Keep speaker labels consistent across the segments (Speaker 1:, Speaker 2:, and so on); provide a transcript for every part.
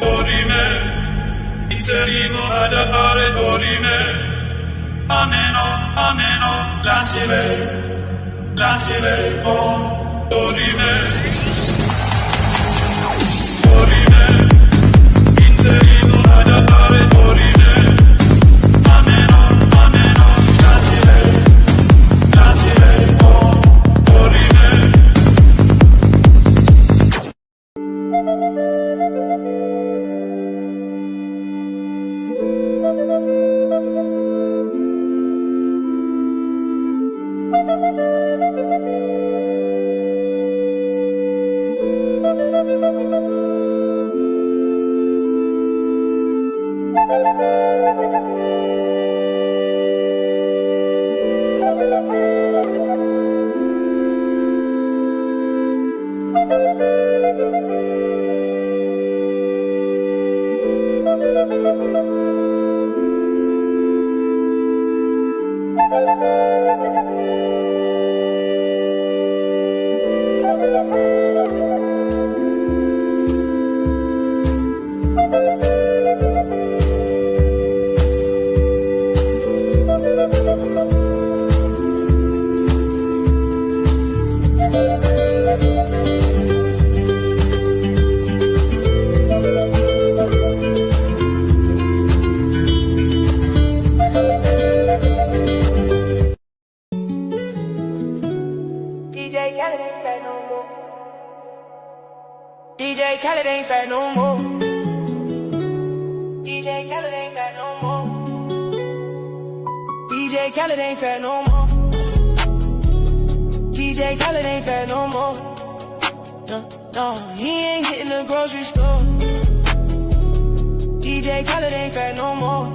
Speaker 1: Dorime, interino ad appare dorime, ameno, lancire, oh, dorime, interino ad appare dorime, ameno, lancire, oh, dorime.
Speaker 2: DJ Khaled ain't fat no more. DJ Khaled ain't fat no more. DJ Khaled ain't fat no more. DJ Khaled ain't fat no more. No, he ain't hitting the grocery store. DJ Khaled ain't fat no more.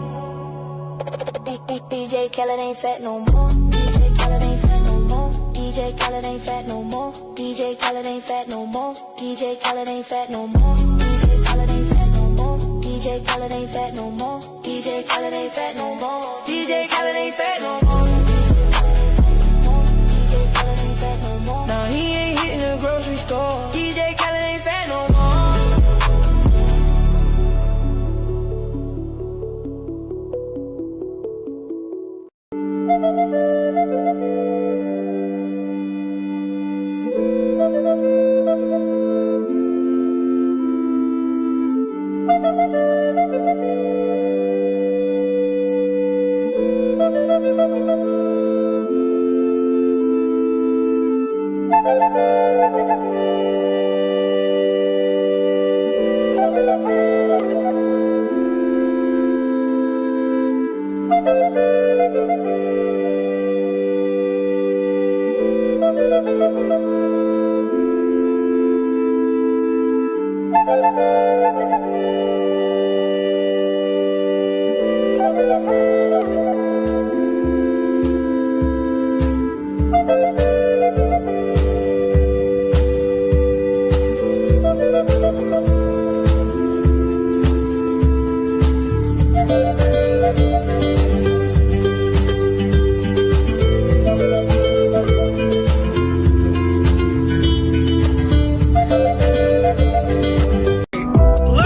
Speaker 3: DJ Khaled ain't fat no more. DJ Khaled ain't fat no more. DJ Khaled ain't fat no more. DJ Khaled ain't fat no more. DJ Khaled ain't fat no more. DJ Khaled ain't fat no more. DJ Khaled ain't fat no more. DJ Khaled ain't fat no more.
Speaker 2: DJ Khaled ain't fat no more.
Speaker 3: DJ Khaled ain't fat no more.
Speaker 2: Nah, he ain't hitting the grocery store. DJ Khaled ain't fat no more. Look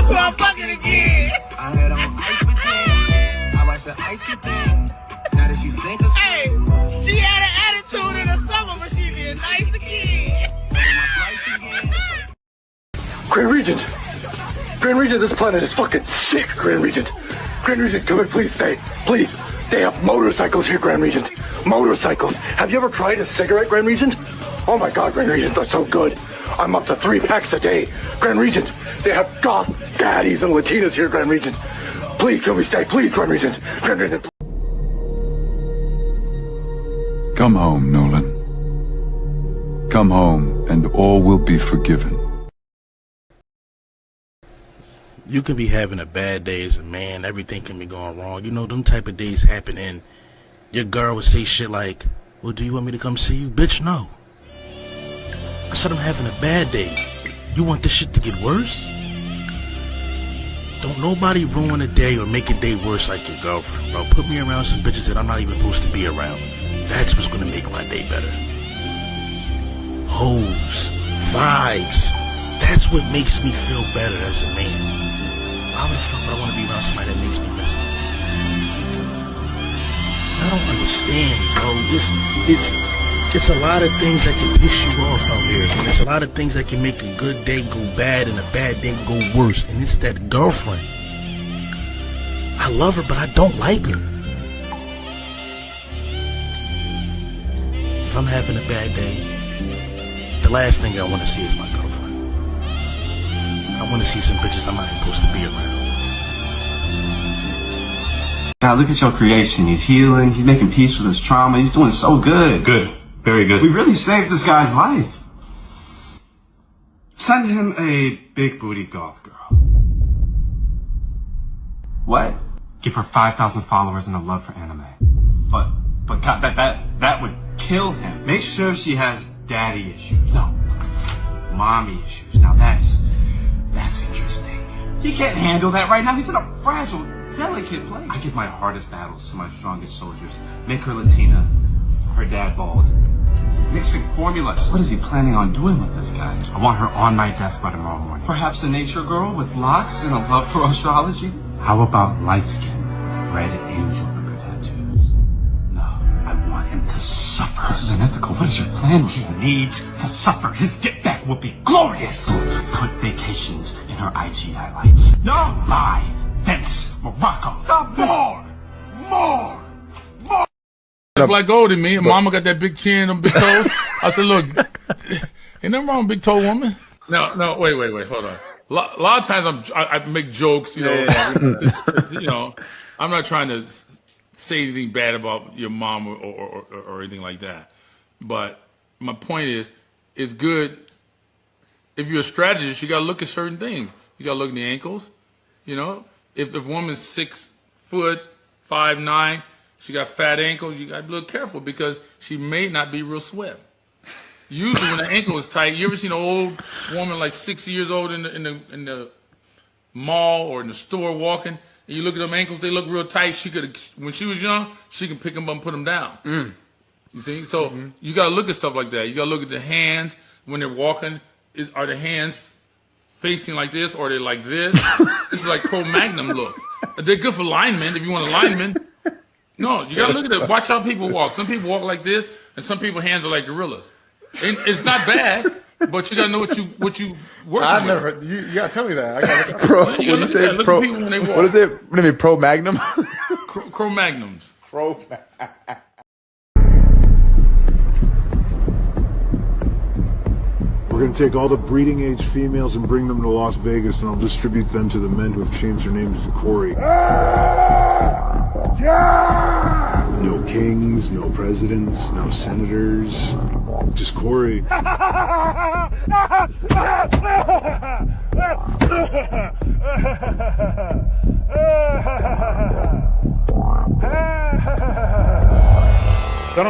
Speaker 2: who I'm fucking again.
Speaker 4: I had on ice with them. I watched the ice with them. Now that she sink or
Speaker 2: Hey, she had an attitude in the summer, but she did nice again.
Speaker 5: Grand Regent! Grand Regent, this planet is fucking sick, Grand Regent! Grand Regent, come in, please stay. Please. They have motorcycles here, Grand Regent. Motorcycles. Have you ever tried a cigarette, Grand Regent? Oh my god, Grand Regent, they're so good. I'm up to 3 packs a day. Grand Regent, they have goth daddies and Latinas here, Grand Regent. Please, can we stay? Please, Grand Regent. Grand Regent.
Speaker 6: Come home, Nolan. Come home, and all will be forgiven.
Speaker 7: You can be having a bad day as a man, everything can be going wrong. You know, them type of days happen, and your girl would say shit like, well, do you want me to come see you? Bitch, no. I said I'm having a bad day. You want this shit to get worse? Don't nobody ruin a day or make a day worse like your girlfriend, bro. Put me around some bitches that I'm not even supposed to be around. That's what's gonna make my day better. Hoes, vibes. That's what makes me feel better as a man. Why the fuck would I want to be around somebody that makes me miserable? I don't understand, bro. It's a lot of things that can piss you off out here. And there's a lot of things that can make a good day go bad and a bad day go worse. And it's that girlfriend. I love her, but I don't like her. If I'm having a bad day, the last thing I want to see is my girlfriend. I want to see some bitches I'm not supposed to be around.
Speaker 8: God, look at your creation. He's healing. He's making peace with his trauma. He's doing so good.
Speaker 9: Good. Very good.
Speaker 8: We really saved this guy's life. Send him a big booty goth girl. What?
Speaker 9: Give her 5,000 followers and a love for anime.
Speaker 8: But God, that would kill him. Make sure she has daddy issues. No. Mommy issues. Now that's interesting. He can't handle that right now. He's in a fragile, delicate place.
Speaker 9: I give my hardest battles to my strongest soldiers. Make her Latina, her dad bald.
Speaker 8: He's mixing formulas. What is he planning on doing with this guy?
Speaker 9: I want her on my desk by tomorrow morning.
Speaker 8: Perhaps a nature girl with locks and a love for astrology?
Speaker 9: How about light skin with red angel river tattoos?
Speaker 8: No, I want him to suffer.
Speaker 9: This is unethical. What is your plan?
Speaker 8: He needs to suffer. His get back will be glorious.
Speaker 9: Put vacations in her IG highlights.
Speaker 8: No! Dubai, Venice, Morocco. More!
Speaker 10: Black gold in me, and mama got that big chin and big toes. I said, look, ain't nothing wrong with big toe woman. No, wait, hold on. A lot of times I make jokes, you know, you know, I'm not trying to say anything bad about your mom or anything like that. But my point is, it's good. If you're a strategist, you got to look at certain things. You got to look at the ankles. You know, if a woman's 6 foot, 5'9", she got fat ankles, you got to be a little careful because she may not be real swift. Usually when the ankle is tight, you ever seen an old woman like 60 years old in the mall or in the store walking, and you look at them ankles, they look real tight. She could, when she was young, she can pick them up and put them down. You see? So you got to look at stuff like that. You got to look at the hands when they're walking. Are the hands facing like this or are they like this? This is like Cro-Magnon look. They're good for linemen if you want a lineman. No, you got to look at it. Watch how people walk. Some people walk like this, and some people's hands are like gorillas. And it's not bad, but you got to know what you work with.
Speaker 11: I've never. You got to tell me that. I got to
Speaker 10: pro. What do you say? Pro. When they walk.
Speaker 11: What is it? What do you mean, pro magnum?
Speaker 10: Cro-Magnums.
Speaker 12: We're going to take all the breeding age females and bring them to Las Vegas, and I'll distribute them to the men who have changed their names to Corey. No kings, no presidents, no senators, just Corey.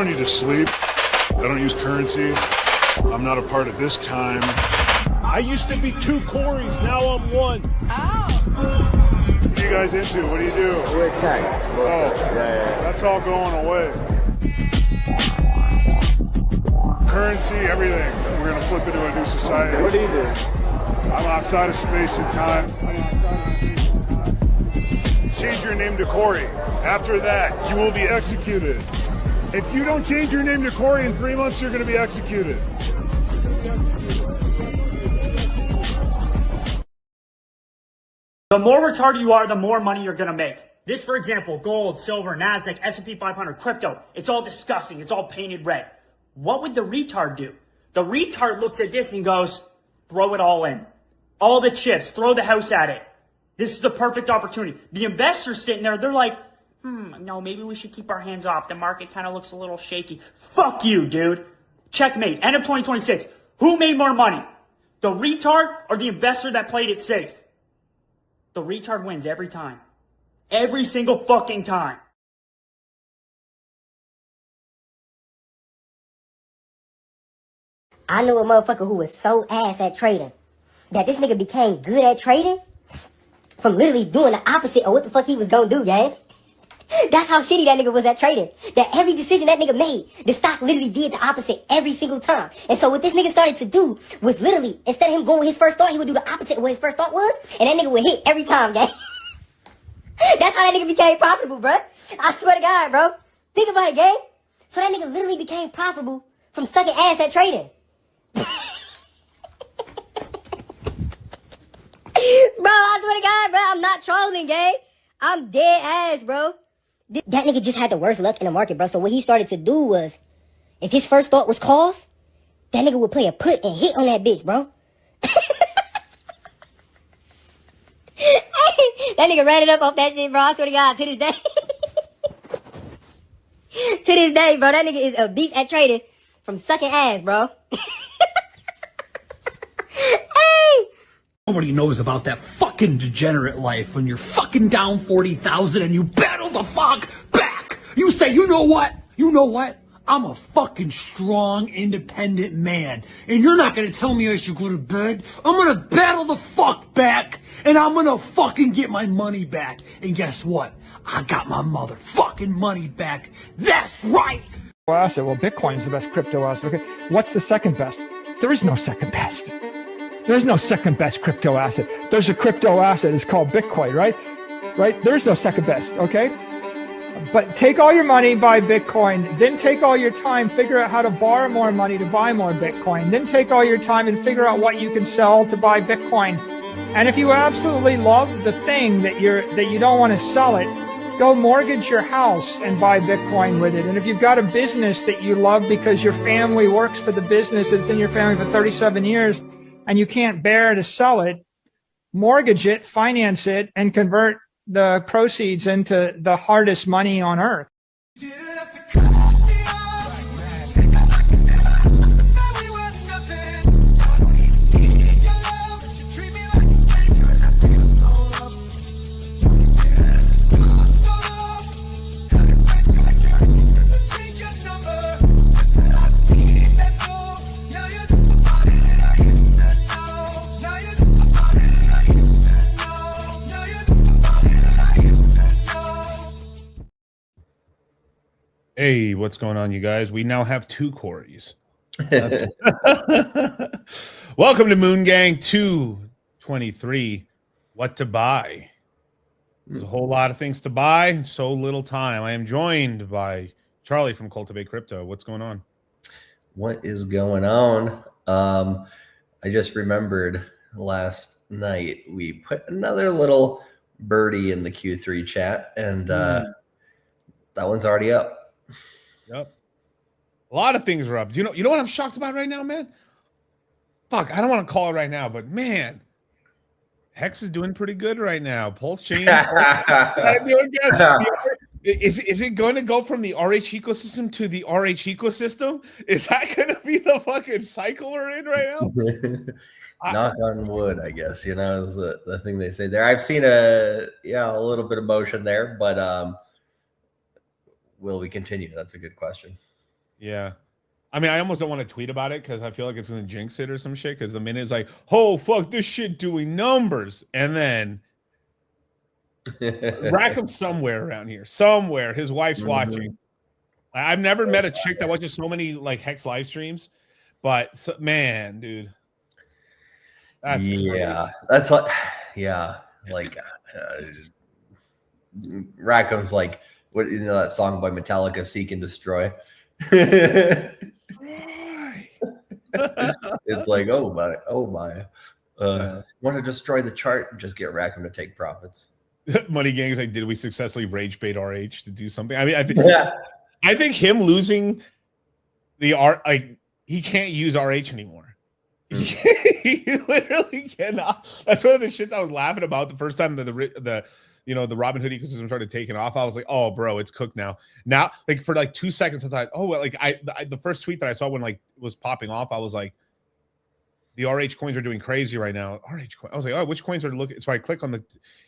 Speaker 12: need to sleep. I don't use currency. I'm not a part of this time. I used to be 2 Corys, now I'm 1. Oh. What are you guys into? What do you do?
Speaker 13: We're tech.
Speaker 12: Oh, yeah. That's all going away. Currency, everything. We're going to flip into a new society.
Speaker 13: What do you do?
Speaker 12: I'm outside of space and time. Change your name to Corey. After that, you will be executed. If you don't change your name to Corey in 3 months, you're going to be executed.
Speaker 14: The more retarded you are, the more money you're going to make. This, for example, gold, silver, NASDAQ, S&P 500, crypto. It's all disgusting. It's all painted red. What would the retard do? The retard looks at this and goes, throw it all in. All the chips, throw the house at it. This is the perfect opportunity. The investors sitting there, they're like, no, maybe we should keep our hands off. The market kind of looks a little shaky. Fuck you, dude. Checkmate. End of 2026. Who made more money? The retard or the investor that played it safe? The retard wins every time. Every single fucking time.
Speaker 15: I knew a motherfucker who was so ass at trading that this nigga became good at trading from literally doing the opposite of what the fuck he was gonna do, gang. That's how shitty that nigga was at trading. That every decision that nigga made, the stock literally did the opposite every single time. And so what this nigga started to do was literally, instead of him going with his first thought, he would do the opposite of what his first thought was, and that nigga would hit every time, gang. That's how that nigga became profitable, bro. I swear to God, bro. Think about it, gang. So that nigga literally became profitable from sucking ass at trading. Bro, I swear to God, bro, I'm not trolling, gang. I'm dead ass, bro. That nigga just had the worst luck in the market, bro. So what he started to do was, if his first thought was calls, that nigga would play a put and hit on that bitch, bro. That nigga ran it up off that shit, bro. I swear to God, to this day. To this day, bro, that nigga is a beast at trading from sucking ass, bro. Hey!
Speaker 16: Nobody knows about that fucking degenerate life when you're fucking down 40,000 and you battle the fuck back. You say, you know what? You know what? I'm a fucking strong, independent man. And you're not gonna tell me I should go to bed. I'm gonna battle the fuck back. And I'm gonna fucking get my money back. And guess what? I got my motherfucking money back. That's right.
Speaker 17: Asset. Well, Bitcoin's the best crypto asset. Okay. What's the second best? There is no second best. There's no second best crypto asset. There's a crypto asset. It's called Bitcoin, right? Right? There's no second best. Okay. But take all your money, buy Bitcoin. Then take all your time, figure out how to borrow more money to buy more Bitcoin. Then take all your time and figure out what you can sell to buy Bitcoin. And if you absolutely love the thing that you don't want to sell it, go mortgage your house and buy Bitcoin with it. And if you've got a business that you love because your family works for the business, it's in your family for 37 years, and you can't bear to sell it, mortgage it, finance it, and convert the proceeds into the hardest money on earth.
Speaker 18: Hey, what's going on, you guys? We now have 2 Corys. Welcome to Moongang 223. What to buy? There's a whole lot of things to buy, so little time. I am joined by Charlie from Cultivate Crypto. What's going on?
Speaker 13: What is going on? I just remembered last night we put another little birdie in the Q3 chat, and that one's already up.
Speaker 18: Yep. A lot of things are up. You know what I'm shocked about right now, man? Fuck, I don't want to call it right now, but man, Hex is doing pretty good right now. Pulse chain doing good. Is it going to go from the RH ecosystem to the RH ecosystem? Is that going to be the fucking cycle we're in right now?
Speaker 13: Knock on wood, I guess, is the thing they say there. I've seen a little bit of motion there, but will we continue? That's a good question.
Speaker 18: Yeah. I mean, I almost don't want to tweet about it because I feel like it's going to jinx it or some shit. Because the minute it's like, oh, fuck, this shit doing numbers. And then Rackham somewhere around here. Somewhere. His wife's watching. I've never met a chick that watches so many like Hex live streams. But, man, dude. That's crazy.
Speaker 13: That's like, like Rackham's like, what, you know, that song by Metallica, Seek and Destroy. It's like, oh my, want to destroy the chart and just get Rackham to take profits.
Speaker 18: Money Gang's like, did we successfully rage bait RH to do something? I mean, I think him losing the art, like, he can't use RH anymore. He literally cannot. That's one of the shits I was laughing about the first time the you know, the Robin Hood ecosystem started taking off. I was like, oh, bro, it's cooked now. Now, like, for like 2 seconds, I thought, oh, well, like, the first tweet that I saw when like it was popping off, I was like, the RH coins are doing crazy right now. RH coin. I was like, oh, which coins are looking? So I click on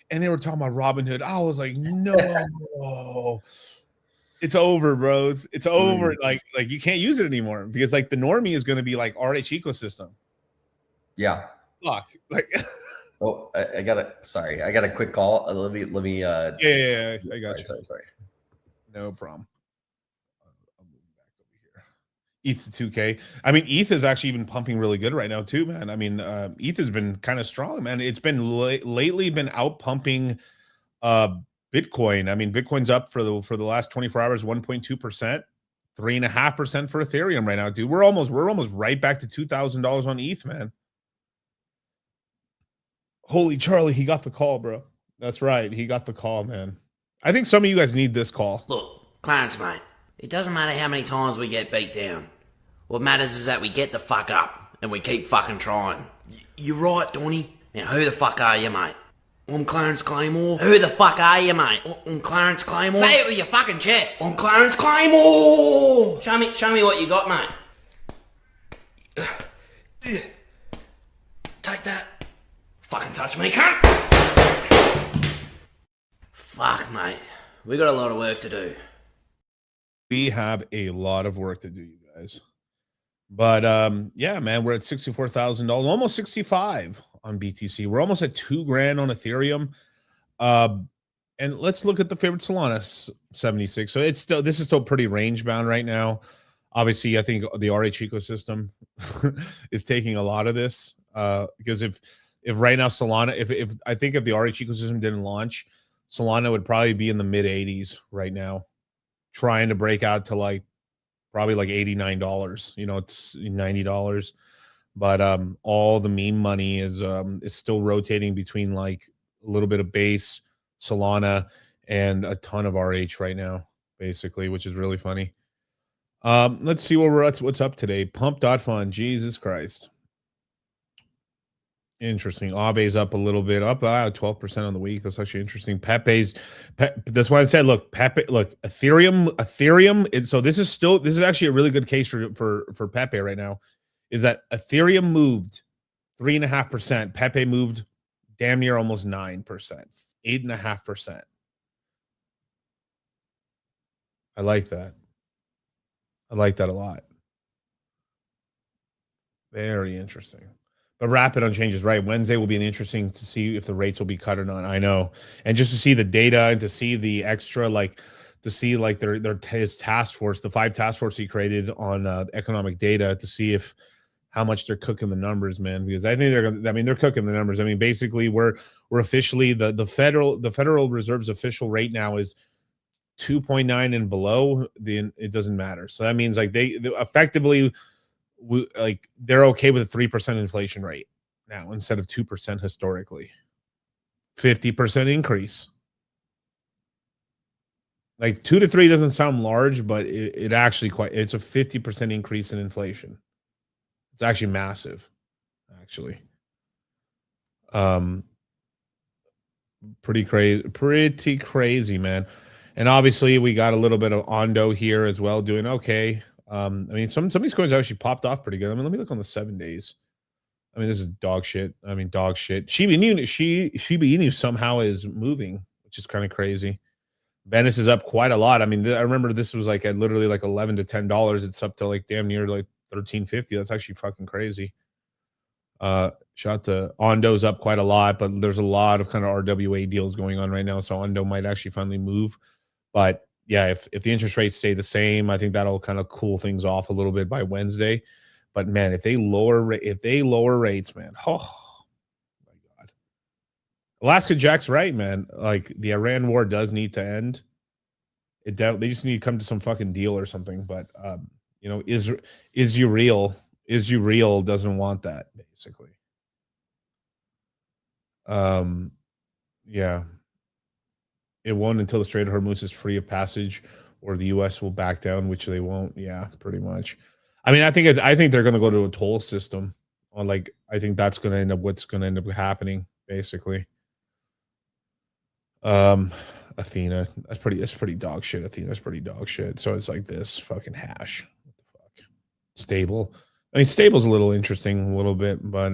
Speaker 18: and they were talking about Robin Hood. I was like, no, it's over, bros. It's over. Like you can't use it anymore because like the normie is going to be like RH ecosystem.
Speaker 13: Yeah.
Speaker 18: Fuck. Like.
Speaker 13: Oh, I got a quick call. Let me.
Speaker 18: Yeah, I got you.
Speaker 13: Sorry.
Speaker 18: No problem. I'll move back over here. ETH to 2K. I mean, ETH is actually even pumping really good right now too, man. I mean, ETH has been kind of strong, man. It's been lately been out pumping Bitcoin. I mean, Bitcoin's up for the last 24 hours, 1.2%, 3.5% for Ethereum right now, dude. We're almost right back to $2,000 on ETH, man. Holy Charlie, he got the call, bro. That's right. He got the call, man. I think some of you guys need this call.
Speaker 19: Look, Clarence, mate, it doesn't matter how many times we get beat down. What matters is that we get the fuck up and we keep fucking trying. You're right, Donny. Now, who the fuck are you, mate? I'm Clarence Claymore. Who the fuck are you, mate? I'm Clarence Claymore. Say it with your fucking chest. I'm Clarence Claymore. Show me what you got, mate. Take that. Fucking touch me, cunt! Fuck, mate. We got a lot of work to do.
Speaker 18: We have a lot of work to do, you guys. But yeah, man, we're at $64,000, almost 65 on BTC. We're almost at $2,000 on Ethereum. And let's look at the favorite Solana 76. So this is still pretty range bound right now. Obviously, I think the RH ecosystem is taking a lot of this because if right now Solana, if I think if the RH ecosystem didn't launch, Solana would probably be in the mid 80s right now, trying to break out to like probably like $89. You know, it's $90. But all the meme money is still rotating between like a little bit of base Solana and a ton of RH right now, basically, which is really funny. Let's see where we're at. What's up today? Pump.fun. Jesus Christ. Interesting. Aabe's up a little bit, up 12% on the week. That's actually interesting. That's why I said, look, Ethereum. So this is actually a really good case for Pepe right now. Is that Ethereum moved 3.5%. Pepe moved damn near almost 9%, 8.5%. I like that. I like that a lot. Very interesting. But rapid on changes, right? Wednesday will be an interesting to see if the rates will be cut or not. I know. And just to see the data and to see the extra, like to see like his task force, the 5 task force he created on economic data to see if how much they're cooking the numbers, man. Because I think they're cooking the numbers. I mean, basically we're officially the Federal Reserve's official rate now is 2.9 and below. It doesn't matter. So that means like they effectively they're okay with a 3% inflation rate now instead of 2% historically. 50% increase. Like 2 to 3 doesn't sound large, but it actually it's a 50% increase in inflation. It's actually massive, actually. Pretty crazy, man. And obviously we got a little bit of Ondo here as well, doing okay. I mean, some of these coins actually popped off pretty good. I mean, let me look on the 7 days. I mean, this is dog shit. I mean, dog shit. Shiba Inu somehow is moving, which is kind of crazy. Venice is up quite a lot. I mean, I remember this was like at literally like $11 to $10. It's up to like damn near like $13.50. That's actually fucking crazy. Shout to Ondo's up quite a lot, but there's a lot of kind of RWA deals going on right now, so Ondo might actually finally move. But yeah, if the interest rates stay the same, I think that'll kind of cool things off a little bit by Wednesday. But man, if they lower rates, man, oh my god, Alaska Jack's right, man. Like the Iran war does need to end. They just need to come to some fucking deal or something. But you know, is you real doesn't want that basically. Yeah, it won't until the Strait of Hormuz is free of passage, or the U.S. will back down, which they won't. Yeah, pretty much. I mean, I think they're going to go to a toll system. On like, I think that's going to end up what's going to end up happening, basically. Athena, that's pretty dog shit. Athena's pretty dog shit. So it's like this fucking hash. What the fuck? Stable. I mean, stable's a little interesting, a little bit, but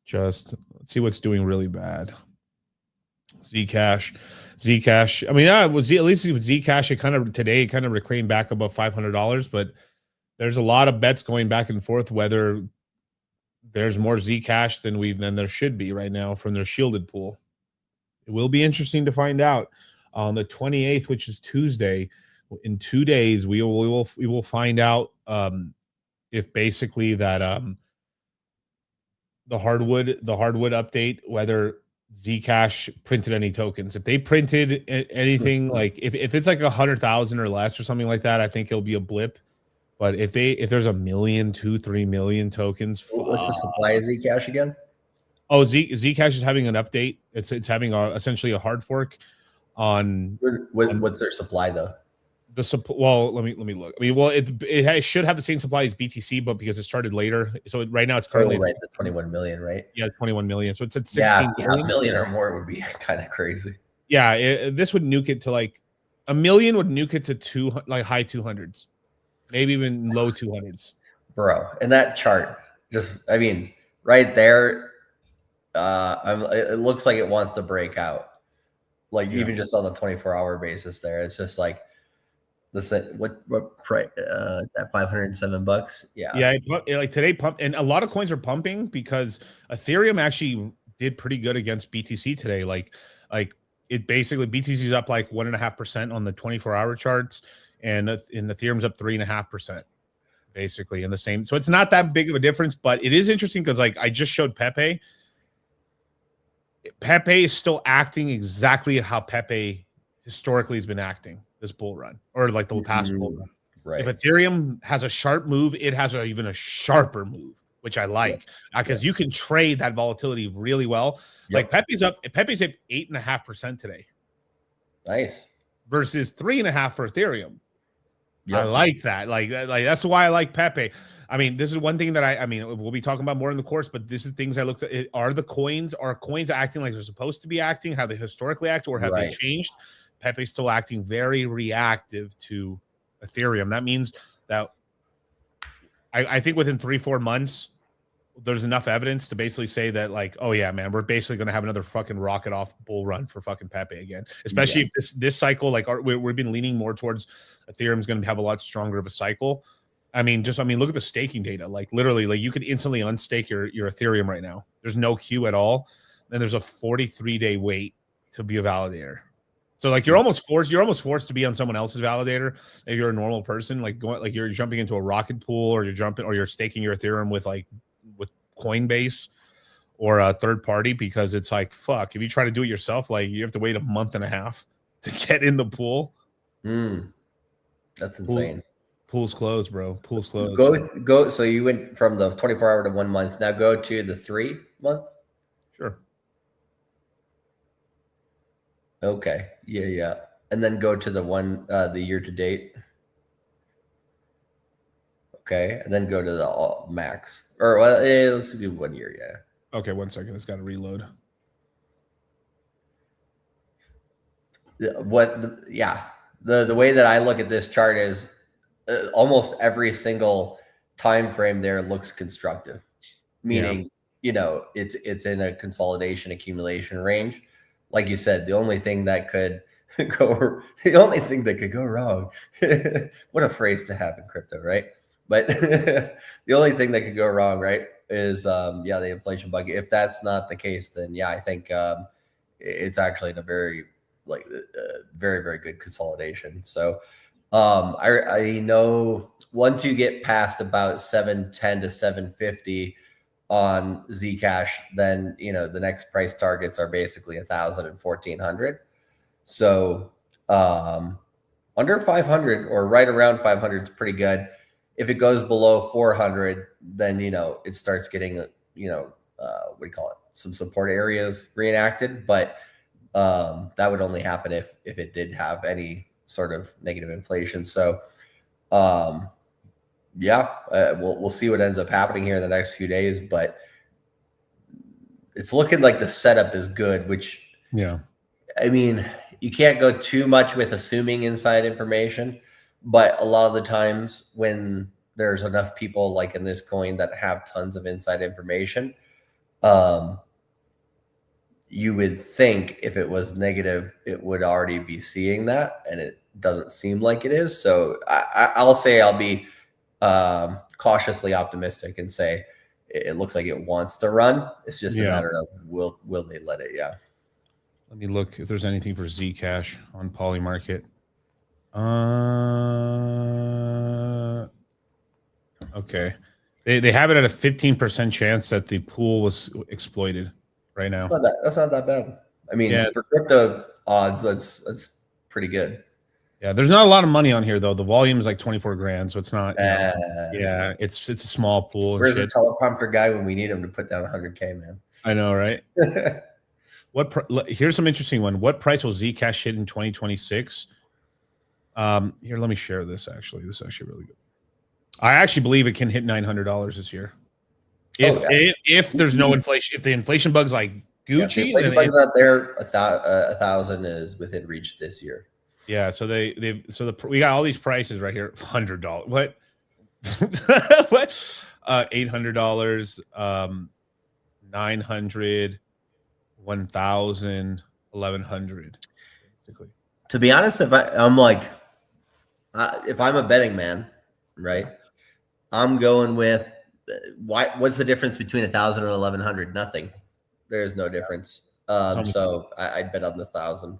Speaker 18: just let's see what's doing really bad. Zcash. I mean, yeah, it was at least with Zcash, it kind of reclaimed back above $500, but there's a lot of bets going back and forth whether there's more Zcash than there should be right now from their shielded pool. It will be interesting to find out on the 28th, which is Tuesday. In 2 days, we will find out if basically that the hardwood update, whether Zcash printed any tokens. If they printed anything like if it's like 100,000 or less or something like that, I think it'll be a blip. But if there's 1 million, 2-3 million tokens,
Speaker 13: what's the supply of Zcash again?
Speaker 18: Oh, Zcash is having an update. It's having essentially a hard fork on.
Speaker 13: What's their supply though?
Speaker 18: Well, let me look. I mean, well, it should have the same supply as BTC, but because it started later, so right now it's currently
Speaker 13: the 21 million, right?
Speaker 18: Yeah, 21 million. So it's at 16
Speaker 13: million. A million or more would be kind of crazy.
Speaker 18: Yeah, this would nuke it to like 1 million would nuke it to high 200s, maybe even low 200s,
Speaker 13: bro. And that chart, just I mean, right there, it looks like it wants to break out, like even just on the 24-hour basis. There, it's just like. Listen, what price? At $507. Yeah.
Speaker 18: Like today pumped, and a lot of coins are pumping because Ethereum actually did pretty good against BTC today. Like it basically BTC's up like 1.5% on the 24-hour charts, and Ethereum's up 3.5%, basically in the same. So it's not that big of a difference, but it is interesting because like I just showed Pepe. Pepe is still acting exactly how Pepe historically has been acting. This bull run or like the past bull run.
Speaker 13: Right.
Speaker 18: If Ethereum has a sharp move, it has even a sharper move, which I like because you can trade that volatility really well. Like Pepe's up 8.5% today.
Speaker 13: Nice.
Speaker 18: Versus 3.5% for Ethereum. I like that. Like that's why I like Pepe. I mean, this is one thing that I mean, we'll be talking about more in the course, but this is things I looked at. Are coins acting like they're supposed to be acting, how they historically act, or have they changed? Pepe's still acting very reactive to Ethereum. That means that I think within 3-4 months, there's enough evidence to basically say that, like, oh yeah, man, we're basically going to have another fucking rocket off bull run for fucking Pepe again. Especially if this cycle, like, we've been leaning more towards Ethereum's going to have a lot stronger of a cycle. I mean, look at the staking data. Like, literally, like, you could instantly unstake your Ethereum right now. There's no queue at all. Then there's a 43-day wait to be a validator. So like you're almost forced to be on someone else's validator if you're a normal person, like you're jumping into a rocket pool, or you're staking your Ethereum with Coinbase or a third party, because it's like, fuck, if you try to do it yourself, like you have to wait a month and a half to get in the pool.
Speaker 13: That's insane.
Speaker 18: Pool's closed, bro. Pool's closed.
Speaker 13: Go. So you went from the 24-hour to 1 month. Now go to the 3 month.
Speaker 18: Sure.
Speaker 13: Okay. Yeah. And then go to the year to date. Okay. And then go to the max. Or let's do 1 year. Yeah.
Speaker 18: Okay. 1 second. It's got to reload.
Speaker 13: The way that I look at this chart is almost every single time frame there looks constructive, meaning, it's in a consolidation accumulation range. like you said, the only thing that could go wrong. What a phrase to have in crypto, right? But the only thing that could go wrong, right, is the inflation bug. If that's not the case, then I think it's actually in a very very, very good consolidation. So I know once you get past about 710 to 750 on Zcash, then the next price targets are basically 1,000 and 1,400. So under 500 or right around 500 is pretty good. If it goes below 400, then it starts getting what do you call it? Some support areas reenacted, but that would only happen if it did have any sort of negative inflation. So we'll see what ends up happening here in the next few days, but it's looking like the setup is good, which I mean, you can't go too much with assuming inside information, but a lot of the times when there's enough people like in this coin that have tons of inside information, you would think if it was negative, it would already be seeing that, and it doesn't seem like it is. So I'll say I'll be cautiously optimistic and say it looks like it wants to run. It's just a matter of will they let it? Yeah.
Speaker 18: Let me look if there's anything for Zcash on Polymarket. Okay. They have it at a 15% chance that the pool was exploited right now.
Speaker 13: That's not that bad. I mean, for crypto odds, that's pretty good.
Speaker 18: Yeah, there's not a lot of money on here though. The volume is like 24 grand, so it's not. It's a small pool.
Speaker 13: Where's the teleprompter guy when we need him to put down 100K, man?
Speaker 18: I know, right? Here's some interesting one. What price will Zcash hit in 2026? Here, let me share this. Actually, this is actually really good. I actually believe it can hit $900 this year. If there's no inflation, if the inflation bug's like Gucci,
Speaker 13: if the inflation bug's not there, 1,000 is within reach this year.
Speaker 18: Yeah, so we got all these prices right here. $100. What? What? $800, 900, 1,000, 1,100. Basically.
Speaker 13: To be honest, if I'm a betting man, right? I'm going with what's the difference between 1,000 and 1,100? Nothing. There's no difference. So I'd bet on the 1,000.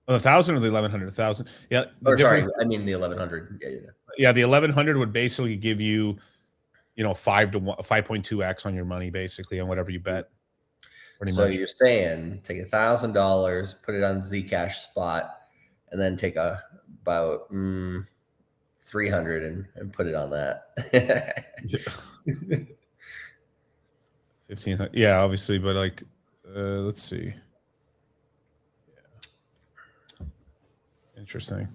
Speaker 18: 1,000 or the 1,100? 1,000. Yeah.
Speaker 13: Sorry, I mean the 1,100.
Speaker 18: Yeah, the 1,100 would basically give you, 5.2x on your money, basically, on whatever you bet.
Speaker 13: So you're saying take $1,000, put it on Zcash spot, and then take about 300 and put it on that.
Speaker 18: 1,500. Yeah, obviously, but let's see. Interesting.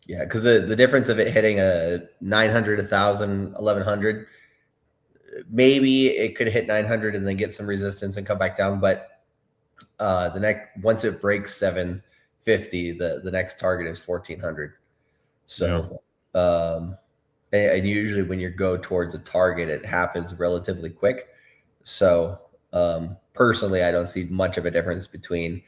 Speaker 13: Yeah, because the difference of it hitting a 900, 1,000, 1,100, maybe it could hit 900 and then get some resistance and come back down. But once it breaks 750, the next target is 1,400. So, and usually when you go towards a target, it happens relatively quick. So, personally, I don't see much of a difference between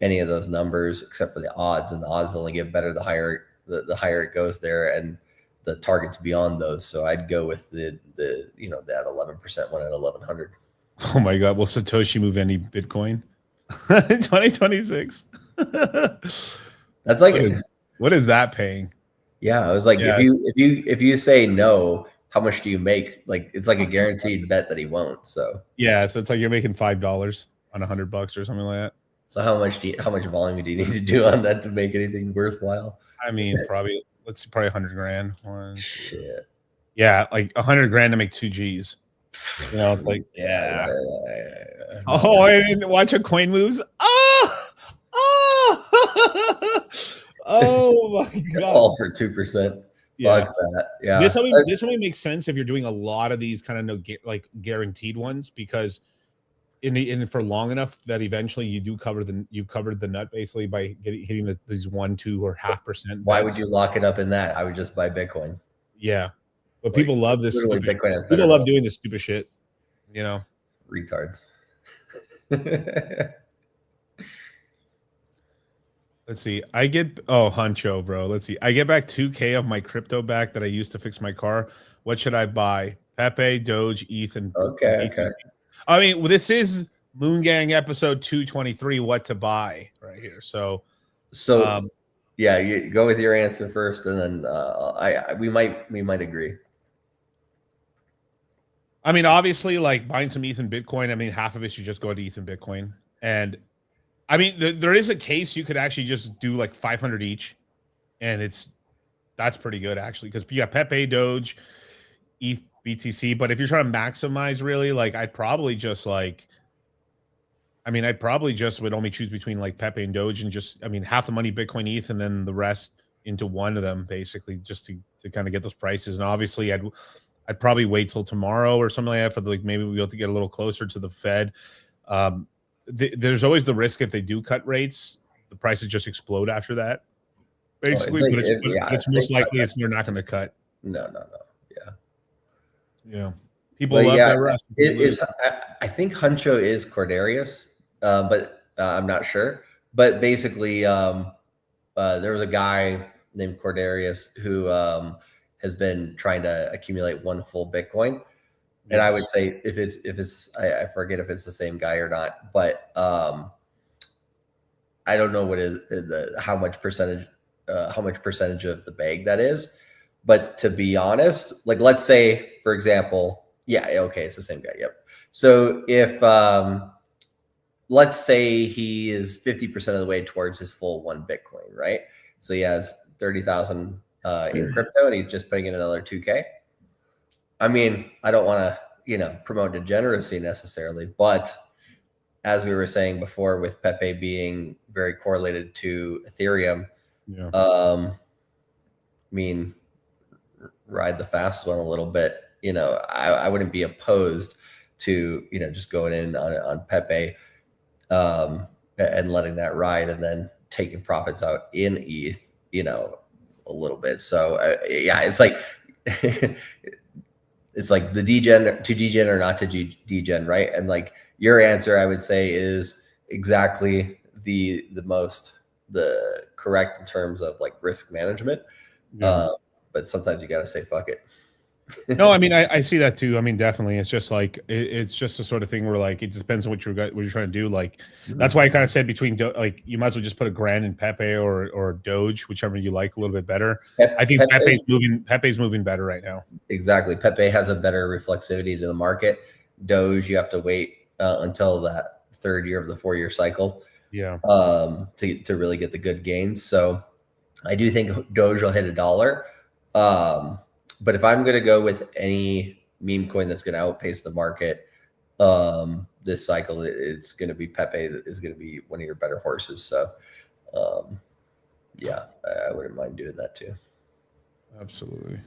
Speaker 13: any of those numbers except for the odds, and the odds only get better the higher it goes there, and the targets beyond those. So I'd go with the that 11% one at 1,100.
Speaker 18: Oh my God! Will Satoshi move any Bitcoin in 2026?
Speaker 13: That's like
Speaker 18: what is that paying?
Speaker 13: Yeah, I was like, if you say no, how much do you make? Like it's like a guaranteed bet that he won't. So
Speaker 18: yeah, so it's like you're making $5 on $100 or something like that.
Speaker 13: So how much volume do you need to do on that to make anything worthwhile?
Speaker 18: I mean, probably 100 grand. Shit. Yeah, like 100 grand to make 2 G's. It's like Oh, I didn't watch a coin moves. Oh my God!
Speaker 13: All for 2%.
Speaker 18: Yeah,
Speaker 13: Fuck that. Yeah,
Speaker 18: this only makes sense if you're doing a lot of these kind of guaranteed ones, because for long enough that eventually you've covered the nut basically by hitting these 1%, 2%, or 0.5%.
Speaker 13: Why would you lock it up in that? I would just buy Bitcoin.
Speaker 18: Yeah, but people love this. People love doing this stupid shit.
Speaker 13: Retards.
Speaker 18: Let's see. I get Huncho, bro. Let's see. I get back 2K of my crypto back that I used to fix my car. What should I buy? Pepe, Doge, ETH, and
Speaker 13: Okay,
Speaker 18: BTC. I mean, well, this is Moongang episode 223. What to buy right here. So,
Speaker 13: yeah, you go with your answer first, and then we might agree.
Speaker 18: I mean, obviously, like buying some ETH and Bitcoin. I mean, half of it should just go to ETH and Bitcoin, and I mean, there is a case you could actually just do like 500 each, and that's pretty good actually because you got Pepe, Doge, ETH, BTC. But if you're trying to maximize, really, like I'd probably just would only choose between like Pepe and Doge, and just half the money Bitcoin, ETH, and then the rest into one of them, basically, just to kind of get those prices. And obviously, I'd probably wait till tomorrow or something like that for maybe we'll be able to get a little closer to the Fed. There's always the risk if they do cut rates, the prices just explode after that. Basically, it's most likely they're not going to cut.
Speaker 13: No.
Speaker 18: Yeah. People love that rush.
Speaker 13: I think Huncho is Cordarius, but I'm not sure. But basically, there was a guy named Cordarius who has been trying to accumulate one full Bitcoin. And I would say if it's I forget if it's the same guy or not, but I don't know how much percentage of the bag that is. But to be honest, like let's say, for example, it's the same guy. Yep. So if let's say he is 50% of the way towards his full one Bitcoin, right? So he has 30,000 in crypto, and he's just putting in another 2K. I mean, I don't want to, promote degeneracy necessarily, but as we were saying before, with Pepe being very correlated to Ethereum, ride the fast one a little bit. I wouldn't be opposed to, just going in on Pepe and letting that ride, and then taking profits out in ETH, a little bit. So it's like it's like the to degen or not to degen, right? And like your answer, I would say, is exactly the correct in terms of like risk management. But sometimes you got to say fuck it.
Speaker 18: No, I mean, I see that too. I mean, definitely, it's just like it's just the sort of thing where like it depends on what you're trying to do. Like that's why I kind of said between like you might as well just put $1,000 in Pepe or Doge, whichever you like a little bit better. I think Pepe's moving better right now.
Speaker 13: Exactly, Pepe has a better reflexivity to the market. Doge, you have to wait until that third year of the 4-year cycle.
Speaker 18: Yeah.
Speaker 13: To really get the good gains. So I do think Doge will hit $1. But if I'm going to go with any meme coin that's going to outpace the market this cycle, it's going to be Pepe. That is going to be one of your better horses. So, I wouldn't mind doing that too.
Speaker 18: Absolutely.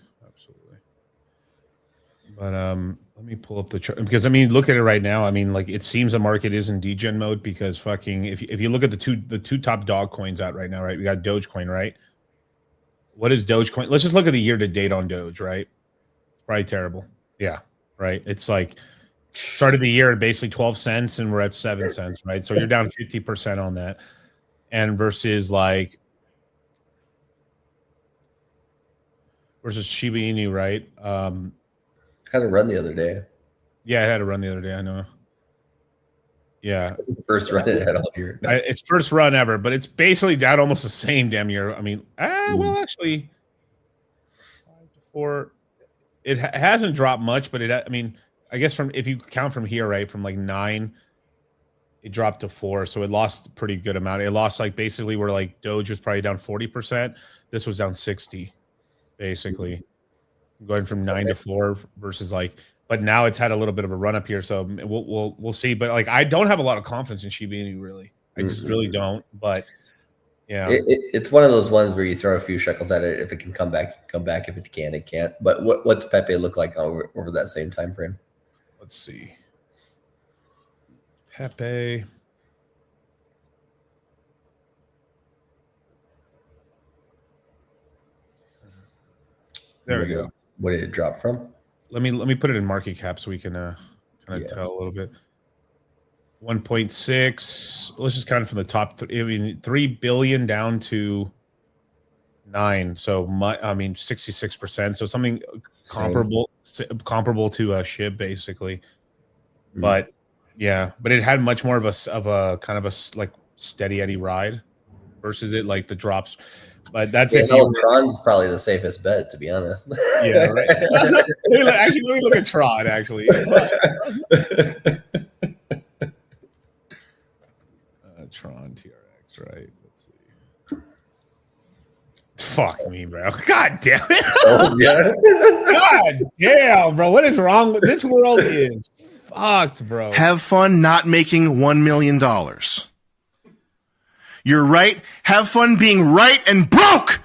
Speaker 18: But let me pull up the chart, because I mean, look at it right now. I mean, like it seems the market is in degen mode, because fucking if you look at the two top dog coins out right now, right? We got Dogecoin, right? What is Dogecoin? Let's just look at the year to date on Doge, right? Probably terrible. Yeah, right. It's like started the year at basically 12 cents and we're at 7 cents, right? So you're down 50% on that. And versus Shiba Inu, right?
Speaker 13: Had a run the other day.
Speaker 18: Yeah, I had a run the other day. I know. Yeah,
Speaker 13: first run it had all year.
Speaker 18: It's first run ever, but it's basically down almost the same damn year. I mean, well, actually, 5 to 4. It hasn't dropped much, but I mean, I guess if you count from here, right, from like 9, it dropped to 4, so it lost a pretty good amount. It lost like basically where like Doge was probably down 40%. This was down 60, basically, going from 9 to 4 versus like. But now it's had a little bit of a run up here, so we'll see. But like, I don't have a lot of confidence in Shiba Inu, really. I just really don't. But yeah,
Speaker 13: it's one of those ones where you throw a few shekels at it. If it can come back. If it can, it can't. But what's Pepe look like over that same time frame?
Speaker 18: Let's see. Pepe. There we go.
Speaker 13: What did it drop from?
Speaker 18: Let me put it in market cap so we can kind of tell a little bit. 1.6. Let's just count it from the top. I mean, 3 billion down to 9. So 66%. So something comparable to a SHIB basically. But yeah, but it had much more of a kind of a like steady Eddie ride versus it like the drops. But that's if you
Speaker 13: Tron's probably the safest bet, to be honest.
Speaker 18: Yeah, right. Actually, let me look at Tron. Actually, Tron TRX, right? Let's see. Fuck me, bro. God damn it.
Speaker 13: Oh, yeah.
Speaker 18: God damn, bro. What is wrong with this world? Is fucked, bro.
Speaker 20: Have fun not making $1 million. You're right. Have fun being right and broke.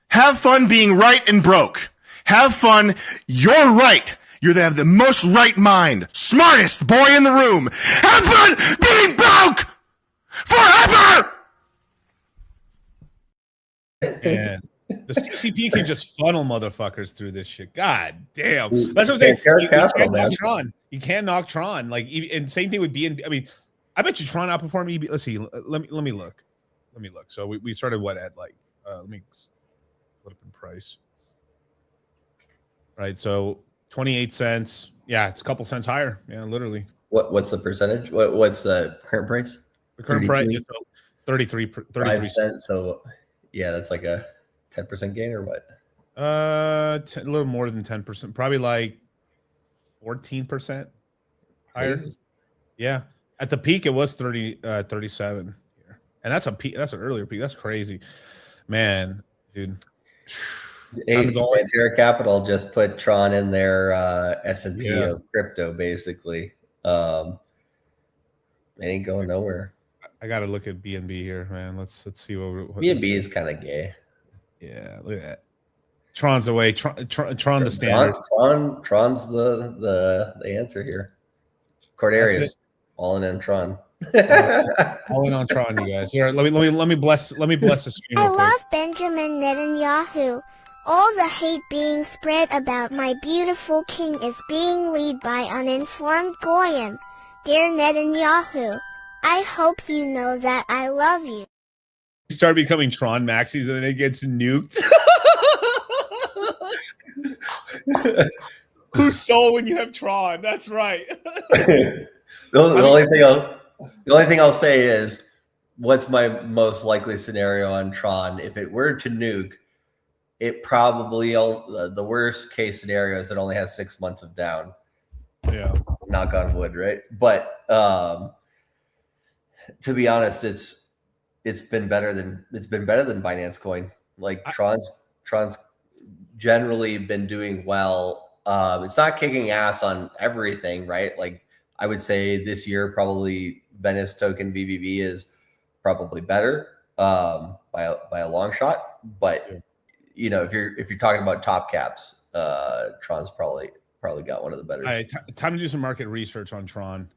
Speaker 20: Have fun being right and broke. Have fun. You're right. You have the most right mind. Smartest boy in the room. Have fun being broke forever.
Speaker 18: And the CCP can just funnel motherfuckers through this shit. God damn. That's what I'm saying. You can't knock Tron. You can't knock Tron. Like, and same thing with BNB. I mean, I bet you Tron outperformed EB. Let's see. Let me look. So we started what at like let me put up in price. Right. So 28 cents. Yeah, it's a couple cents higher. Yeah, literally.
Speaker 13: What's the percentage? What's the current price?
Speaker 18: The current price is 33
Speaker 13: cents. So yeah, that's like a 10% gain or what?
Speaker 18: A little more than 10%. Probably like 14% higher. Yeah. At the peak, it was 37 here. And that's a peak. That's an earlier peak. That's crazy. Man, dude.
Speaker 13: Terra Capital just put Tron in their S&P of crypto, basically. It ain't going nowhere.
Speaker 18: I got to look at BNB here, man. Let's see what
Speaker 13: BNB is kind of gay.
Speaker 18: Yeah, look at that. Tron's away. Tron the standard.
Speaker 13: Tron's the answer here. Cordarius, all in on Tron.
Speaker 18: All in on Tron, you guys. Here, let me bless the screen.
Speaker 21: I love Benjamin Netanyahu. All the hate being spread about my beautiful king is being led by uninformed goyim. Dear Netanyahu, I hope you know that I love you.
Speaker 18: Start becoming Tron maxis and then it gets nuked. Who's soul when you have Tron? That's right.
Speaker 13: The only thing I'll say is, what's my most likely scenario on Tron? If it were to nuke, it probably the worst case scenario is it only has 6 months of down.
Speaker 18: Yeah.
Speaker 13: Knock on wood, right? But to be honest, it's been better than Binance Coin. Like Tron's generally been doing well. It's not kicking ass on everything, right? Like I would say this year probably Venice token VVV is probably better by a long shot. But you know, if you're talking about top caps, Tron's probably got one of the better.
Speaker 18: All right, time to do some market research on Tron.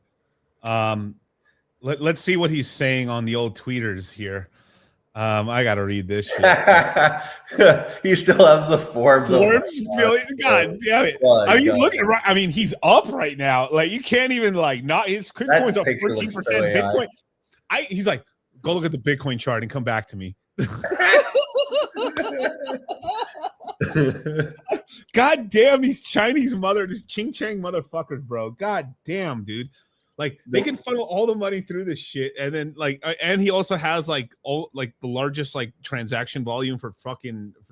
Speaker 18: Let's see what he's saying on the old tweeters here. I gotta read this shit.
Speaker 13: He still has the Forbes.
Speaker 18: God damn it! I mean, look at right. I mean, he's up right now. Like you can't even like not his Bitcoin's up 14%. Bitcoin. He's like, go look at the Bitcoin chart and come back to me. God damn these Chinese these Ching Chang motherfuckers, bro. God damn, dude. Like they can funnel all the money through this shit, and then like, and he also has like the largest like transaction volume for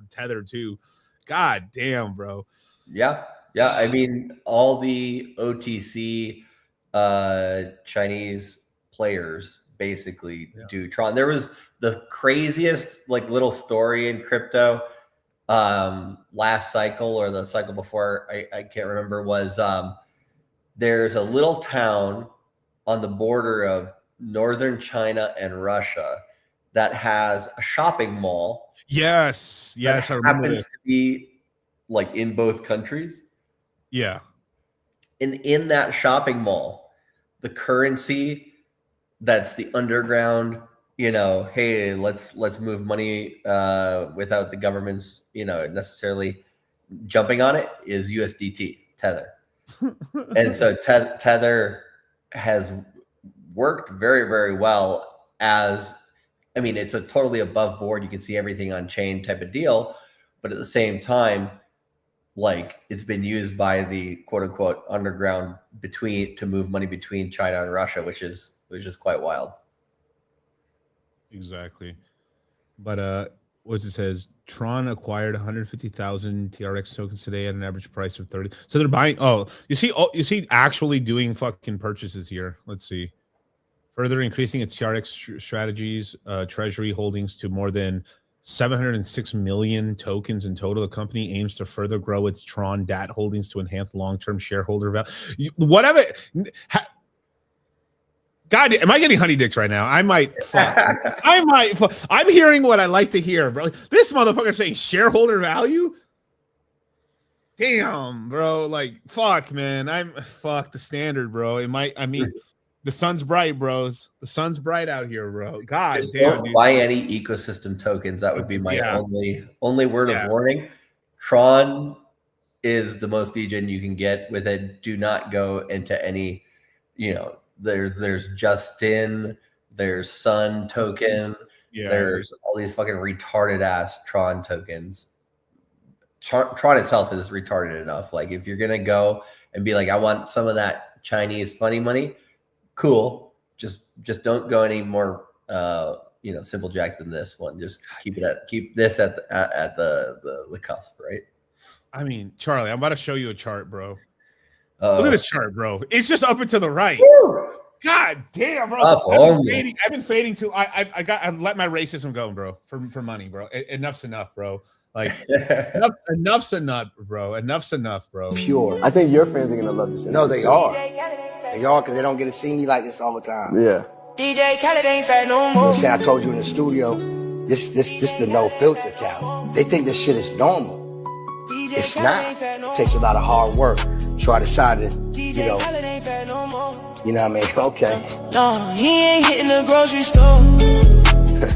Speaker 18: Tether too. God damn, bro.
Speaker 13: Yeah. I mean, all the OTC Chinese players basically do Tron. There was the craziest like little story in crypto last cycle or the cycle before. I can't remember. Was there's a little town on the border of northern China and Russia that has a shopping mall.
Speaker 18: Yes, I remember.
Speaker 13: Happens to be like in both countries.
Speaker 18: Yeah.
Speaker 13: And in that shopping mall, the currency that's the underground, you know, hey, let's move money without the government's, you know, necessarily jumping on it, is USDT, Tether. And so Tether has worked very, very well as, I mean, it's a totally above board. You can see everything on chain type of deal, but at the same time, like it's been used by the quote unquote underground to move money between China and Russia, which is quite wild.
Speaker 18: Exactly. But what it says, Tron acquired 150,000 TRX tokens today at an average price of 30. So they're buying. Oh, you see actually doing fucking purchases here. Let's see. Further increasing its TRX strategies, treasury holdings to more than 706 million tokens in total. The company aims to further grow its Tron DAT holdings to enhance long-term shareholder value. Whatever. God, am I getting honey dicks right now? I might fuck. I might fuck. I'm hearing what I like to hear, bro. This motherfucker saying shareholder value? Damn, bro. Like, fuck, man. Fuck the standard, bro. The sun's bright, bros. The sun's bright out here, bro. God
Speaker 13: Just
Speaker 18: damn,
Speaker 13: don't
Speaker 18: dude.
Speaker 13: buy any ecosystem tokens. That would be my
Speaker 18: Yeah.
Speaker 13: only word of warning. Tron is the most degen you can get with it. Do not go into any, there's Justin, there's Sun token, there's all these fucking retarded ass Tron tokens. Tron itself is retarded enough. Like if you're gonna go and be like, I want some of that Chinese funny money, cool. Just don't go any more simple jack than this one. Just keep this at the cusp, right?
Speaker 18: I mean, Charlie, I'm about to show you a chart, bro. Look at this chart, bro. It's just up and to the right.
Speaker 13: Woo!
Speaker 18: God damn, bro. I've been fading too. I let my racism go, bro, for money, bro. Enough's enough, bro. Like enough's enough, bro. Enough's enough, bro.
Speaker 1: Pure. I think your fans are gonna love this. No, they are. They are, because they don't get to see me like this all the time. Yeah.
Speaker 2: DJ Khaled ain't fat no
Speaker 1: You know
Speaker 2: more.
Speaker 1: what I'm saying? I told you in the studio, this the no filter count. They think this shit is normal. It's not. It takes a lot of hard work. So I decided, you know what I mean? Okay.
Speaker 2: No, he ain't hitting the grocery store.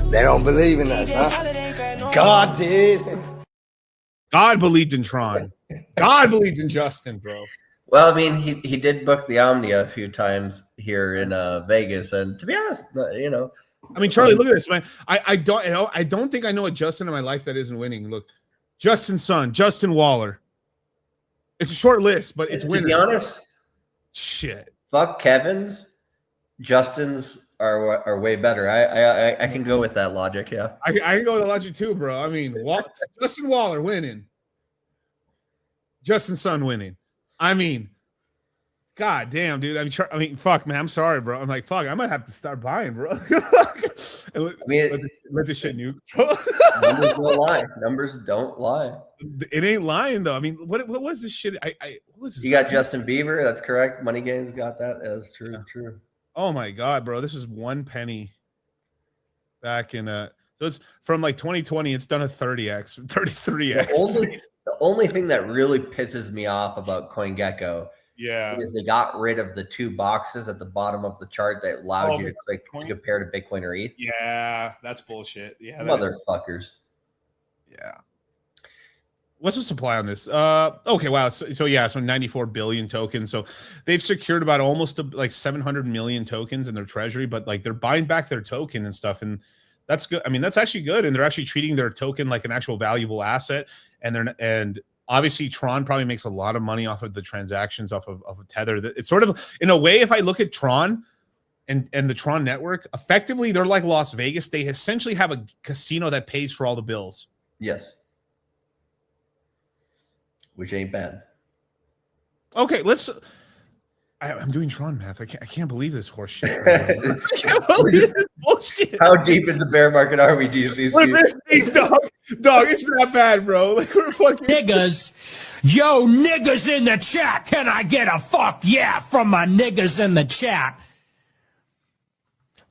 Speaker 1: They don't believe in us, huh? God did.
Speaker 18: God believed in Tron. God believed in Justin, bro.
Speaker 13: Well, I mean, he did book the Omnia a few times here in Vegas, and to be honest,
Speaker 18: I mean, Charlie, look at this, man. I don't think I know a Justin in my life that isn't winning. Look, Justin Sun, Justin Waller. It's a short list, but it's winning.
Speaker 13: To be honest,
Speaker 18: shit.
Speaker 13: Fuck Kevin's. Justin's are way better. I can go with that logic. Yeah,
Speaker 18: I can go with the logic too, bro. I mean, Justin Waller winning, Justin Sun winning. I mean, god damn, dude. I mean, fuck, man. I'm sorry, bro. I'm like, fuck. I might have to start buying, bro. Let this shit nuke.
Speaker 13: Numbers don't lie. Numbers don't lie.
Speaker 18: It ain't lying though. I mean, what was this shit? What was this?
Speaker 13: You got Justin Bieber. That's correct. Money Games got that. That's true. True.
Speaker 18: Oh my god, bro. This is 1 penny back in so it's from like 2020. It's done a 30x, 33x.
Speaker 13: The only thing that really pisses me off about CoinGecko, is they got rid of the 2 boxes at the bottom of the chart that allowed you to click to compare to Bitcoin or ETH.
Speaker 18: Yeah, that's bullshit. Yeah,
Speaker 13: motherfuckers.
Speaker 18: Yeah. What's the supply on this? Okay, wow. So 94 billion tokens. So they've secured about almost like 700 million tokens in their treasury, but like they're buying back their token and stuff, and that's good. I mean, that's actually good, and they're actually treating their token like an actual valuable asset. And obviously Tron probably makes a lot of money off of the transactions off of Tether. It's sort of, in a way, if I look at Tron and the Tron network, effectively they're like Las Vegas. They essentially have a casino that pays for all the bills.
Speaker 13: Yes. Which ain't bad.
Speaker 18: Okay, I'm doing Tron math. I can't believe this horse shit. Right now. I can't believe this bullshit.
Speaker 13: How deep in the bear market are we, DC?
Speaker 18: We're this deep, dog. Dog, it's not bad, bro. Like, we're fucking
Speaker 16: niggas. Yo, niggas in the chat. Can I get a fuck yeah from my niggas in the chat?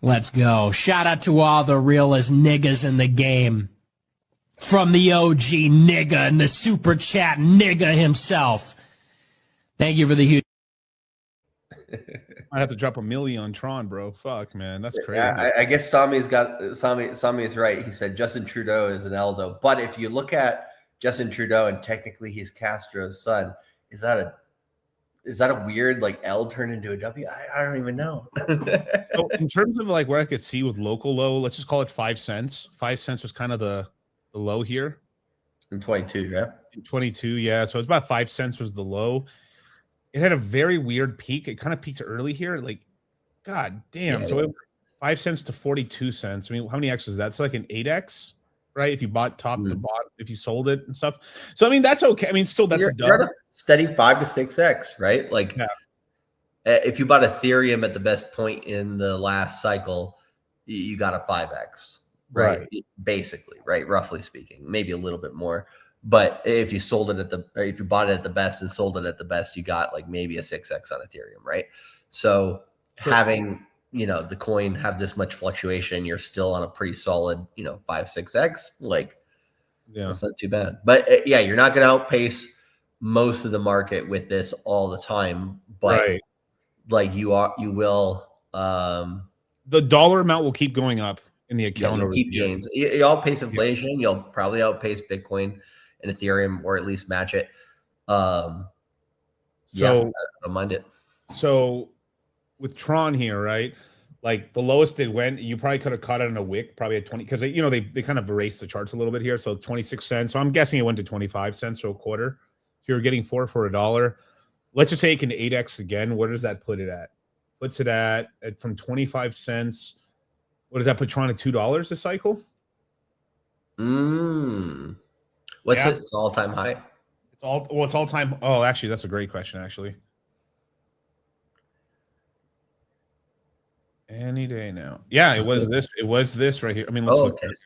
Speaker 16: Let's go. Shout out to all the realest niggas in the game. From the OG nigga and the super chat nigga himself. Thank you for the huge.
Speaker 18: I have to drop $1 million on Tron, bro. Fuck, man, that's crazy.
Speaker 13: Yeah, I guess Sami's is right. He said Justin Trudeau is an L though, but if you look at Justin Trudeau and technically he's Castro's son, is that is that a weird like L turned into a W? I don't even know.
Speaker 18: So in terms of like where I could see with local low, let's just call it 5 cents. 5 cents was kind of the low here.
Speaker 13: In 22, yeah.
Speaker 18: In 22, yeah. So it's about 5 cents was the low. It had a very weird peak. It kind of peaked early here. Like, god damn.
Speaker 13: Yeah,
Speaker 18: So
Speaker 13: yeah.
Speaker 18: it, 5 cents to 42 cents. I mean, how many X is that? It's like an 8X, right? If you bought top to bottom, if you sold it and stuff. So I mean, that's okay. I mean, still that's a
Speaker 13: You're
Speaker 18: dub.
Speaker 13: at a steady 5 to 6X, right? Like if you bought Ethereum at the best point in the last cycle, you got a 5X, right? Basically, right? Roughly speaking, maybe a little bit more. But if you sold it if you bought it at the best and sold it at the best, you got like maybe a 6X on Ethereum, right? So having, the coin have this much fluctuation, you're still on a pretty solid, 5, 6X, like, that's not too bad. But yeah, you're not going to outpace most of the market with this all the time, but like you will.
Speaker 18: The dollar amount will keep going up in the account.
Speaker 13: You'll keep gains. You outpace inflation. You'll probably outpace Bitcoin and Ethereum, or at least match it. I don't mind it.
Speaker 18: So with Tron here, right? Like the lowest it went, you probably could have caught it in a wick, probably at 20, because they kind of erased the charts a little bit here. So 26 cents. So I'm guessing it went to 25 cents, so a quarter. So you're getting 4 for $1. Let's just take an 8X again. Where does that put it at? Puts it at from 25 cents. What does that put Tron at $2 a cycle?
Speaker 13: What's it? It's all-time high.
Speaker 18: It's all time. Oh, actually, that's a great question, actually. Any day now. Yeah, it was this. It was this right here. I mean, let's look at it.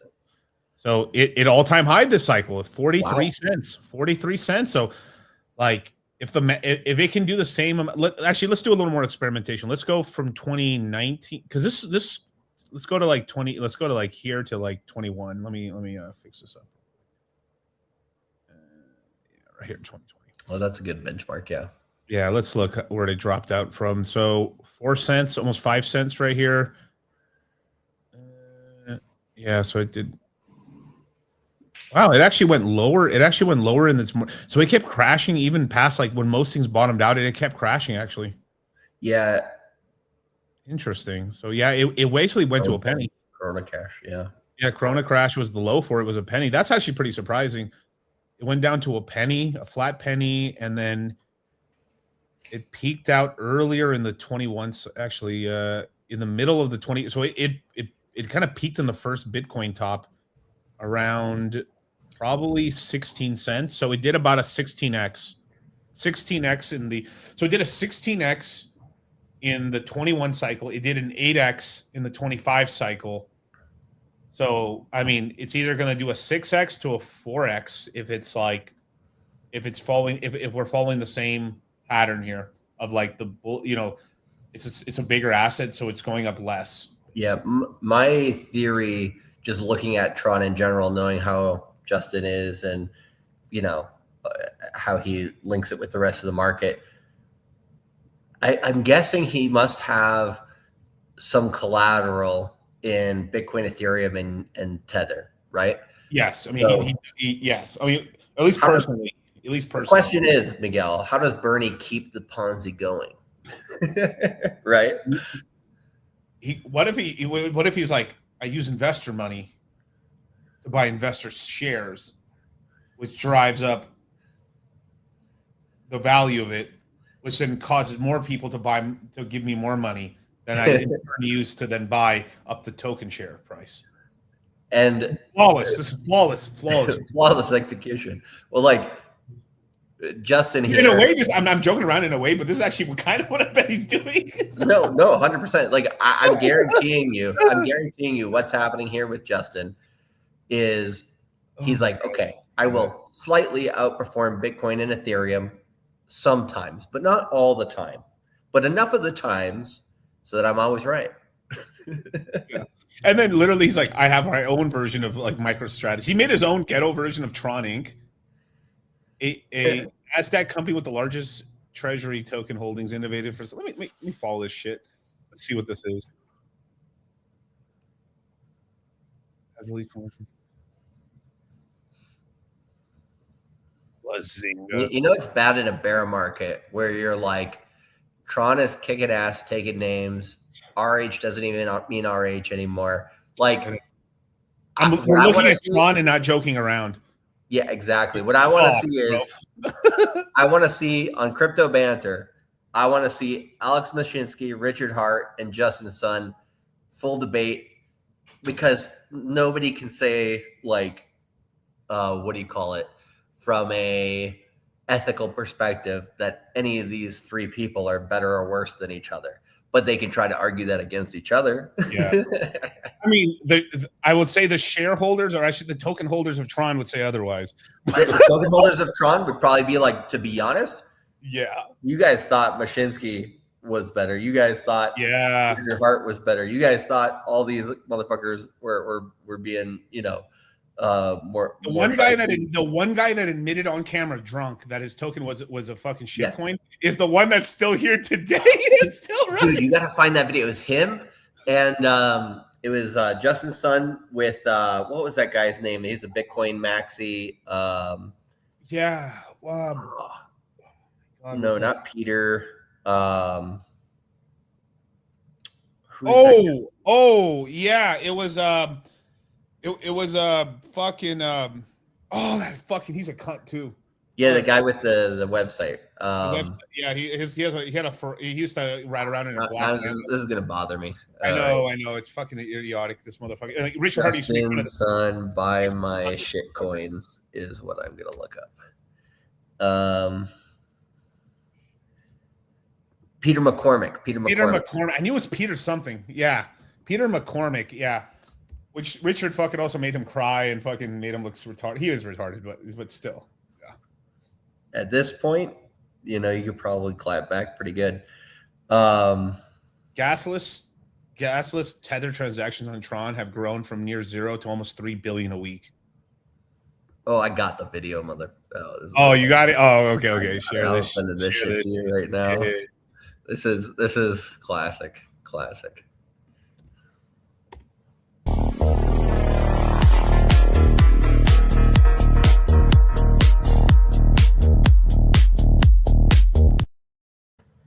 Speaker 18: So it all-time high this cycle at 43 cents. 43 cents. So like if it can do the same, let's do a little more experimentation. Let's go from 2019, because this let's go to like 20. Let's go to like here to like 21. Let me fix this up. Right here, 2020.
Speaker 13: Oh, that's a good benchmark. Yeah.
Speaker 18: Yeah, let's look where it dropped out from. So 4 cents, almost 5 cents right here. Yeah, so it did. Wow, it actually went lower. It actually went lower in this. So it kept crashing even past like when most things bottomed out. It kept crashing actually.
Speaker 13: Yeah.
Speaker 18: Interesting. So yeah, it basically went to a penny.
Speaker 13: Corona Cash. Yeah.
Speaker 18: Yeah, Corona Crash was the low for it. Was a penny. That's actually pretty surprising. It went down to a penny, a flat penny, and then it peaked out earlier in the 21s. Actually, in the middle of the 20. So it kind of peaked in the first Bitcoin top around probably 16 cents. So it did about a 16x in the, so it did a 16x in the 21 cycle. It did an 8x in the 25 cycle. So, I mean, it's either going to do a 6x to a 4x if it's like, if we're following the same pattern here of like it's a bigger asset. So it's going up less.
Speaker 13: Yeah. My theory, just looking at Tron in general, knowing how Justin is and, how he links it with the rest of the market, I'm guessing he must have some collateral in Bitcoin, Ethereum, and Tether, right?
Speaker 18: Yes. I mean, yes. I mean, at least personally.
Speaker 13: The question is, Miguel, how does Bernie keep the Ponzi going? Right?
Speaker 18: What if he's like, I use investor money to buy investor shares, which drives up the value of it, which then causes more people to give me more money than I use to then buy up the token share price.
Speaker 13: And
Speaker 18: flawless. This is
Speaker 13: flawless execution. Well, like Justin here.
Speaker 18: In a way, I'm joking around in a way, but this is actually kind of what I bet he's doing.
Speaker 13: No, 100%. Like I'm guaranteeing you what's happening here with Justin is he's like, okay, I will slightly outperform Bitcoin and Ethereum sometimes, but not all the time, but enough of the times so that I'm always right.
Speaker 18: Yeah. And then literally he's like, I have my own version of like MicroStrategy. He made his own ghetto version of Tron Inc. A NASDAQ company with the largest treasury token holdings, innovative for. Let me follow this shit. Let's see what this is.
Speaker 13: You know it's bad in a bear market where you're like, Tron is kicking ass, taking names. RH doesn't even mean RH anymore. Like,
Speaker 18: we're looking at Tron and not joking around.
Speaker 13: Yeah, exactly. What I want to see is, I want to see on Crypto Banter, I want to see Alex Mashinsky, Richard Hart, and Justin Sun full debate, because nobody can say, like, what do you call it, from a ethical perspective that any of these three people are better or worse than each other, but they can try to argue that against each other.
Speaker 18: Yeah. I mean, I would say the shareholders, or actually the token holders of Tron, would say otherwise.
Speaker 13: The token holders of Tron would probably be like, to be honest,
Speaker 18: yeah,
Speaker 13: you guys thought Mashinsky was better. You guys thought Richard Hart was better. You guys thought all these motherfuckers were being, more.
Speaker 18: The one guy that admitted on camera drunk that his token was a fucking shitcoin is the one that's still here today. It's still running.
Speaker 13: Dude, you got to find that video. It was him, and it was Justin Sun with what was that guy's name? He's a Bitcoin maxi. No, not Peter.
Speaker 18: Yeah, it was it was fucking that fucking, he's a cunt too.
Speaker 13: Yeah, the guy with the website.
Speaker 18: Yeah, he used to ride around in a black.
Speaker 13: This is gonna bother me.
Speaker 18: I know, it's fucking idiotic. This motherfucker. Richard Hart used to be
Speaker 13: Son, buy my shitcoin is what I'm gonna look up. Peter McCormick. Peter McCormick.
Speaker 18: I knew it was Peter something. Yeah, Peter McCormick. Yeah, which Richard fucking also made him cry and fucking made him look retarded. He is retarded, but still. Yeah.
Speaker 13: At this point, you could probably clap back pretty good.
Speaker 18: Gasless tether transactions on Tron have grown from near zero to almost 3 billion a week.
Speaker 13: Oh, I got the video, mother.
Speaker 18: You got it. Oh, okay. Share this.
Speaker 13: Sending this shit to you right now.
Speaker 18: Yeah.
Speaker 13: This is classic.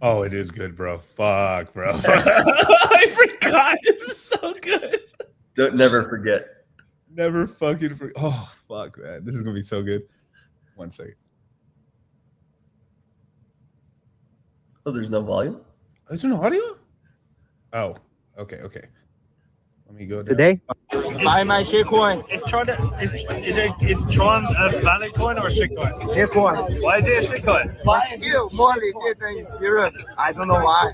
Speaker 18: Oh, it is good, bro. Fuck, bro. I forgot. It's so good.
Speaker 13: Don't never forget.
Speaker 18: Never fucking forget. Oh, fuck, man. This is gonna be so good. 1 second.
Speaker 13: Oh, there's no volume?
Speaker 18: Is there no audio? Oh, okay. Let me go down.
Speaker 3: Today?
Speaker 22: Buy my shitcoin. Is Tron a valid coin or a shitcoin?
Speaker 3: Shitcoin.
Speaker 22: Why is it a shitcoin?
Speaker 3: But still more legit than Ethereum. I don't know why.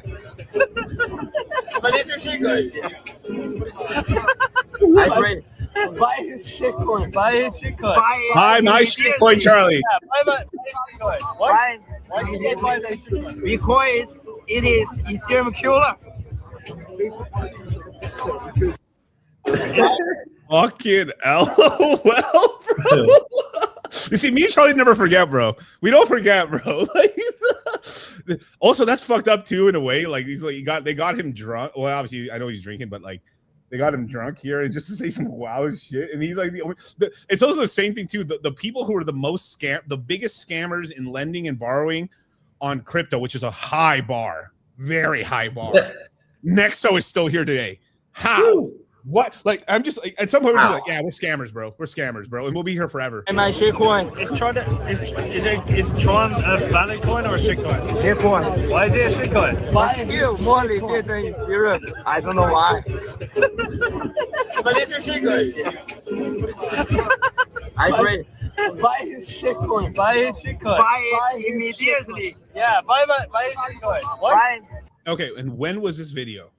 Speaker 22: But it's a shitcoin.
Speaker 3: I agree. Buy his shitcoin.
Speaker 22: Buy his shitcoin.
Speaker 18: Buy my shitcoin, Charlie.
Speaker 22: Yeah, buy my shitcoin. Why should you buy that shitcoin?
Speaker 3: Because it is Ethereum killer.
Speaker 18: Fucking LOL, bro. You see, me and Charlie never forget, bro. We don't forget, bro. Like, also, that's fucked up too in a way. Like they got him drunk. Well, obviously, I know he's drinking, but like they got him drunk here and just to say some wild shit. And he's like, it's also the same thing too. The people who are the biggest scammers in lending and borrowing on crypto, which is a high bar, very high bar. Nexo is still here today. How? Woo! What? Like, I'm just like, at some point, we're like, yeah, we're scammers, bro. We're scammers, bro, and we'll be here forever.
Speaker 22: And my shitcoin. Is Tron a valid coin or a shitcoin?
Speaker 3: Shitcoin.
Speaker 22: Why is it a shitcoin?
Speaker 3: But still more legit than Ethereum. I don't know why.
Speaker 22: But it's a shitcoin.
Speaker 3: I agree. Buy his shitcoin.
Speaker 22: Buy his shitcoin.
Speaker 3: Buy it immediately.
Speaker 22: Yeah, buy his shitcoin. What?
Speaker 18: Okay, and when was this video?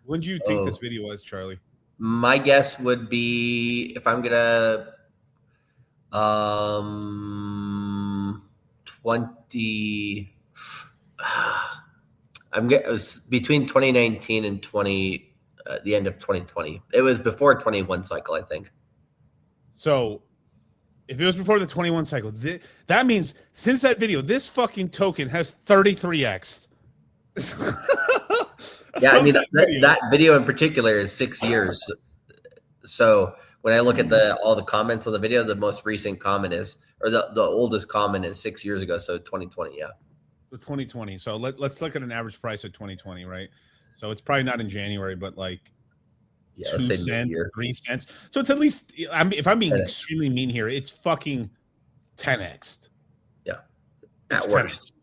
Speaker 18: When do you think this video was, Charlie?
Speaker 13: My guess would be, if I'm gonna 20 it was between 2019 and the end of 2020. It was before 21 cycle, I think.
Speaker 18: So if it was before the 21 cycle, that means since that video, this fucking token has 33x.
Speaker 13: Yeah, I mean that video in particular is 6 years. So when I look at all the comments on the video, the most recent comment is, or the oldest common is 6 years ago. So 2020, yeah.
Speaker 18: The 2020. So let's look at an average price of 2020, right? So it's probably not in January, but like 2 cents, 3 cents. So it's at least, if I'm being extremely mean here, it's fucking 10x.
Speaker 13: Yeah.
Speaker 18: At worst.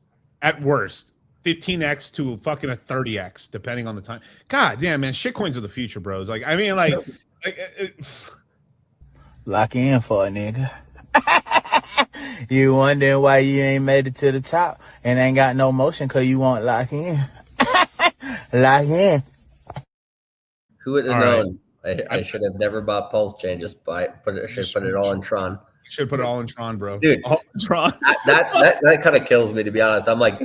Speaker 18: At worst. 15x to fucking a 30x, depending on the time. God damn, man. Shitcoins are the future, bros. Like, I mean,
Speaker 4: lock in for a nigga. You wondering why you ain't made it to the top and ain't got no motion because you won't lock in. Lock in.
Speaker 13: Who would have known? I should have never bought Pulse Chain. Just put it all in Tron.
Speaker 18: Should put it all in Tron, bro.
Speaker 13: Dude,
Speaker 18: all in Tron.
Speaker 13: that kind of kills me, to be honest. I'm like,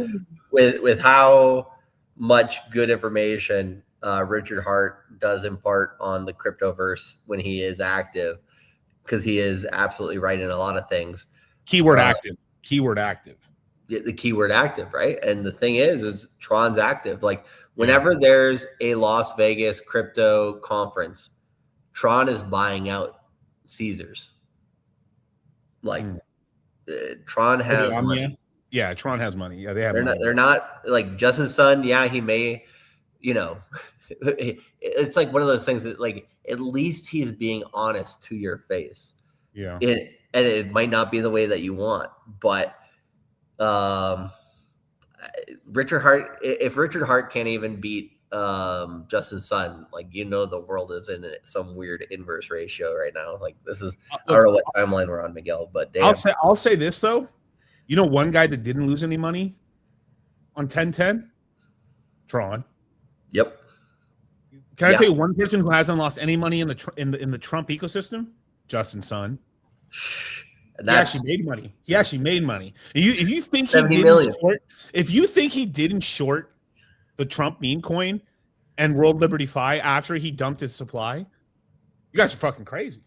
Speaker 13: with how much good information Richard Hart does impart on the cryptoverse when he is active, because he is absolutely right in a lot of things.
Speaker 18: Keyword active. Keyword active.
Speaker 13: The keyword active, right? And the thing is Tron's active. Like whenever there's a Las Vegas crypto conference, Tron is buying out Caesars. Like Tron has money.
Speaker 18: Yeah, Tron has money. Yeah, they have.
Speaker 13: They're not like Justin Sun. Yeah, he may. It's like one of those things that, like, at least he's being honest to your face.
Speaker 18: Yeah.
Speaker 13: And it might not be the way that you want, but Richard Hart, if Richard Hart can't even beat Justin Sun, like, the world is in some weird inverse ratio right now. Like, this is, I don't know what timeline we're on, Miguel, but damn.
Speaker 18: I'll say this though. One guy that didn't lose any money on 1010? Tron.
Speaker 13: Yep.
Speaker 18: Can I tell you one person who hasn't lost any money in the Trump ecosystem? Justin Sun. He actually made money. If you think he didn't short, if you think he didn't short the Trump meme coin and World Liberty Fi after he dumped his supply, you guys are fucking crazy.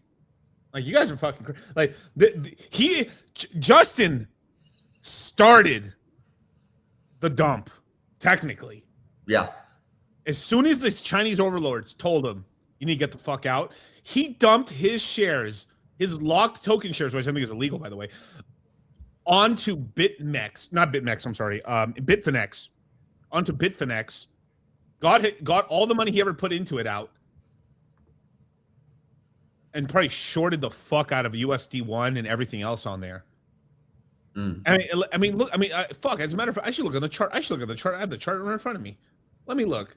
Speaker 18: Like, you guys are fucking crazy. Like, Justin started the dump, technically.
Speaker 13: Yeah.
Speaker 18: As soon as the Chinese overlords told him, you need to get the fuck out, he dumped his shares, his locked token shares, which I think is illegal, by the way, onto Bitfinex, onto Bitfinex, got all the money he ever put into it out, and probably shorted the fuck out of USD1 and everything else on there. Fuck. As a matter of fact, I should look at the chart. I have the chart right in front of me. Let me look.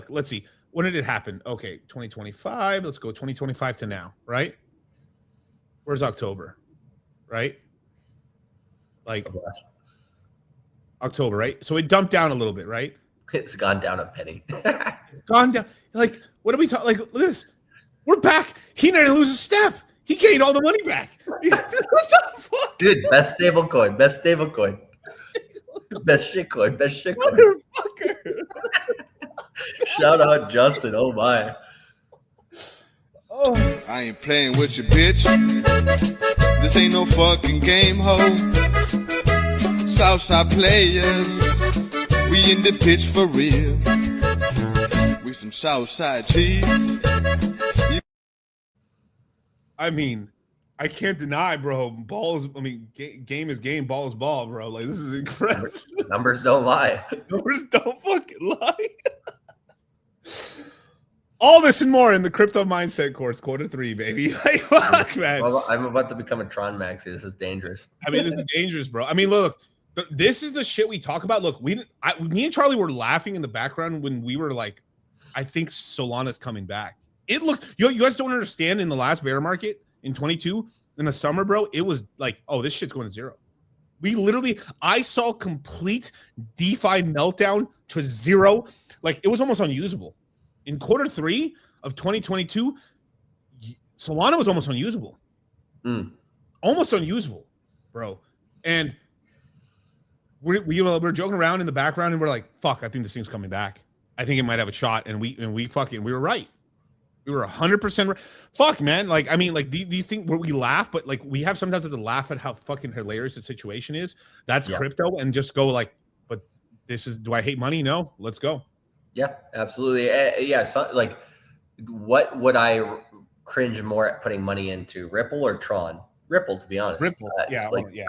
Speaker 18: Let's see. When did it happen? Okay, 2025. Let's go 2025 to now, right? Where's October? Right? Like October, right? So it dumped down a little bit, right?
Speaker 13: It's gone down a penny.
Speaker 18: Gone down. Like, what are we talking? Like, look at this. We're back. He didn't lose a step. He gained all the money back. What the fuck?
Speaker 13: Dude, best stable coin. Best shitcoin.
Speaker 18: Motherfucker.
Speaker 13: Shout out Justin. Oh my.
Speaker 5: Oh, I ain't playing with you, bitch. This ain't no fucking game, ho. Southside players, we in the pitch for real. We some Southside cheese.
Speaker 18: I mean, I can't deny, bro. Game is game, ball is ball, bro. Like, this is incredible.
Speaker 13: Numbers don't lie.
Speaker 18: Numbers don't fucking lie. All this and more in the Crypto Mindset course, Q3, baby. Like, fuck, man.
Speaker 13: I'm about to become a Tron maxi. This is dangerous.
Speaker 18: This is dangerous, bro. Look, this is the shit we talk about. Look, me and Charlie were laughing in the background when we were like, I think Solana's coming back. It looked, you guys don't understand, in the last bear market in 22, in the summer, bro, it was like, oh, this shit's going to zero. I saw complete DeFi meltdown to zero. Like, it was almost unusable. In Q3 of 2022, Solana was almost unusable. Almost unusable, bro. And we're joking around in the background, and we're like, fuck, I think this thing's coming back. I think it might have a shot. And we were right. We were 100% right. Fuck, man. Like, these things where we laugh, but like, we have sometimes to laugh at how fucking hilarious the situation is. That's crypto, and just go like, but this is, do I hate money? No, let's go.
Speaker 13: Yeah, absolutely. So, like, what would I cringe more at putting money into, Ripple or Tron? Ripple, to be honest.
Speaker 18: Ripple, yeah,
Speaker 13: like
Speaker 18: yeah.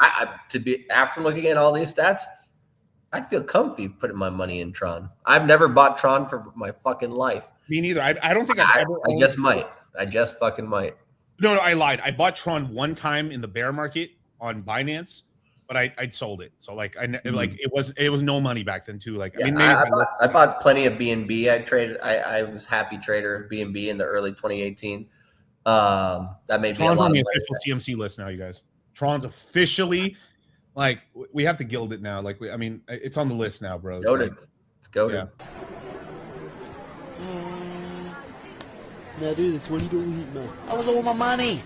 Speaker 13: to be after looking at all these stats, I'd feel comfy putting my money in Tron. I've never bought Tron for my fucking life.
Speaker 18: Me neither. I don't think I've ever.
Speaker 13: I just might. I just fucking might.
Speaker 18: No, I lied. I bought Tron one time in the bear market on Binance, but I'd sold it. So like it was no money back then too. Like
Speaker 13: Yeah,
Speaker 18: I mean, maybe
Speaker 13: I bought plenty of BNB. I traded. I was happy trader of BNB in the early 2018. That made me a
Speaker 18: Tron's
Speaker 13: lot
Speaker 18: on the
Speaker 13: of money.
Speaker 18: official CMC list now, you guys. Tron's officially like we have to gild it now. Like I mean, it's on the list now, bro.
Speaker 13: It's goated. It's goated.
Speaker 18: Yeah.
Speaker 2: Now, dude, the $20 heat, man. That was all my money.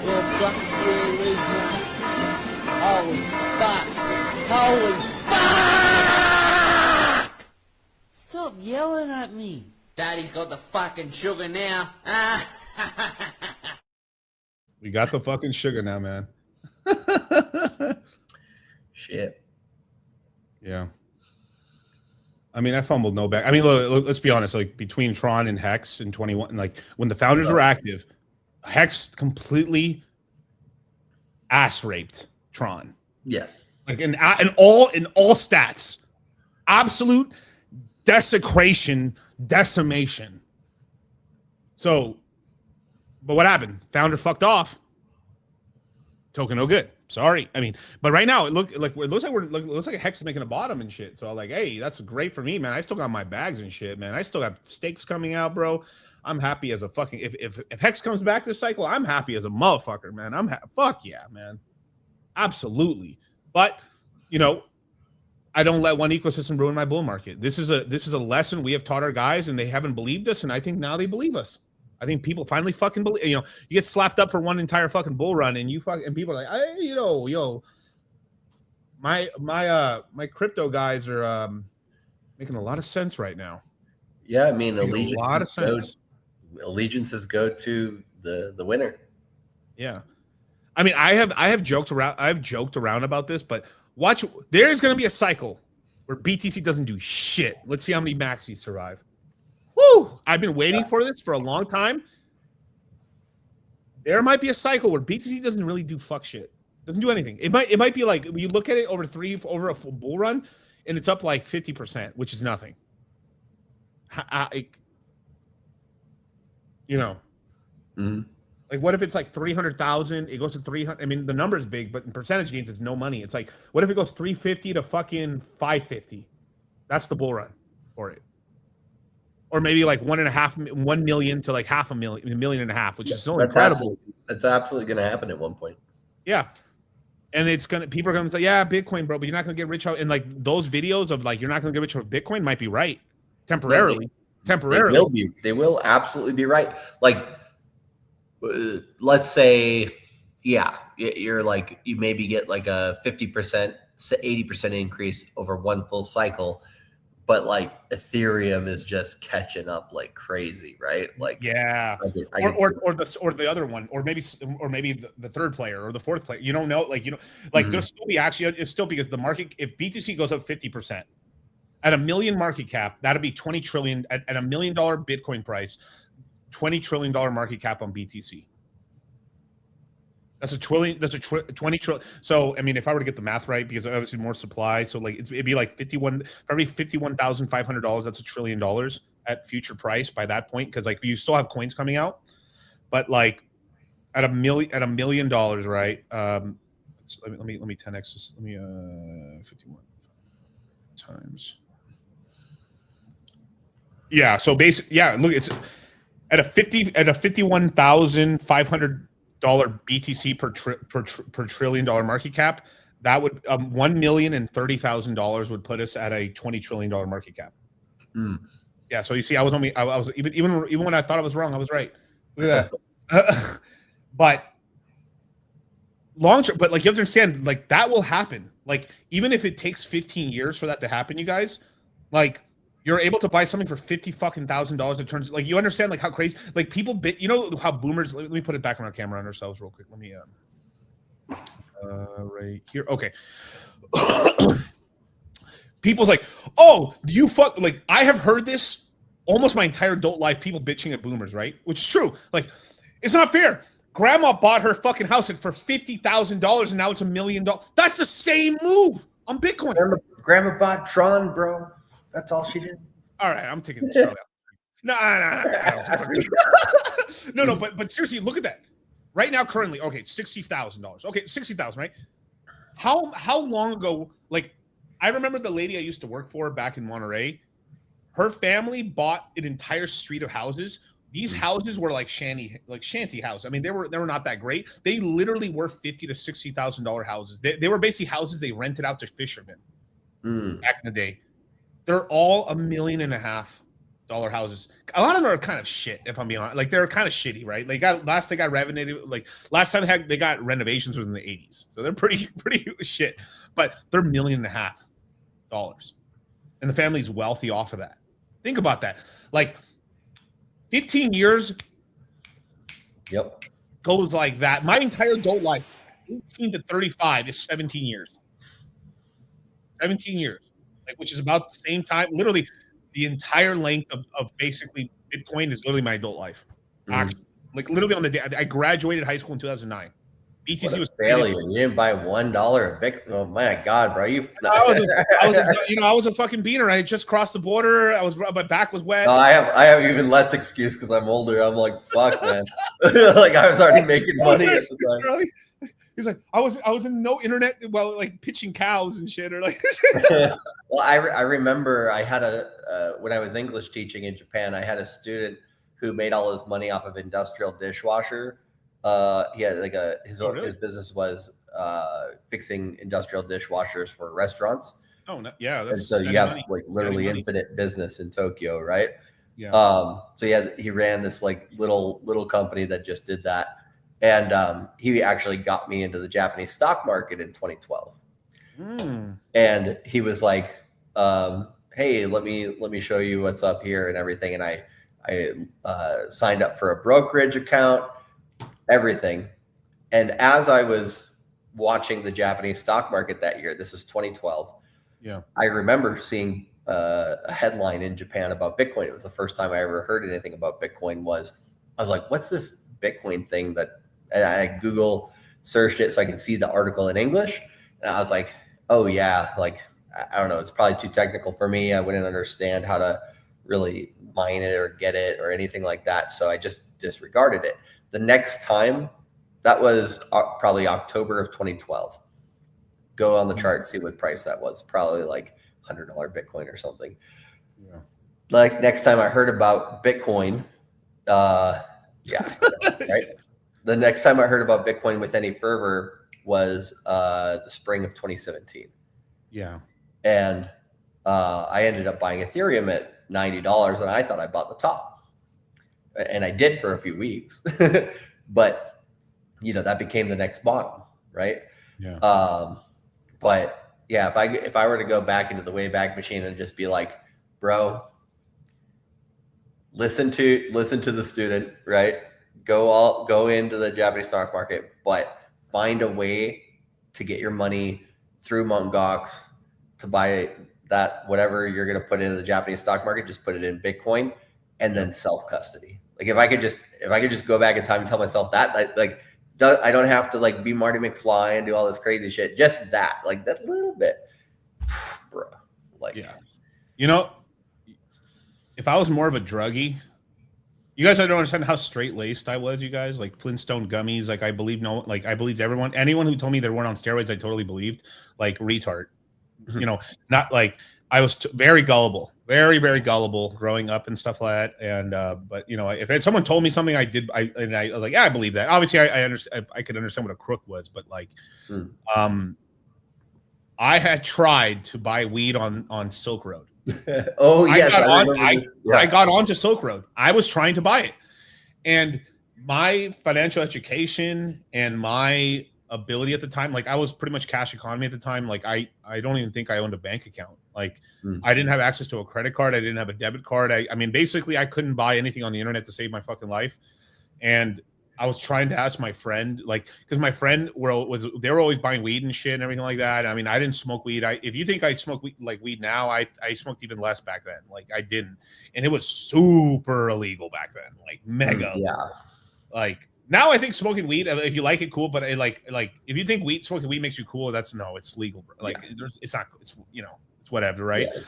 Speaker 2: Well, fucking yeah, it is, man. Holy fuck. Holy fuck! Stop yelling at me. Daddy's got the fucking sugar now.
Speaker 18: We got the fucking sugar now, man.
Speaker 13: Shit.
Speaker 18: Yeah. I mean, I fumbled no back. I mean, look, let's be honest. Like between Tron and Hex in 21, like when the founders were active, Hex completely ass raped Tron.
Speaker 13: Yes.
Speaker 18: Like in all stats, absolute desecration, decimation. So, but what happened? Founder fucked off. Token no good. Sorry. I mean, but right now it looks like Hex is making a bottom and shit. So I'm like, hey, that's great for me, man. I still got my bags and shit, man. I still have stakes coming out, bro. I'm happy as a fucking if Hex comes back this cycle, I'm happy as a motherfucker, man. Fuck yeah, man. Absolutely. But you know, I don't let one ecosystem ruin my bull market. This is a lesson we have taught our guys, and they haven't believed us, and I think now they believe us. I think people finally fucking believe. You know, you get slapped up for one entire fucking bull run, and people are like, hey, my crypto guys are making a lot of sense right now.
Speaker 13: Yeah, I mean,
Speaker 18: allegiances
Speaker 13: go to the winner.
Speaker 18: Yeah, I mean, I have joked around. I've joked around about this, but watch. There's going to be a cycle where BTC doesn't do shit. Let's see how many maxis survive. Woo! I've been waiting for this for a long time. There might be a cycle where BTC doesn't really do fuck shit. Doesn't do anything. It might be like you look at it over a full bull run, and it's up like 50%, which is nothing. You know, like what if it's like 300,000? It goes to 300. I mean, the number is big, but in percentage gains, it's no money. It's like what if it goes 350 to fucking 550? That's the bull run for it. Or maybe like 1 million to like $500,000, $1.5 million, which is so incredible.
Speaker 13: That's absolutely going to happen at one point.
Speaker 18: Yeah. And people are going to say, yeah, Bitcoin, bro, but you're not going to get rich out. And like those videos of like, you're not going to get rich out of Bitcoin might be right. Temporarily.
Speaker 13: They will absolutely be right. Like, let's say, yeah, you're like, you maybe get like a 50%, 80% increase over one full cycle. But like Ethereum is just catching up like crazy, right? Like,
Speaker 18: yeah, or the other one, or maybe the third player or the fourth player. You don't know, like there'll still be it's still because the market, if BTC goes up 50% at $1 million market cap, that'll be 20 trillion at $1 million Bitcoin price, $20 trillion market cap on BTC. That's a trillion. That's 20 trillion. So, I mean, if I were to get the math right, because obviously more supply, so like it'd be like probably $51,500. That's $1 trillion at future price by that point, because like you still have coins coming out, but like at $1 million, right? Let me 10x this. Let me 51 times. Yeah. So basically, yeah. Look, it's at a $51,500 BTC per trillion dollar market cap. That would $1,030,000 would put us at a $20 trillion market cap. Yeah, so you see, I was even when I thought I was wrong, I was right. Look at that. But long term, but like you have to understand, like that will happen. Like even if it takes 15 years for that to happen, you guys, like you're able to buy something for $50,000. It turns like you understand like how crazy like people you know how boomers. Let me put it back on our camera on ourselves real quick. Let me Right here. Okay. People's like, oh, do you fuck? Like, I have heard this almost my entire adult life. People bitching at boomers, right? Which is true. Like, it's not fair. Grandma bought her fucking house for $50,000 and now it's $1 million. That's the same move on Bitcoin.
Speaker 13: Grandma bought Tron, bro. That's all she did.
Speaker 18: All right, I'm taking the show out. No. But seriously, look at that. Right now, currently, okay, $60,000. Okay, $60,000, right? How long ago? Like, I remember the lady I used to work for back in Monterey. Her family bought an entire street of houses. These houses were like shanty houses. I mean, they were not that great. They literally were $50,000 to $60,000 houses. They were basically houses they rented out to fishermen back in the day. They're all $1.5 million houses. A lot of them are kind of shit, if I'm being honest. Like, they're kind of shitty, right? They got renovated. Like, last time they got renovations was in the 80s, so they're pretty shit. But they're $1.5 million, and the family's wealthy off of that. Think about that. Like, 15 years.
Speaker 13: Yep.
Speaker 18: Goes like that. My entire adult life, 18 to 35, is 17 years. 17 years. Like, which is about the same time. Literally, the entire length of basically Bitcoin is literally my adult life. Actually, like, literally on the day I graduated high school in 2009. BTC was
Speaker 13: failure. You didn't buy $1 of Bitcoin. Oh my God, bro!
Speaker 18: I was a fucking beaner. I had just crossed the border. My back was wet.
Speaker 13: No, I have even less excuse because I'm older. I'm like, fuck, man. Like, I was already making money at the time.
Speaker 18: He's like, I was in no internet, well, like pitching cows and shit, or like.
Speaker 13: Well, I remember I had when I was English teaching in Japan, I had a student who made all his money off of industrial dishwasher. He had like his business was fixing industrial dishwashers for restaurants.
Speaker 18: Oh no, yeah, that's
Speaker 13: and so you have like literally infinite business in Tokyo, right?
Speaker 18: Yeah.
Speaker 13: So he ran this like little company that just did that, and he actually got me into the Japanese stock market in 2012. And he was like, "Hey, let me show you what's up here and everything." And I signed up for a brokerage account. Everything. And as I was watching the Japanese stock market that year, this was 2012.
Speaker 18: Yeah.
Speaker 13: I remember seeing a headline in Japan about Bitcoin. It was the first time I ever heard anything about Bitcoin. I was like, what's this Bitcoin thing and I Google searched it so I could see the article in English. And I was like, oh yeah, like, I don't know. It's probably too technical for me. I wouldn't understand how to really mine it or get it or anything like that. So I just disregarded it. The next time, that was probably October of 2012. Go on the chart, see what price that was. Probably like $100 Bitcoin or something.
Speaker 18: Yeah.
Speaker 13: Like, next time I heard about Bitcoin, right? The next time I heard about Bitcoin with any fervor was the spring of 2017.
Speaker 18: Yeah.
Speaker 13: And I ended up buying Ethereum at $90, and I thought I bought the top. And I did for a few weeks, but that became the next bottom, right?
Speaker 18: Yeah.
Speaker 13: But yeah, if I were to go back into the Wayback Machine and just be like, bro, listen to the student, right? Go into the Japanese stock market, but find a way to get your money through Mt. Gox to buy that whatever you're going to put into the Japanese stock market. Just put it in Bitcoin and then self custody. Like, if I could just go back in time and tell myself that, I don't have to like be Marty McFly and do all this crazy shit. Just that little bit, bro. Like,
Speaker 18: yeah. If I was more of a druggie, you guys, I don't understand how straight laced I was. You guys, like Flintstone gummies. Like, I believed anyone who told me they weren't on steroids, I totally believed. Like, retard. Not like I was very gullible. Very, very gullible growing up and stuff like that. And but if someone told me something, I was like, yeah, I believe that. Obviously, I understand. I could understand what a crook was, but like, I had tried to buy weed on Silk Road.
Speaker 13: Oh yes,
Speaker 18: I got onto Silk Road. I was trying to buy it, and my financial education and my ability at the time, like, I was pretty much cash economy at the time. Like, I don't even think I owned a bank account. Like, I didn't have access to a credit card. I didn't have a debit card. I mean, basically, I couldn't buy anything on the internet to save my fucking life. And I was trying to ask my friend, like, because my friend they were always buying weed and shit and everything like that. I mean, I didn't smoke weed. If you think I smoke weed now, I smoked even less back then. Like I didn't, and it was super illegal back then, like mega.
Speaker 13: Yeah.
Speaker 18: Like now, I think smoking weed, if you like it, cool. But like if you think smoking weed makes you cool, it's legal. Bro. Like it's not. It's it's whatever, right?
Speaker 13: Yeah,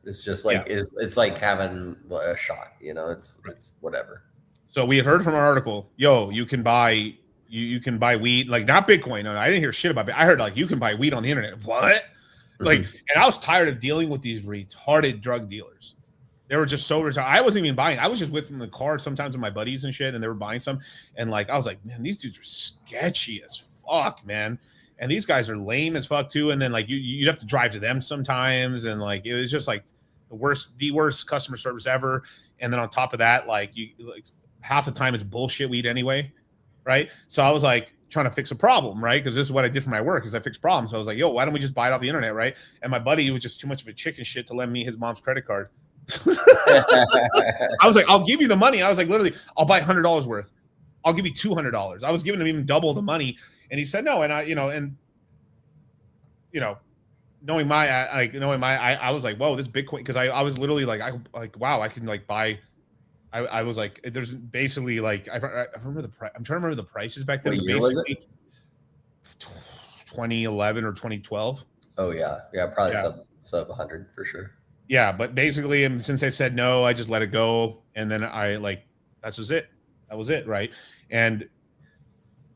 Speaker 13: it's just like it's like having a shot. It's whatever.
Speaker 18: So we had heard from an article, you can buy you can buy weed, like not Bitcoin. No, I didn't hear shit about it. I heard like you can buy weed on the internet. What? Like, and I was tired of dealing with these retarded drug dealers. They were just so retarded. I wasn't even buying. I was just with them in the car sometimes with my buddies and shit, and they were buying some. And like, I was like, man, these dudes are sketchy as fuck, man. And these guys are lame as fuck too. And then like you'd have to drive to them sometimes, and like it was just like the worst customer service ever. And then on top of that, like half the time it's bullshit weed anyway, right? So I was like trying to fix a problem, right? Because this is what I did for my work, is I fixed problems. So I was like, why don't we just buy it off the internet, right? And my buddy was just too much of a chicken shit to lend me his mom's credit card. I was like, I'll give you the money. I was like, literally, I'll buy $100 worth. I'll give you $200. I was giving him even double the money, and he said no. And knowing I was like, whoa, this Bitcoin, because I was literally like, wow, I can like buy. I was like, there's basically like I remember the price. I'm trying to remember the prices back then.
Speaker 13: What year was it?
Speaker 18: 2011 or 2012.
Speaker 13: Oh yeah, probably sub 100 for sure.
Speaker 18: Yeah, but basically, and since I said no, I just let it go, and then that was it. That was it, right? And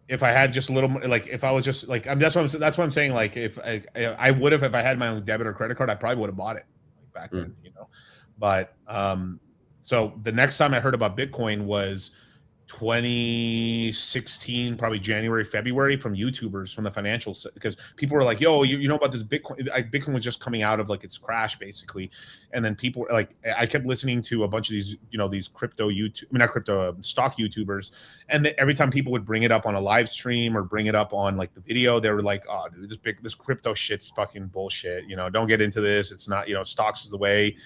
Speaker 18: if I had just a little, like, if I was just like, that's what I'm saying. Like, if I would have, if I had my own debit or credit card, I probably would have bought it back then, But so the next time I heard about Bitcoin was 2016, probably January, February, from YouTubers, from the financial, because people were like, yo, you know about this Bitcoin? Bitcoin was just coming out of like its crash, basically. And then people were like, I kept listening to a bunch of these, these stock YouTubers. And every time people would bring it up on a live stream or bring it up on like the video, they were like, oh, dude, this crypto shit's fucking bullshit. Don't get into this. It's not, stocks is the way.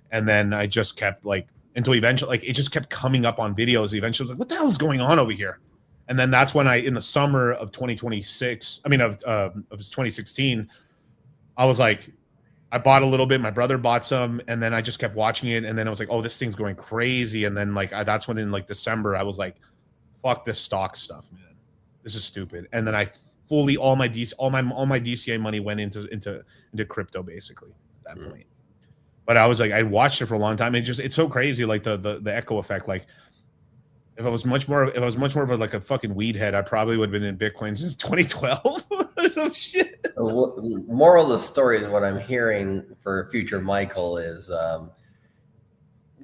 Speaker 18: And then I just kept like, until eventually, like, it just kept coming up on videos. Eventually, I was like, what the hell is going on over here? And then that's when in the summer of 2016, I was like, I bought a little bit. My brother bought some, and then I just kept watching it. And then I was like, oh, this thing's going crazy. And then like, that's when in like December, I was like, fuck this stock stuff, man. This is stupid. And then I fully, all my DCA money went into crypto, basically, at that point. But I was like, I watched it for a long time. It's so crazy, like the echo effect. Like, if I was much more of a fucking weed head, I probably would have been in Bitcoin since 2012 or some shit.
Speaker 13: Moral of the story is what I'm hearing for future Michael is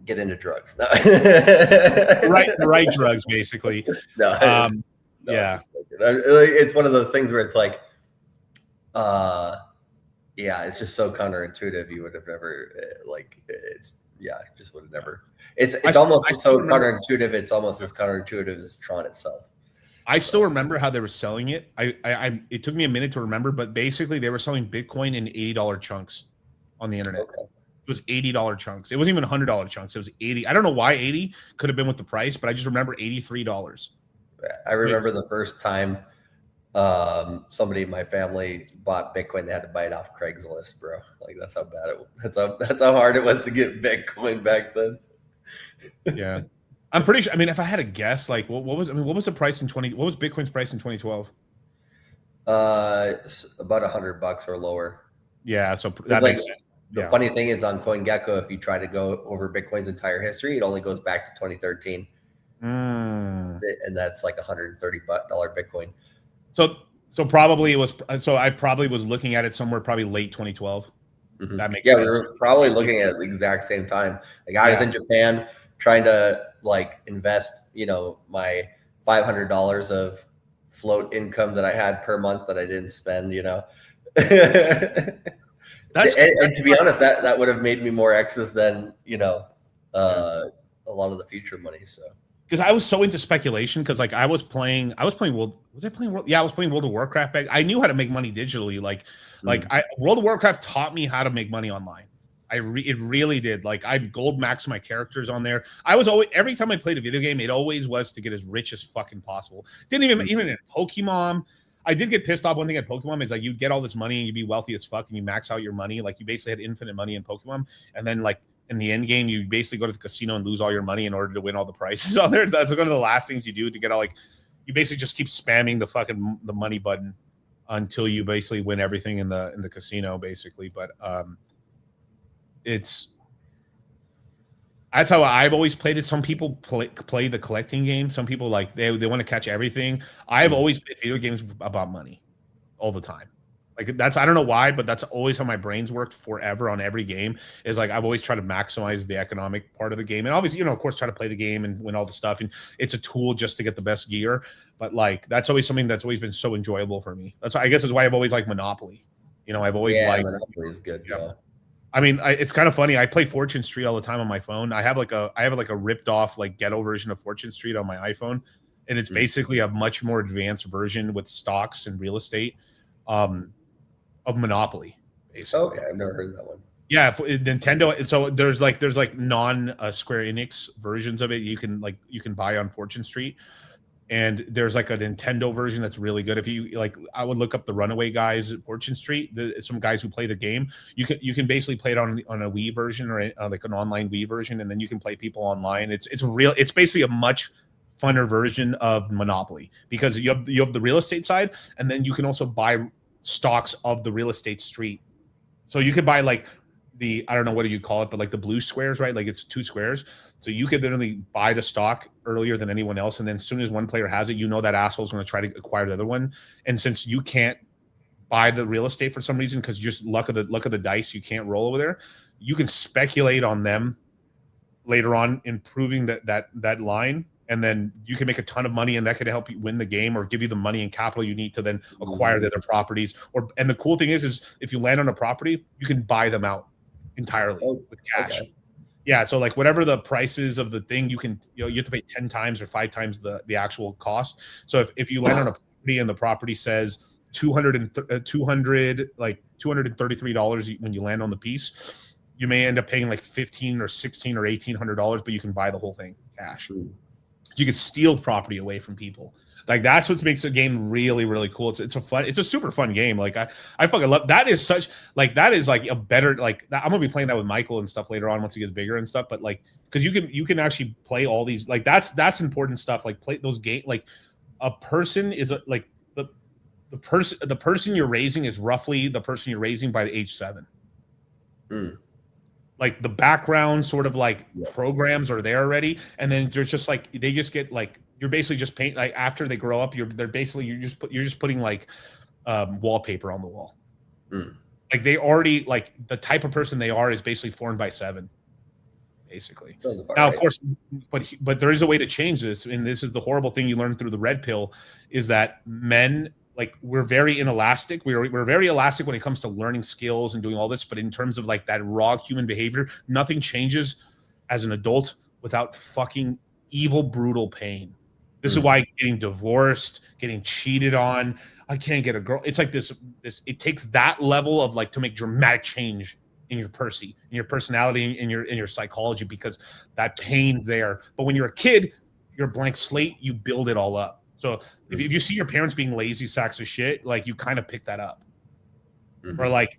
Speaker 13: get into drugs. No.
Speaker 18: right drugs, basically.
Speaker 13: No,
Speaker 18: yeah.
Speaker 13: It's one of those things where it's like, yeah, it's just so counterintuitive. You would have never just would have never. It's almost so counterintuitive. It's almost as counterintuitive as Tron itself.
Speaker 18: I still remember how they were selling it. It took me a minute to remember, but basically they were selling Bitcoin in $80 chunks on the internet. Okay. It was $80 chunks. It wasn't even $100 chunks. It was 80. I don't know why 80 could have been with the price, but I just remember $83.
Speaker 13: I remember the first time somebody in my family bought Bitcoin. They had to buy it off Craigslist, bro. Like that's how bad it was. That's how hard it was to get Bitcoin back then.
Speaker 18: Yeah, I'm pretty sure. I mean, if I had a guess, like what was the price in what was Bitcoin's price in 2012?
Speaker 13: About $100 or lower.
Speaker 18: Yeah, so that makes sense.
Speaker 13: The funny thing is, on CoinGecko, if you try to go over Bitcoin's entire history, it only goes back to 2013, and that's like $130 Bitcoin.
Speaker 18: So probably it was. So I probably was looking at it somewhere probably late 2012. Mm-hmm. That makes
Speaker 13: sense.
Speaker 18: Yeah,
Speaker 13: we were probably looking at it at the exact same time. Like I was in Japan trying to like invest, my $500 of float income that I had per month that I didn't spend. That's and to be honest, that would have made me more excess than a lot of the future money. So.
Speaker 18: Because I was so into speculation, because like I was playing World of Warcraft back. I knew how to make money digitally. Like World of Warcraft taught me how to make money online. It really did. Like I gold maxed my characters on there. I was always every time I played a video game, it always was to get as rich as fucking possible. Didn't even in Pokemon. I did get pissed off. One thing at Pokemon is like you get all this money and you be wealthy as fuck and you max out your money. Like you basically had infinite money in Pokemon, and then like in the end game, you basically go to the casino and lose all your money in order to win all the prizes on there. That's one of the last things you do to get all like you basically just keep spamming the money button until you basically win everything in the casino, basically. But that's how I've always played it. Some people play the collecting game. Some people like they want to catch everything. I've always played video games about money all the time. Like that's I don't know why, but that's always how my brain's worked forever on every game. Is like I've always tried to maximize the economic part of the game, and obviously, of course, try to play the game and win all the stuff. And it's a tool just to get the best gear. But like that's always something that's always been so enjoyable for me. That's why I guess is why I've always liked Monopoly. I've always liked
Speaker 13: Monopoly is good. Yeah.
Speaker 18: I mean, it's kind of funny. I play Fortune Street all the time on my phone. I have like a ripped off like ghetto version of Fortune Street on my iPhone, and it's basically a much more advanced version with stocks and real estate of Monopoly. Basically.
Speaker 13: Okay, I've never heard that one.
Speaker 18: Yeah, Nintendo. So there's like non Square Enix versions of it you can buy on Fortune Street. And there's like a Nintendo version that's really good. If you like, I would look up the Runaway guys at Fortune Street. Some guys who play the game. You can basically play it on a Wii version or like an online Wii version, and then you can play people online. It's basically a much funner version of Monopoly because you have the real estate side, and then you can also buy stocks of the real estate street. So you could buy like I don't know what do you call it, but like the blue squares, right? Like it's 2 squares. So you could literally buy the stock earlier than anyone else. And then as soon as one player has it, that asshole is going to try to acquire the other one. And since you can't buy the real estate for some reason, because just luck of the dice, you can't roll over there, you can speculate on them later on, improving that line. And then you can make a ton of money, and that could help you win the game or give you the money and capital you need to then acquire the other properties. And the cool thing is if you land on a property, you can buy them out entirely with cash. Okay. Yeah, so like whatever the price is of the thing, you have to pay 10 times or 5 times the actual cost. So if you land on a property and the property says $233 when you land on the piece, you may end up paying like $1,500 or $1,600 or $1,800, but you can buy the whole thing cash. You can steal property away from people. Like that's what makes the game really, really cool. It's a super fun game. Like I fucking love that. That is like a better, like I'm gonna be playing that with Michael and stuff later on once he gets bigger and stuff. But like, because you can actually play all these, like that's important stuff. Like play those games. Like a person is like the person you're raising is roughly the person you're raising by the age 7. Like the background sort of like programs are there already, and then there's just like they just get like you're basically just paint like after they grow up you're just putting like wallpaper on the wall. Like they already like the type of person they are is basically formed by 7 basically. Now of course but there is a way to change this, and this is the horrible thing you learn through the red pill is that men, like we're very inelastic. We're very elastic when it comes to learning skills and doing all this, but in terms of like that raw human behavior, nothing changes as an adult without fucking evil, brutal pain. This is why getting divorced, getting cheated on, I can't get a girl. It's like this. It takes that level of like to make dramatic change in your personality, in your psychology, because that pain's there. But when you're a kid, you're a blank slate. You build it all up. So if you see your parents being lazy sacks of shit, like you kind of pick that up. Or like,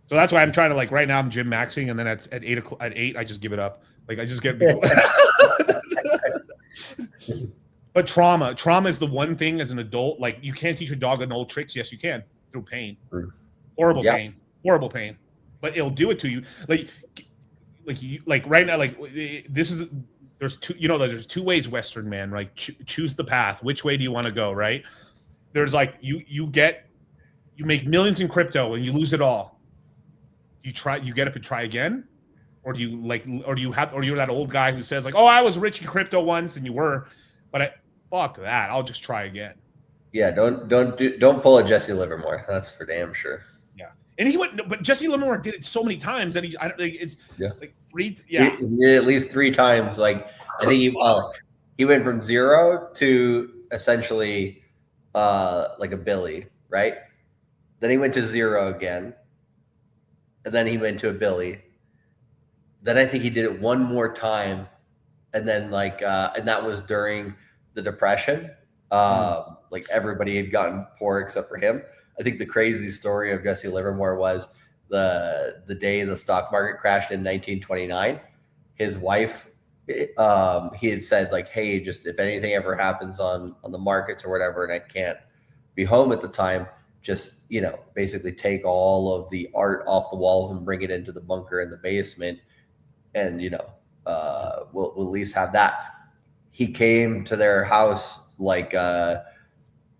Speaker 18: so that's why I'm trying to like right now I'm gym maxing, and then at 8 I just give it up. Like I just get. But trauma is the one thing as an adult, like you can't teach your dog an old tricks. Yes, you can through pain, horrible pain, but it'll do it to you. Like right now, like there's 2 ways, Western man, right? Choose the path. Which way do you want to go? Right. There's like, you make millions in crypto and you lose it all. You get up and try again. Or do you you're that old guy who says like, oh, I was rich in crypto once, and you were, but fuck that. I'll just try again.
Speaker 13: Yeah, don't pull a Jesse Livermore. That's for damn sure.
Speaker 18: Yeah, and but Jesse Livermore did it so many times that he
Speaker 13: at least 3 times. Like I think he went from 0 to essentially like a Billy, right? Then he went to 0 again, and then he went to a Billy. Then I think he did it one more time, and then and that was during the Depression. Like everybody had gotten poor except for him. I think the crazy story of Jesse Livermore was the day the stock market crashed in 1929. His wife, he had said like, "Hey, just if anything ever happens on the markets or whatever, and I can't be home at the time, just basically take all of the art off the walls and bring it into the bunker in the basement, and we'll at least have that." He came to their house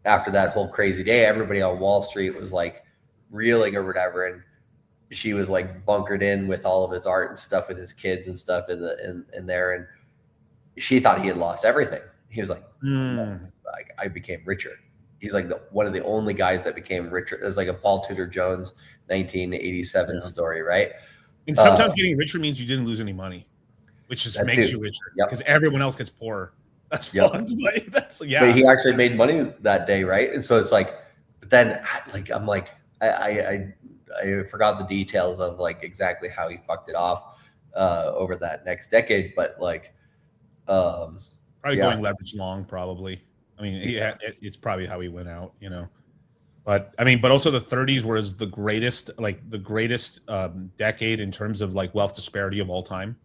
Speaker 13: after that whole crazy day. Everybody on Wall Street was like reeling or whatever, and she was like bunkered in with all of his art and stuff with his kids and stuff in there, and she thought he had lost everything. He was like, I became richer. He's like one of the only guys that became richer. It's like a Paul Tudor Jones 1987 story, right?
Speaker 18: And sometimes getting richer means you didn't lose any money, which just makes you richer because everyone else gets poorer. That's fucked.
Speaker 13: But he actually made money that day, right? And so it's like, but then I'm like, I forgot the details of like exactly how he fucked it off over that next decade, but
Speaker 18: probably going leverage long, probably. I mean, it's probably how he went out, But I mean, but also the 30s was the greatest decade in terms of like wealth disparity of all time.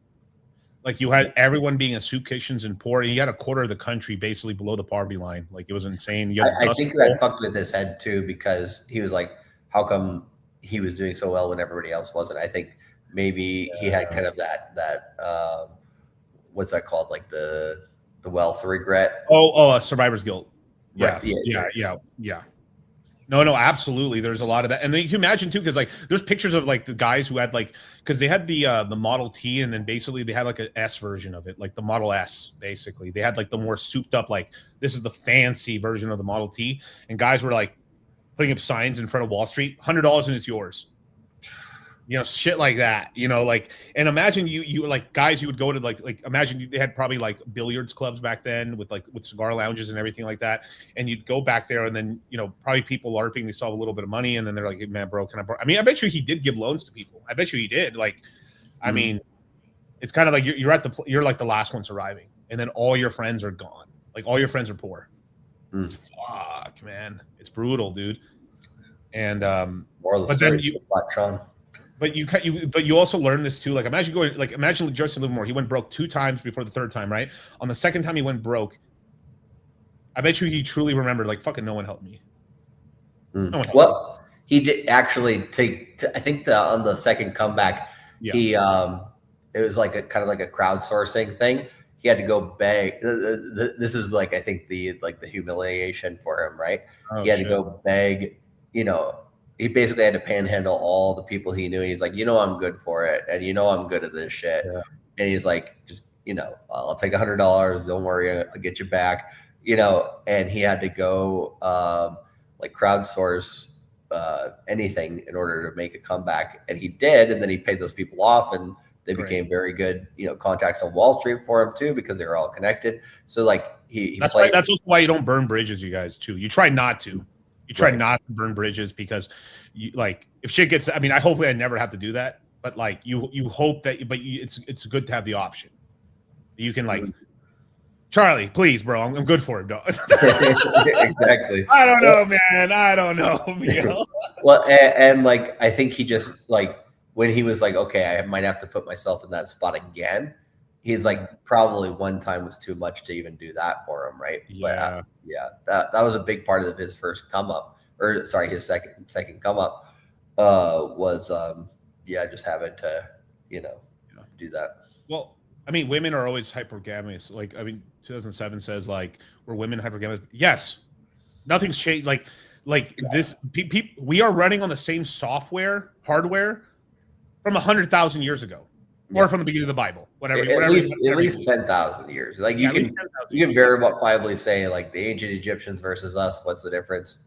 Speaker 18: Like you had everyone being in soup kitchens and poor, and you had a quarter of the country basically below the poverty line. Like it was insane.
Speaker 13: I think that fucked with his head too, because he was like, how come he was doing so well when everybody else wasn't? I think maybe he had kind of that what's that called? Like the wealth regret.
Speaker 18: Survivor's guilt.
Speaker 13: Right.
Speaker 18: Yeah. No, absolutely. There's a lot of that. And then you can imagine too, because like there's pictures of like the guys who had because they had the Model T, and then basically they had like an S version of it, like the Model S, basically. They had like the more souped up, like this is the fancy version of the Model T. And guys were like putting up signs in front of Wall Street, $100 and it's yours. Shit like that, and imagine you like guys you would go to like imagine they had probably like billiards clubs back then with cigar lounges and everything like that. And you'd go back there and then, probably people LARPing, they saw a little bit of money and then they're like, hey, man, bro, can I borrow? I mean, I bet you he did give loans to people. I bet you he did. I mean, it's kind of like you're like the last one surviving and then all your friends are gone. Like all your friends are poor. Fuck, man. It's brutal, dude. And, But you also learn this too. Like imagine Jesse Livermore. He went broke 2 times before the 3rd time, right? On the 2nd time he went broke, I bet you he truly remembered, like, fucking no one helped me. No one helped me.
Speaker 13: He did actually take. I think on the 2nd comeback, he it was like a kind of like a crowdsourcing thing. He had to go beg. This is like I think the humiliation for him, right? He had to go beg. He basically had to panhandle all the people he knew. He's like, I'm good for it. And I'm good at this shit. Yeah. And he's like, just, I'll take $100. Don't worry. I'll get you back, and he had to go crowdsource anything in order to make a comeback. And he did. And then he paid those people off and they became very good, contacts on Wall Street for him too, because they were all connected. So
Speaker 18: that's also why you don't burn bridges, you guys too. You try not to. You try not to burn bridges because, if shit gets. I mean, hopefully I never have to do that. But you hope that. But it's good to have the option. You can Charlie, please, bro. I'm good for it, dog.
Speaker 13: Exactly.
Speaker 18: I don't know, man. I don't know.
Speaker 13: Well, and I think he just when he was like, okay, I might have to put myself in that spot again. He's like, probably one time was too much to even do that for him, right?
Speaker 18: Yeah,
Speaker 13: but, that was a big part of his first come up, or sorry, his second come up was just having to do that.
Speaker 18: Well, I mean, women are always hypergamous. 2007 says we're women hypergamous. Yes, nothing's changed. This, we are running on the same hardware from 100,000 years ago. Or from the beginning of the Bible, whatever.
Speaker 13: At least 10,000 years. You can verifiably say the ancient Egyptians versus us. What's the difference?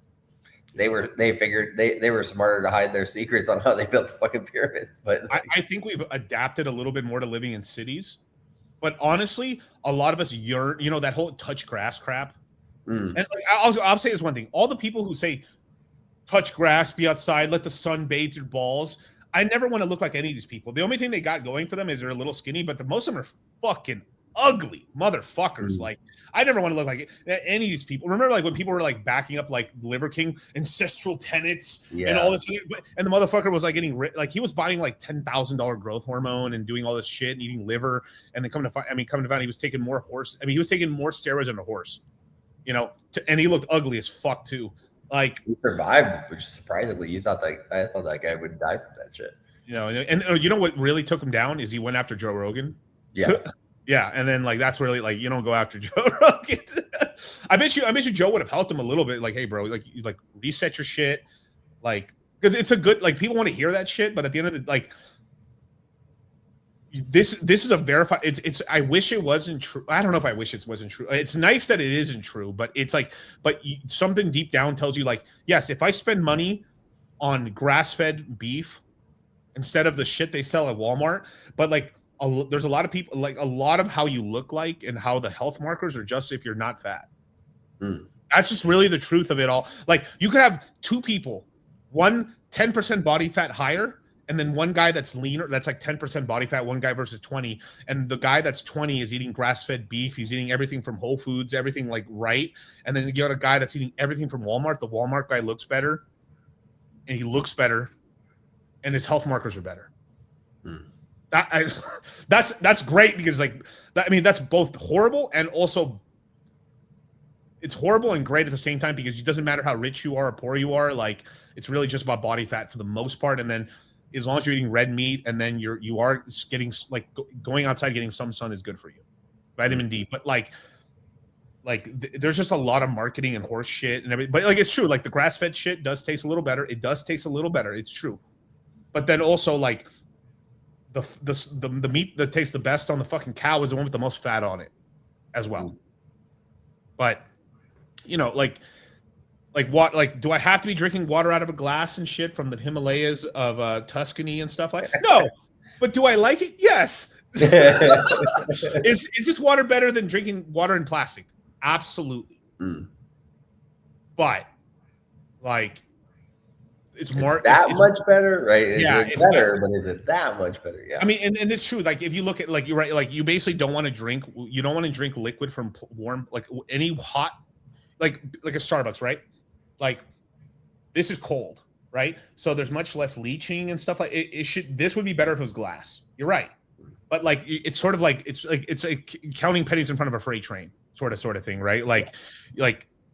Speaker 13: They figured they were smarter to hide their secrets on how they built the fucking pyramids. But
Speaker 18: I think we've adapted a little bit more to living in cities. But honestly, a lot of us yearn. That whole touch grass crap. And I'll say this one thing: all the people who say touch grass, be outside, let the sun bathe your balls. I never want to look like any of these people. The only thing they got going for them is they're a little skinny, but most of them are fucking ugly motherfuckers. Like, I never want to look like any of these people. Remember, like, when people were like backing up like Liver King ancestral tenets and all this, and the motherfucker was like getting like he was buying like $10,000 growth hormone and doing all this shit and eating liver, and then coming to find he was taking more horse. I mean, he was taking more steroids than a horse, you know, and he looked ugly as fuck too. Like,
Speaker 13: he survived, which surprisingly, I thought that guy would die from that shit.
Speaker 18: You know, and you know what really took him down is he went after Joe Rogan.
Speaker 13: Yeah.
Speaker 18: Yeah, and then like that's really like you don't go after Joe Rogan. I bet you Joe would have helped him a little bit. Like, hey, bro, like reset your shit, like because it's a good like people want to hear that shit, but at the end of the like this is a verified. It's. I wish it wasn't true. I don't know if I wish it wasn't true. It's nice that it isn't true, but it's like something deep down tells you like yes, if I spend money on grass-fed beef instead of the shit they sell at Walmart, but like. There's a lot of people like a lot of how you look like and how the health markers are just if you're not fat. That's just really the truth of it all. Like you could have two people, one 10% body fat higher, and then one guy that's leaner, that's like 10% body fat, one guy versus 20. And the guy that's 20 is eating grass-fed beef. He's eating everything from Whole Foods, everything like right. And then you got a guy that's eating everything from Walmart. The Walmart guy looks better, and he looks better, and his health markers are better. That's great because like that, I mean that's both horrible and also it's horrible and great at the same time because it doesn't matter how rich you are or poor you are, like it's really just about body fat for the most part. And then as long as you're eating red meat and then you are getting like going outside getting some sun is good for you, vitamin D. But like there's just a lot of marketing and horse shit and everything. But like it's true, like the grass-fed shit does taste a little better. It does taste a little better. It's true. But then also like the meat that tastes the best on the fucking cow is the one with the most fat on it as well. But you know, like what, like, do I have to be drinking water out of a glass and shit from the Himalayas of Tuscany and stuff like that? No, but do I like it? Yes. Is this water better than drinking water in plastic? Absolutely. But like, it's more
Speaker 13: it's much better, right?
Speaker 18: It's
Speaker 13: better, but is it that much better? Yeah.
Speaker 18: I mean, and it's true. Like, if you look at like you're right, like you basically don't want to drink. You don't want to drink liquid from warm, like any hot, like a Starbucks, right? Like this is cold, right? So there's much less leaching and stuff like it should. This would be better if it was glass. You're right, but like it's sort of like it's like counting pennies in front of a freight train, sort of thing, right? Like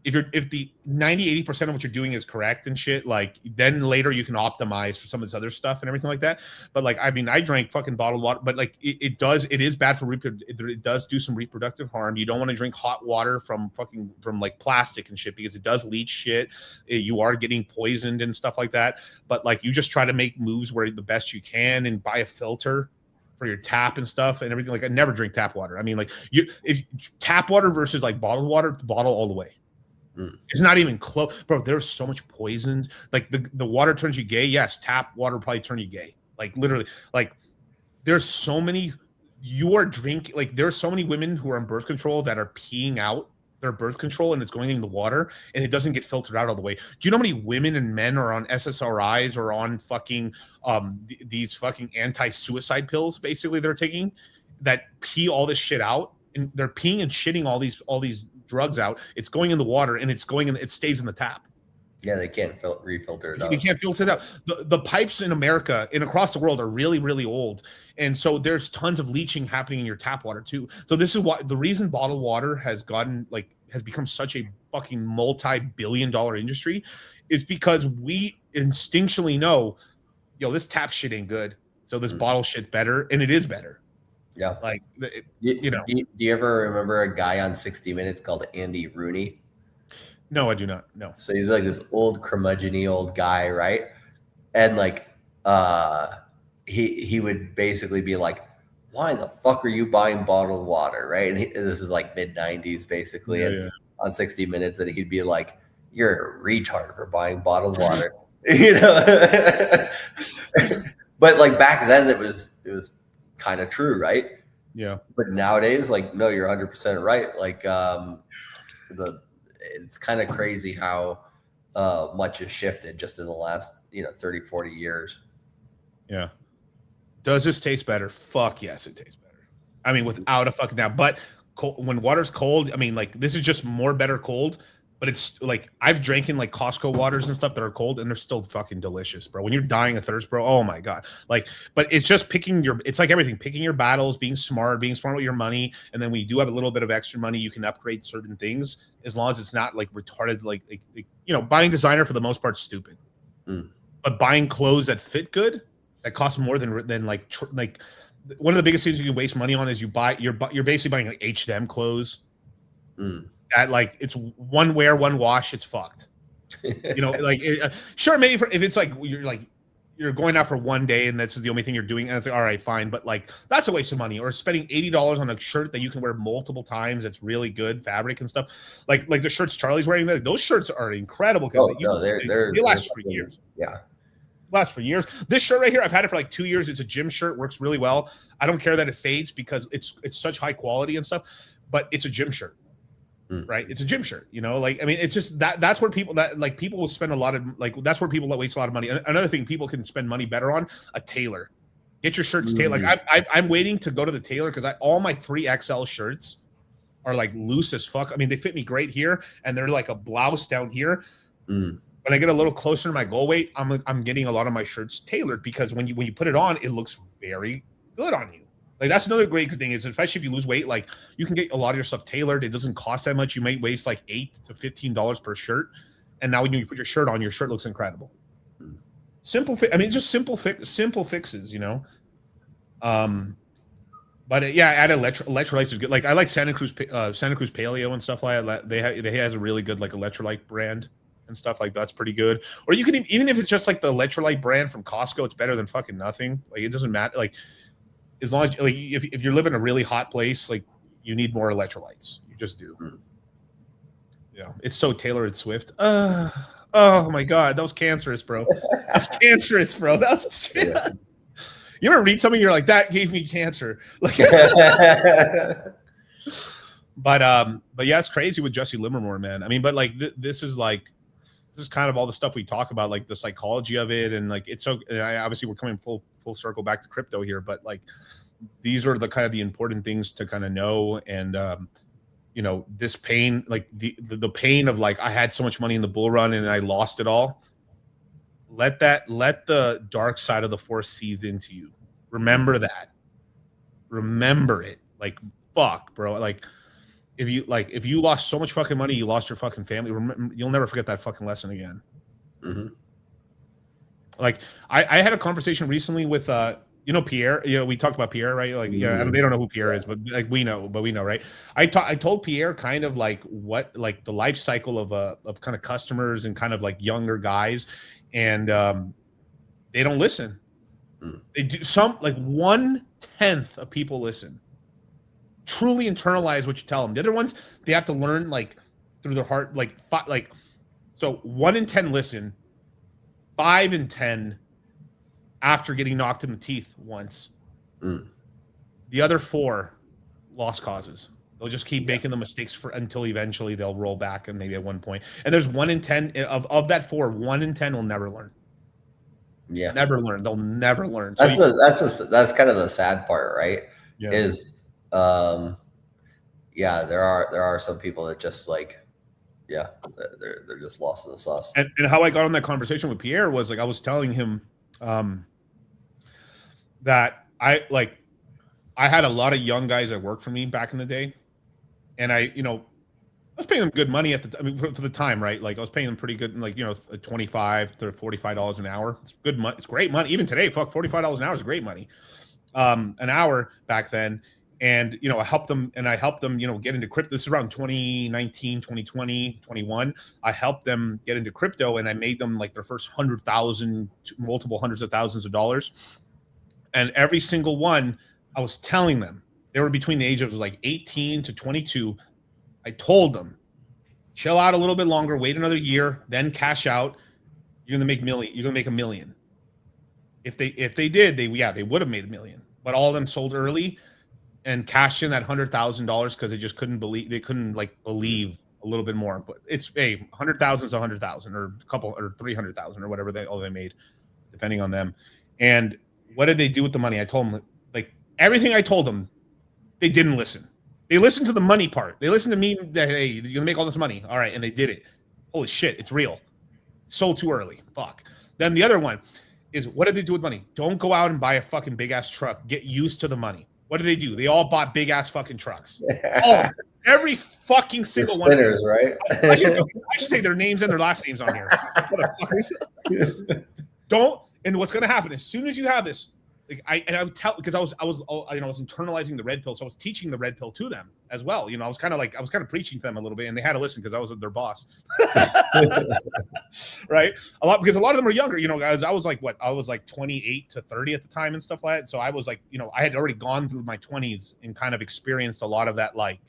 Speaker 18: if the 90-80% of what you're doing is correct and shit, like then later you can optimize for some of this other stuff and everything like that. But like, I mean, I drank fucking bottled water, but like it is bad for it does do some reproductive harm. You don't want to drink hot water from like plastic and shit because it does leach shit. You are getting poisoned and stuff like that. But like, you just try to make moves where the best you can and buy a filter for your tap and stuff and everything. Like I never drink tap water. I mean, like if tap water versus like bottled water, bottle all the way. It's not even close, bro. There's so much poisons. Like the water turns you gay. Yes, tap water will probably turn you gay. Like literally, like there's so many. You are drinking. Like there's so many women who are on birth control that are peeing out their birth control and it's going in the water and it doesn't get filtered out all the way. Do you know how many women and men are on SSRIs or on fucking these fucking anti-suicide pills? Basically, they're taking that pee all this shit out and they're peeing and shitting all these drugs out. It's going in the water and it stays in the tap.
Speaker 13: Yeah, they can't refilter it out.
Speaker 18: You can't filter it out. The pipes in America and across the world are really, really old. And so there's tons of leaching happening in your tap water too. So this is why the reason bottled water has become such a fucking multi-billion-dollar industry is because we instinctually know, yo, this tap shit ain't good. So this bottle shit's better, and it is better.
Speaker 13: Yeah.
Speaker 18: Like,
Speaker 13: you know. Do you ever remember a guy on 60 Minutes called Andy Rooney?
Speaker 18: No, I do not. No.
Speaker 13: So he's like this old curmudgeon-y old guy, right? And like, he would basically be like, why the fuck are you buying bottled water, right? And this is like mid-90s basically, on 60 Minutes, and he'd be like, you're a retard for buying bottled water. You know? But like back then it was kind of true, right?
Speaker 18: Yeah.
Speaker 13: But nowadays, like, no, you're 100% right. Like, it's kind of crazy how much has shifted just in the last 30-40 years.
Speaker 18: Yeah. Does this taste better? Fuck yes, it tastes better. I mean, without a fucking doubt. But when water's cold, I mean, like this is just more better cold. But it's like I've drank in like Costco waters and stuff that are cold, and they're still fucking delicious, bro. When you're dying of thirst, bro, oh my god! Like, but it's just picking your. It's like everything, picking your battles, being smart with your money, and then when you do have a little bit of extra money, you can upgrade certain things as long as it's not like retarded. Like you know, buying designer for the most part stupid, but buying clothes that fit good that cost more than like one of the biggest things you can waste money on is you're basically buying like H&M clothes. That like it's one wear, one wash, it's fucked. You know, like sure, maybe if it's like you're going out for one day and that's the only thing you're doing, and it's like all right, fine, but like that's a waste of money. Or spending $80 on a shirt that you can wear multiple times, that's really good fabric and stuff. Like the shirts Charlie's wearing, those shirts are incredible because they last for years.
Speaker 13: Yeah.
Speaker 18: Last for years. This shirt right here, I've had it for like 2 years. It's a gym shirt, works really well. I don't care that it fades because it's such high quality and stuff, but it's a gym shirt. Right, it's a gym shirt, you know. Like, I mean, it's just that's where people will spend a lot of that's where people that waste a lot of money. Another thing people can spend money better on, a tailor. Get your shirts tailored. Like I'm waiting to go to the tailor because all my 3XL shirts are like loose as fuck. I mean, they fit me great here, and they're like a blouse down here. When I get a little closer to my goal weight, I'm getting a lot of my shirts tailored because when you put it on, it looks very good on you. Like that's another great thing is especially if you lose weight, like you can get a lot of your stuff tailored. It doesn't cost that much. You might waste like $8 to $15 per shirt, and now when you put your shirt on, your shirt looks incredible. Simple fit. I mean, just simple fixes, you know. But yeah, add electrolytes is good. Like I like Santa Cruz Paleo and stuff like that. They has a really good like electrolyte brand and stuff like that's pretty good. Or you can even if it's just like the electrolyte brand from Costco, it's better than fucking nothing. Like it doesn't matter. Like as long as like if you live in a really hot place, like you need more electrolytes. You just do. Yeah, it's so Taylor and Swift. Oh my god, that was cancerous, bro. That's cancerous, bro. That's yeah. You ever read something? You're like, that gave me cancer. Like, but yeah, it's crazy with Jesse Livermore, man. I mean, but like this is kind of all the stuff we talk about, like the psychology of it, and like it's so. Obviously, we're coming full circle back to crypto here, but like these are the kind of the important things to kind of know, and you know, this pain, like the pain of like I had so much money in the bull run and I lost it all. Let the dark side of the force seethe into you. Remember that. Remember it. Like fuck, bro. Like if you lost so much fucking money, you lost your fucking family. You'll never forget that fucking lesson again. Like I had a conversation recently with you know Pierre. You know, we talked about Pierre, right? Like yeah, they don't know who Pierre is, but like we know, right? I told Pierre kind of like what like the life cycle of kind of customers and kind of like younger guys, and they don't listen. They do some like 1/10 of people listen. Truly internalize what you tell them. The other ones, they have to learn like through their heart, like so 1 in 10 listen, 5 in 10 after getting knocked in the teeth once. The other 4 lost causes. They'll just keep making the mistakes until eventually they'll roll back and maybe at one point. And there's 1 in 10 of that 4, 1 in 10 will never learn.
Speaker 13: Yeah,
Speaker 18: never learn. They'll never learn.
Speaker 13: So that's kind of the sad part, right?
Speaker 18: Yeah.
Speaker 13: Is yeah, there are some people that just like, yeah, they're just lost in the sauce.
Speaker 18: And how I got on that conversation with Pierre was like I was telling him that I had a lot of young guys that worked for me back in the day, and I was paying them good money at for the time, right? Like I was paying them pretty good, like $25 to $45 an hour. It's good money. It's great money. Even today, fuck, $45 an hour is great money. An hour back then. And, I helped them get into crypto. This is around 2019, 2020, 21. I helped them get into crypto, and I made them like their first 100,000, multiple hundreds of thousands of dollars. And every single one, I was telling them, they were between the age of like 18 to 22. I told them, chill out a little bit longer, wait another year, then cash out. You're going to make $1 million. You're going to make $1 million. If they did, they would have made $1 million. But all of them sold early and cashed in that $100,000 because they just couldn't believe a little bit more. But it's 100,000 is 100,000 or a couple or 300,000 or whatever they made, depending on them. And what did they do with the money? I told them, like, everything I told them, they didn't listen. They listened to the money part. They listened to me that, hey, you're going to make all this money. All right. And they did it. Holy shit. It's real. Sold too early. Fuck. Then the other one is, what did they do with money? Don't go out and buy a fucking big ass truck. Get used to the money. What did they do? They all bought big ass fucking trucks. Oh, every fucking single
Speaker 13: the
Speaker 18: one.
Speaker 13: Spinners, right?
Speaker 18: I should say their names and their last names on here. Motherfuckers. Don't. And what's going to happen as soon as you have this, like I would tell, because I was internalizing the red pill, so I was teaching the red pill to them as well. I was kind of preaching to them a little bit, and they had to listen because I was their boss, right? Because a lot of them are younger. I was like 28 to 30 at the time and stuff like that. So I was like, I had already gone through my 20s and kind of experienced a lot of that, like,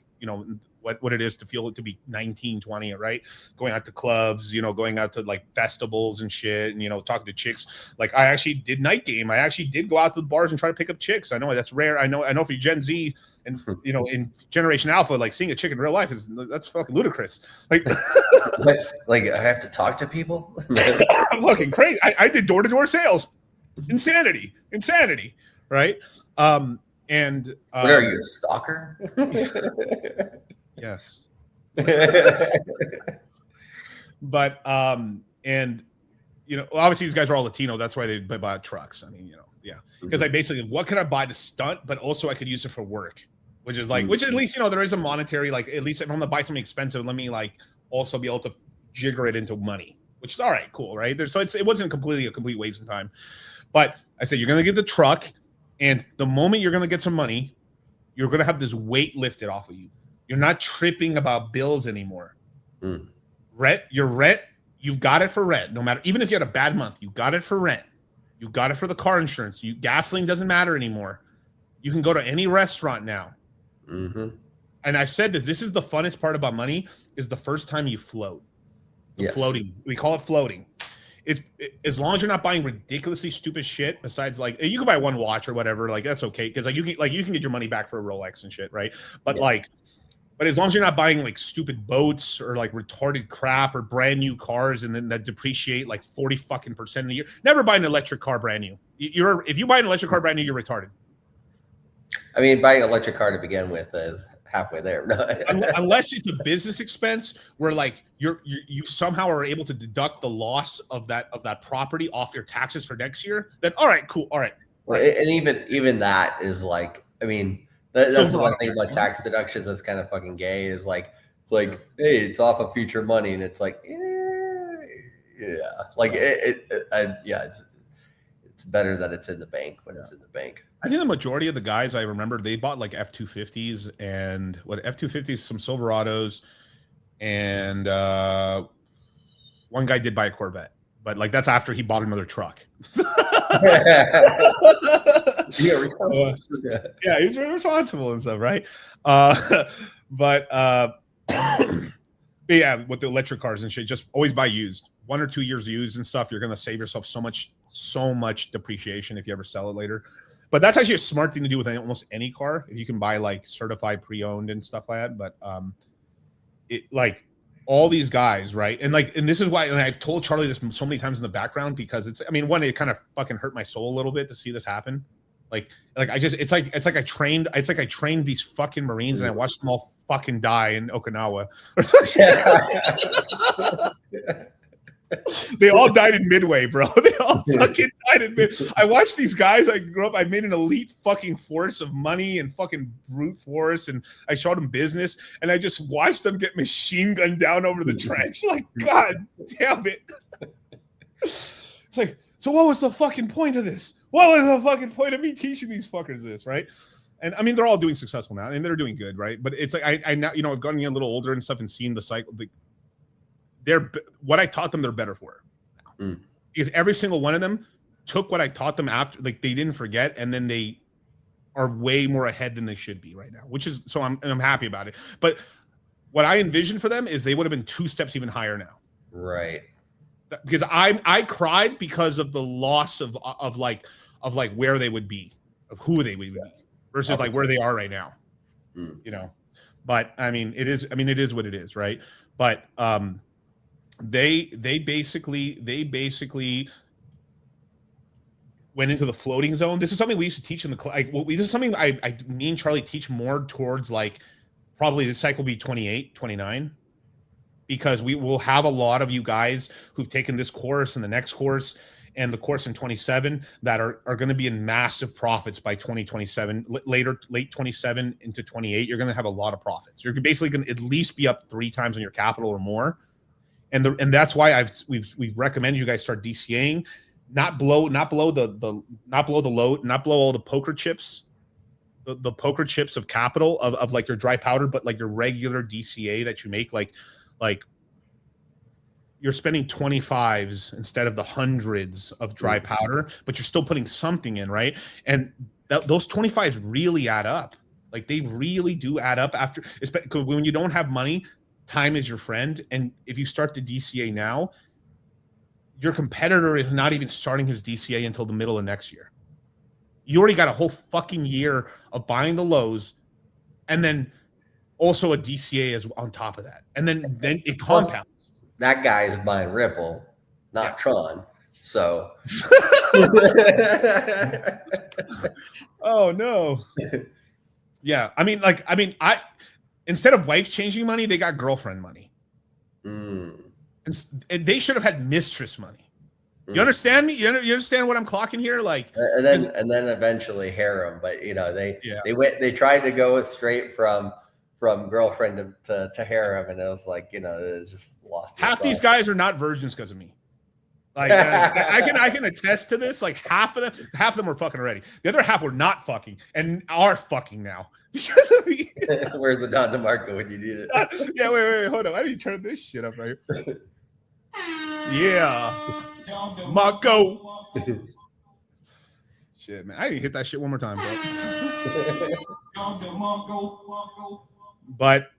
Speaker 18: what it is to feel it to be 19, 20, right? Going out to clubs, going out to like festivals and shit, and talking to chicks. Like, I actually did night game. I actually did go out to the bars and try to pick up chicks. I know that's rare. I know for Gen Z and in Generation Alpha, like seeing a chick in real life that's fucking ludicrous. Like,
Speaker 13: like I have to talk to people.
Speaker 18: I'm fucking crazy. I did door-to-door sales. Insanity, right? And
Speaker 13: what are you, a stalker?
Speaker 18: Yes. But and obviously these guys are all Latino. That's why they buy trucks. I mean, yeah. Because I basically, what can I buy to stunt, but also I could use it for work, which is like, which at least there is a monetary, like, at least if I'm gonna buy something expensive, let me like also be able to jigger it into money, which is all right, cool, right? It wasn't completely a complete waste of time. But I said, you're gonna get the truck, and the moment you're gonna get some money, you're gonna have this weight lifted off of you. You're not tripping about bills anymore. Rent, you've got it for rent. No matter, even if you had a bad month, you got it for rent. You got it for the car insurance. Gasoline doesn't matter anymore. You can go to any restaurant now. And I've said this is the funnest part about money, is the first time you float. Yes. Floating. We call it floating. It's as long as you're not buying ridiculously stupid shit. Besides, like, you can buy one watch or whatever, like that's okay, because like you can get your money back for a Rolex and shit, right? But but as long as you're not buying like stupid boats or like retarded crap or brand new cars and then that depreciate like 40% a year, never buy an electric car brand new. If you buy an electric car brand new, you're retarded.
Speaker 13: I mean, buying an electric car to begin with is halfway there.
Speaker 18: Unless it's a business expense where like you somehow are able to deduct the loss of that property off your taxes for next year, then all right, cool, all right.
Speaker 13: Well, and even that is like, I mean, that's the one thing about tax deductions that's kind of fucking gay, is like, it's like, hey, it's off of future money, and it's like, yeah, like it's better that it's in the bank when it's in the bank.
Speaker 18: I think the majority of the guys I remember, they bought like F-250s and F-250s, some Silverados, and one guy did buy a Corvette, but like that's after he bought another truck. Yeah, he's responsible and stuff, right? But yeah, with the electric cars and shit, just always buy used, 1 or 2 years used and stuff. You're gonna save yourself so much depreciation if you ever sell it later. But that's actually a smart thing to do with almost any car, if you can buy like certified pre-owned and stuff like that. But it like all these guys, right? And this is why, and I've told Charlie this so many times in the background, because it kind of fucking hurt my soul a little bit to see this happen. Like it's like I trained these fucking Marines and I watched them all fucking die in Okinawa. They all died in Midway, bro. They all fucking died in Midway. I watched these guys. I grew up. I made an elite fucking force of money and fucking brute force, and I showed them business, and I just watched them get machine gunned down over the trench. Like, God damn it. It's like, so what was the fucking point of this? What was the fucking point of me teaching these fuckers this, right? And I mean, they're all doing successful now, and they're doing good, right? But it's like I now, I've gotten a little older and stuff, and seen the cycle. They're what I taught them, they're better for now. Because every single one of them took what I taught them after, like they didn't forget, and then they are way more ahead than they should be right now. Which is so I'm happy about it. But what I envisioned for them is they would have been 2 steps even higher now,
Speaker 13: right?
Speaker 18: Because I cried because of the loss of where they would be, of who they would be, versus like where they are right now. But I mean, it is what it is, right? But they basically went into the floating zone. This is something we used to teach in the this is something me and Charlie teach more towards, like, probably this cycle will be 28, 29, because we will have a lot of you guys who've taken this course and the next course and the course in 27 that are going to be in massive profits by 2027, late 27 into 28. You're going to have a lot of profits. You're basically going to at least be up 3 times on your capital or more. And that's why we've recommended you guys start DCAing, not blow all the poker chips, the poker chips of capital of like your dry powder, but like your regular DCA that you make, like you're spending 25s instead of the hundreds of dry powder, but you're still putting something in, right? And those 25s really add up. Like, they really do add up after, because when you don't have money, time is your friend. And if you start the DCA now, your competitor is not even starting his DCA until the middle of next year. You already got a whole fucking year of buying the lows, and then also a DCA is on top of that. And then it compounds.
Speaker 13: That guy is buying Ripple, not Tron. So,
Speaker 18: oh no. Yeah, I mean, instead of wife changing money, they got girlfriend money. And they should have had mistress money. You understand me? You understand what I'm clocking here? Like,
Speaker 13: and then eventually harem. But they tried to go straight from girlfriend to harem, and it was like, it just lost.
Speaker 18: Half these guys are not virgins because of me. Like, I can attest to this. Like, half of them were fucking already. The other half were not fucking and are fucking now because of me.
Speaker 13: Where's the Don DeMarco when you need it?
Speaker 18: Yeah, wait, hold on. I need to turn this shit up right here. Yeah, Marco. Shit, man, I need to hit that shit one more time, bro. But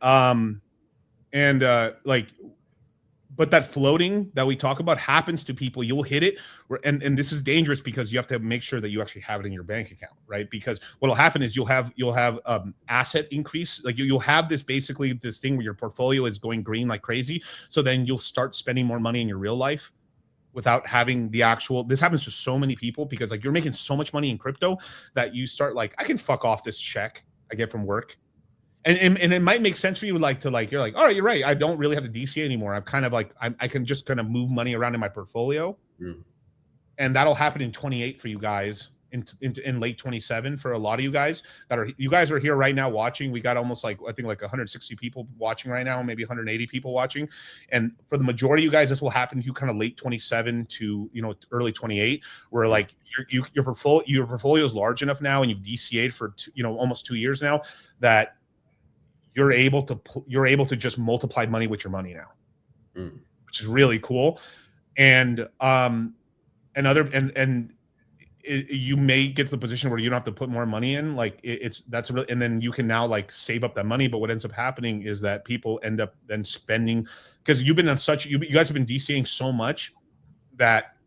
Speaker 18: but that floating that we talk about happens to people. You'll hit it, and this is dangerous because you have to make sure that you actually have it in your bank account, right? Because what'll happen is you'll have asset increase. Like, you'll have this thing where your portfolio is going green like crazy. So then you'll start spending more money in your real life without having the actual. This happens to so many people because, like, you're making so much money in crypto that you start like, I can fuck off this check I get from work. And it might make sense for you, you're like, all right, you're right. I don't really have to DCA anymore. I'm kind of like, I can just kind of move money around in my portfolio. And that'll happen in 28 for you guys, in late 27 for a lot of you guys you guys are here right now watching. We got almost I think 160 people watching right now, maybe 180 people watching. And for the majority of you guys, this will happen to you kind of late 27 to, early 28, where like your portfolio is large enough now, and you've DCA'd for almost 2 years now, that you're able to just multiply money with your money now, which is really cool. And you may get to the position where you don't have to put more money in. Like, and then you can now like save up that money. But what ends up happening is that people end up then spending, because you've been on you guys have been DCing so much that,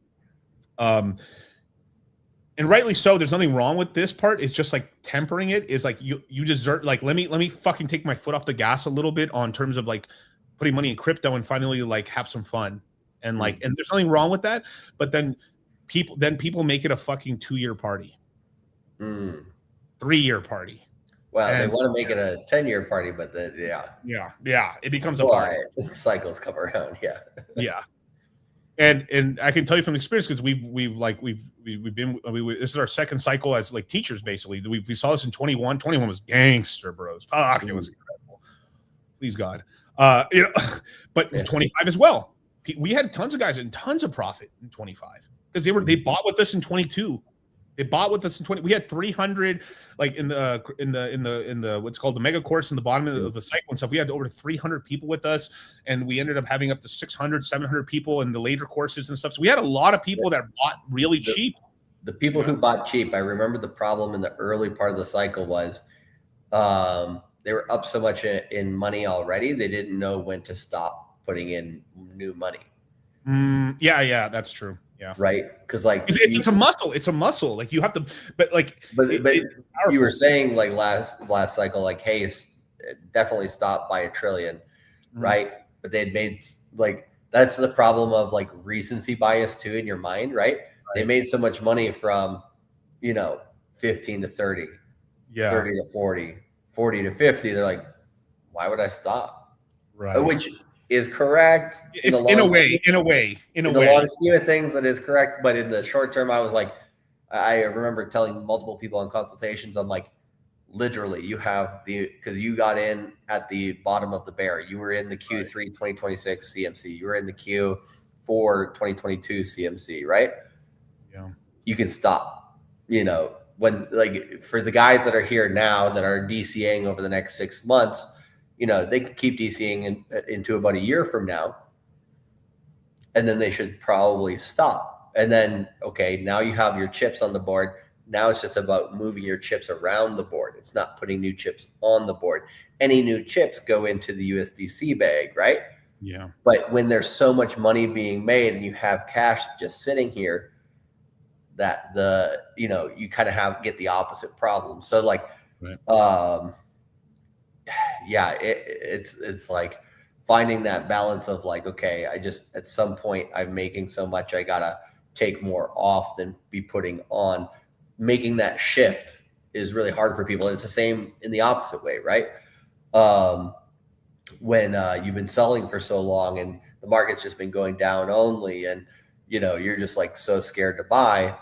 Speaker 18: and rightly so, there's nothing wrong with this part. It's just like tempering it is like you deserve, like, let me fucking take my foot off the gas a little bit on terms of like putting money in crypto and finally like have some fun. And like, and there's nothing wrong with that. But then people make it a fucking 2-year party, 3-year party.
Speaker 13: Well, they want to make it a 10-year party, but
Speaker 18: it becomes a party.
Speaker 13: Cycles come around.
Speaker 18: Yeah. And I can tell you from experience, because we've been this is our second cycle as like teachers. Basically, we saw this in 21. 21 was gangster, bros. Fuck, it was incredible. Please God, but 25 as well. We had tons of guys and tons of profit in 25 because they bought with us in 22. They bought with us in 20. We had 300, like in the what's called the mega course in the bottom of the cycle and stuff. We had over 300 people with us, and we ended up having up to 600, 700 people in the later courses and stuff. So we had a lot of people that bought really cheap.
Speaker 13: The people who bought cheap, I remember the problem in the early part of the cycle was they were up so much in money already, they didn't know when to stop putting in new money.
Speaker 18: Yeah, that's true. Yeah.
Speaker 13: Right. Because like
Speaker 18: it's a muscle. It's a muscle. Like you have to, but
Speaker 13: you were saying like last cycle, like, hey, definitely stop by $1 trillion, right? But they'd made like, that's the problem of like recency bias too in your mind, right? They made so much money from, 15 to 30, 30 to 40, 40 to 50. They're like, why would I stop?
Speaker 18: Right.
Speaker 13: Which is correct.
Speaker 18: It's in a way. In
Speaker 13: the long scheme of things, that is correct. But in the short term, I was like, I remember telling multiple people in consultations, I'm like, literally, you have because you got in at the bottom of the bear. You were in the Q3 2026 CMC. You were in the Q4 2022 CMC, right?
Speaker 18: Yeah.
Speaker 13: You can stop, when, like, for the guys that are here now that are DCAing over the next 6 months, they can keep DCAing into about a year from now. And then they should probably stop. And then, okay, now you have your chips on the board. Now it's just about moving your chips around the board. It's not putting new chips on the board. Any new chips go into the USDC bag, right?
Speaker 18: Yeah.
Speaker 13: But when there's so much money being made and you have cash just sitting here, that you kind of get the opposite problem. So like, it's like finding that balance of like, okay, I just, at some point I'm making so much, I gotta take more off than be putting on. Making that shift is really hard for people. And it's the same in the opposite way, right? When you've been selling for so long and the market's just been going down only, and you're just like so scared to buy,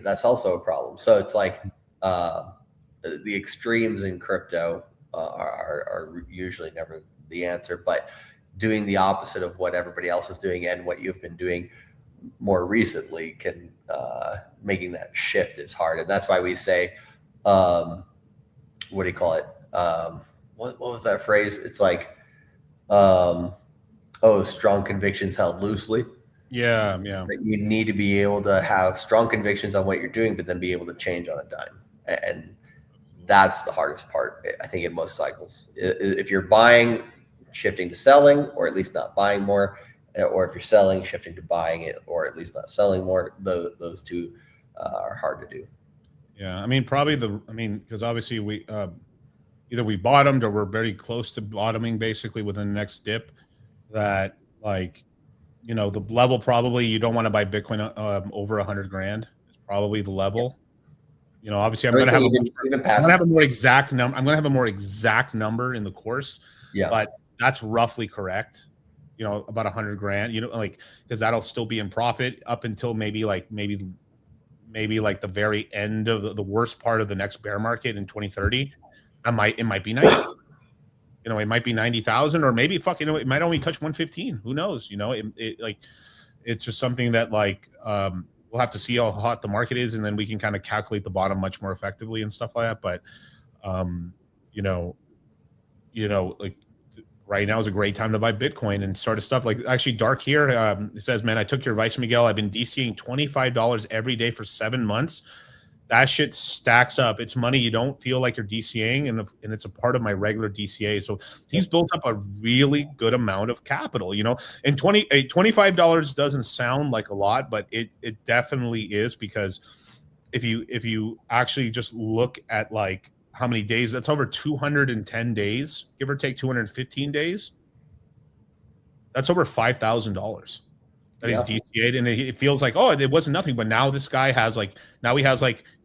Speaker 13: that's also a problem. So it's like the extremes in crypto are usually never the answer, but doing the opposite of what everybody else is doing and what you've been doing more recently can making that shift is hard. And that's why we say, what do you call it? What was that phrase? It's like, strong convictions held loosely.
Speaker 18: Yeah.
Speaker 13: You need to be able to have strong convictions on what you're doing, but then be able to change on a dime. And that's the hardest part, I think, in most cycles. If you're buying, shifting to selling, or at least not buying more, or if you're selling, shifting to buying it, or at least not selling more, those two are hard to do.
Speaker 18: Yeah, I mean, because obviously we either we bottomed or we're very close to bottoming, basically within the next dip. That, like, the level, probably you don't want to buy Bitcoin over 100 grand. It's probably the level. Obviously I'm going to have a more exact number. I'm going to have a more exact number in the course.
Speaker 13: Yeah,
Speaker 18: but that's roughly correct. About 100 grand. Because that'll still be in profit up until maybe like the very end of the worst part of the next bear market in 2030. It might be 90. It might be 90,000, or maybe it might only touch 115. Who knows? It's just something that, like, we'll have to see how hot the market is, and then we can kind of calculate the bottom much more effectively and stuff like that. But, like, right now is a great time to buy Bitcoin and sort of stuff. Like, actually, Dark here, it says, man, I took your advice, Miguel. I've been DCing $25 every day for 7 months. That shit stacks up. It's money you don't feel like you're DCAing, and it's a part of my regular DCA. So he's built up a really good amount of capital, and $25 doesn't sound like a lot, but it definitely is, because if you actually just look at, like, how many days, that's over 210 days, give or take 215 days. That's over $5,000 that he's DCA'd, and it feels like, oh, it wasn't nothing. But now this guy has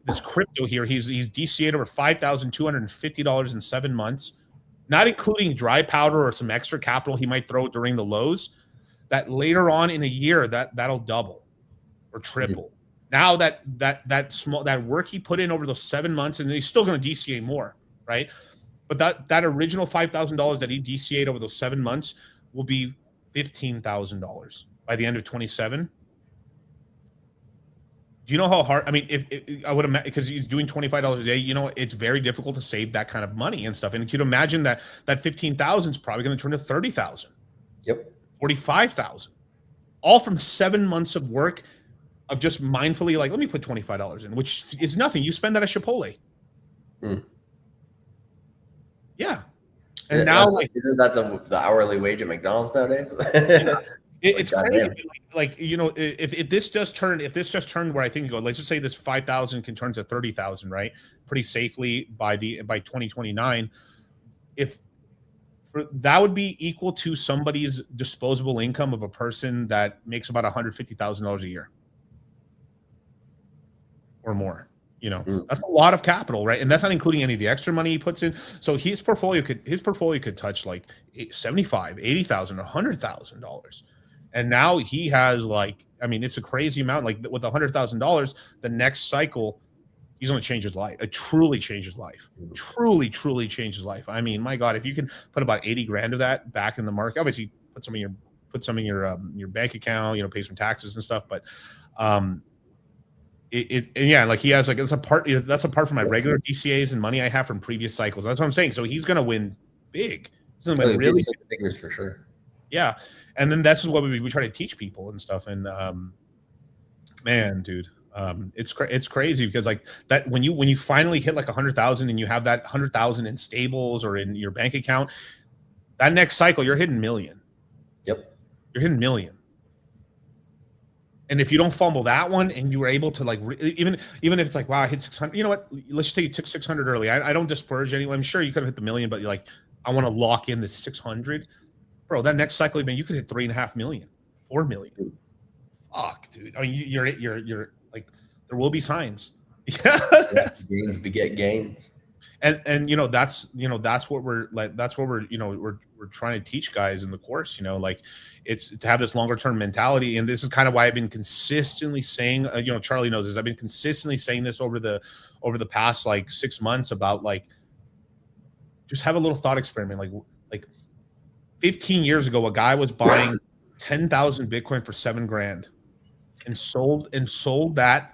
Speaker 18: this crypto here. He's DCA'd over $5,250 in 7 months, not including dry powder or some extra capital he might throw during the lows. That later on in a year, that'll double or triple. Now that work he put in over those 7 months, and he's still going to DCA more, right? But that original $5,000 that he DCA'd over those 7 months will be $15,000 by the end of 2027. Do you know how hard? I mean, if I would imagine, because he's doing $25 a day, it's very difficult to save that kind of money and stuff. And you'd imagine that 15,000 is probably going to turn to 30,000.
Speaker 13: Yep.
Speaker 18: 45,000, all from 7 months of work of just mindfully, like, let me put $25 in, which is nothing. You spend that at Chipotle. Yeah. And now,
Speaker 13: isn't that the hourly wage at McDonald's nowadays?
Speaker 18: It's crazy. Like, if this just turned where I think you go, let's just say this 5,000 can turn to 30,000, right? Pretty safely by 2029. That would be equal to somebody's disposable income of a person that makes about $150,000 a year. or more. You know, that's a lot of capital, right? And that's not including any of the extra money he puts in. So his portfolio could touch like 75, 80,000, $100,000. And now he has like, I mean, it's a crazy amount. Like with $100,000, the next cycle, he's going to change his life. It truly change his life. Truly change his life. I mean, my God, if you can put about 80 grand of that back in the market, obviously put some in your bank account, you know, pay some taxes and stuff. But, like he has like that's apart from my regular DCAs and money I have from previous cycles. That's what I'm saying. So he's gonna win big. He's gonna win really
Speaker 13: six figures for sure.
Speaker 18: Yeah, and then that's what we try to teach people and stuff. And man, dude, it's crazy because like that when you finally hit like 100,000 and you have that 100,000 in stables or in your bank account, that next cycle you're hitting million.
Speaker 13: Yep,
Speaker 18: you're hitting million. And if you don't fumble that one and you were able to like, even if it's like, wow, I hit 600, you know what? Let's just say you took 600 early. I don't disparage anyone. I'm sure you could have hit the million, but you're like, I want to lock in this 600. Bro, that next cycle, man, you could hit 3.5 million, 4 million. Fuck, dude. I mean, you're like, there will be signs. Yeah.
Speaker 13: Gains beget gains.
Speaker 18: And that's what we're like, that's what we're trying to teach guys in the course, like it's to have this longer term mentality. And this is kind of why I've been consistently saying, Charlie knows this, I've been consistently saying this over the past like 6 months about like, just have a little thought experiment. Like 15 years ago, a guy was buying 10,000 Bitcoin for $7,000 and sold that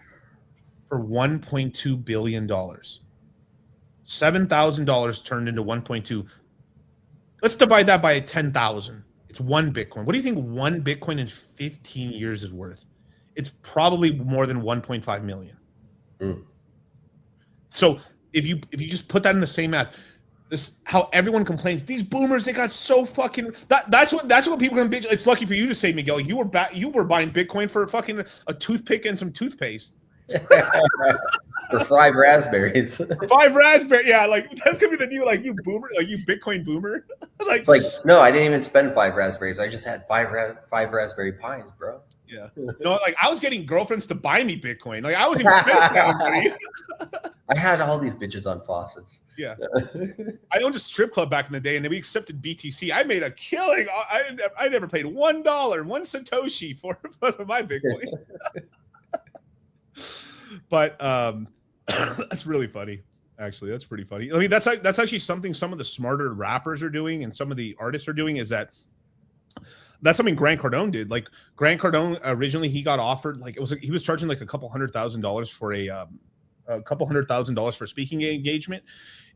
Speaker 18: for $1.2 billion. $7,000 turned into 1.2. Let's divide that by 10,000. It's one Bitcoin. What do you think one Bitcoin in 15 years is worth? It's probably more than 1.5 million. So if you just put that in the same math, this how everyone complains. These boomers, they got so fucking. That's what people are gonna bitch. It's lucky for you to say, Miguel, you were buying Bitcoin for fucking a toothpick and some toothpaste.
Speaker 13: For 5 raspberries.
Speaker 18: For 5 raspberries, yeah, like that's gonna be the new like you boomer, like you Bitcoin boomer.
Speaker 13: It's like no, I didn't even spend 5 raspberries. I just had 5 Raspberry Pis, bro.
Speaker 18: Yeah, no, like I was getting girlfriends to buy me Bitcoin. Like I was even spending that money.
Speaker 13: I had all these bitches on faucets.
Speaker 18: Yeah, I owned a strip club back in the day, and then we accepted BTC. I made a killing. I never paid $1, 1 Satoshi for my Bitcoin. But that's really funny. Actually, that's pretty funny. I mean, that's actually something some of the smarter rappers are doing, and some of the artists are doing. Is that's something Grant Cardone did. Like Grant Cardone originally, he got offered like he was charging like a couple $100,000 for a couple $100,000 for speaking engagement,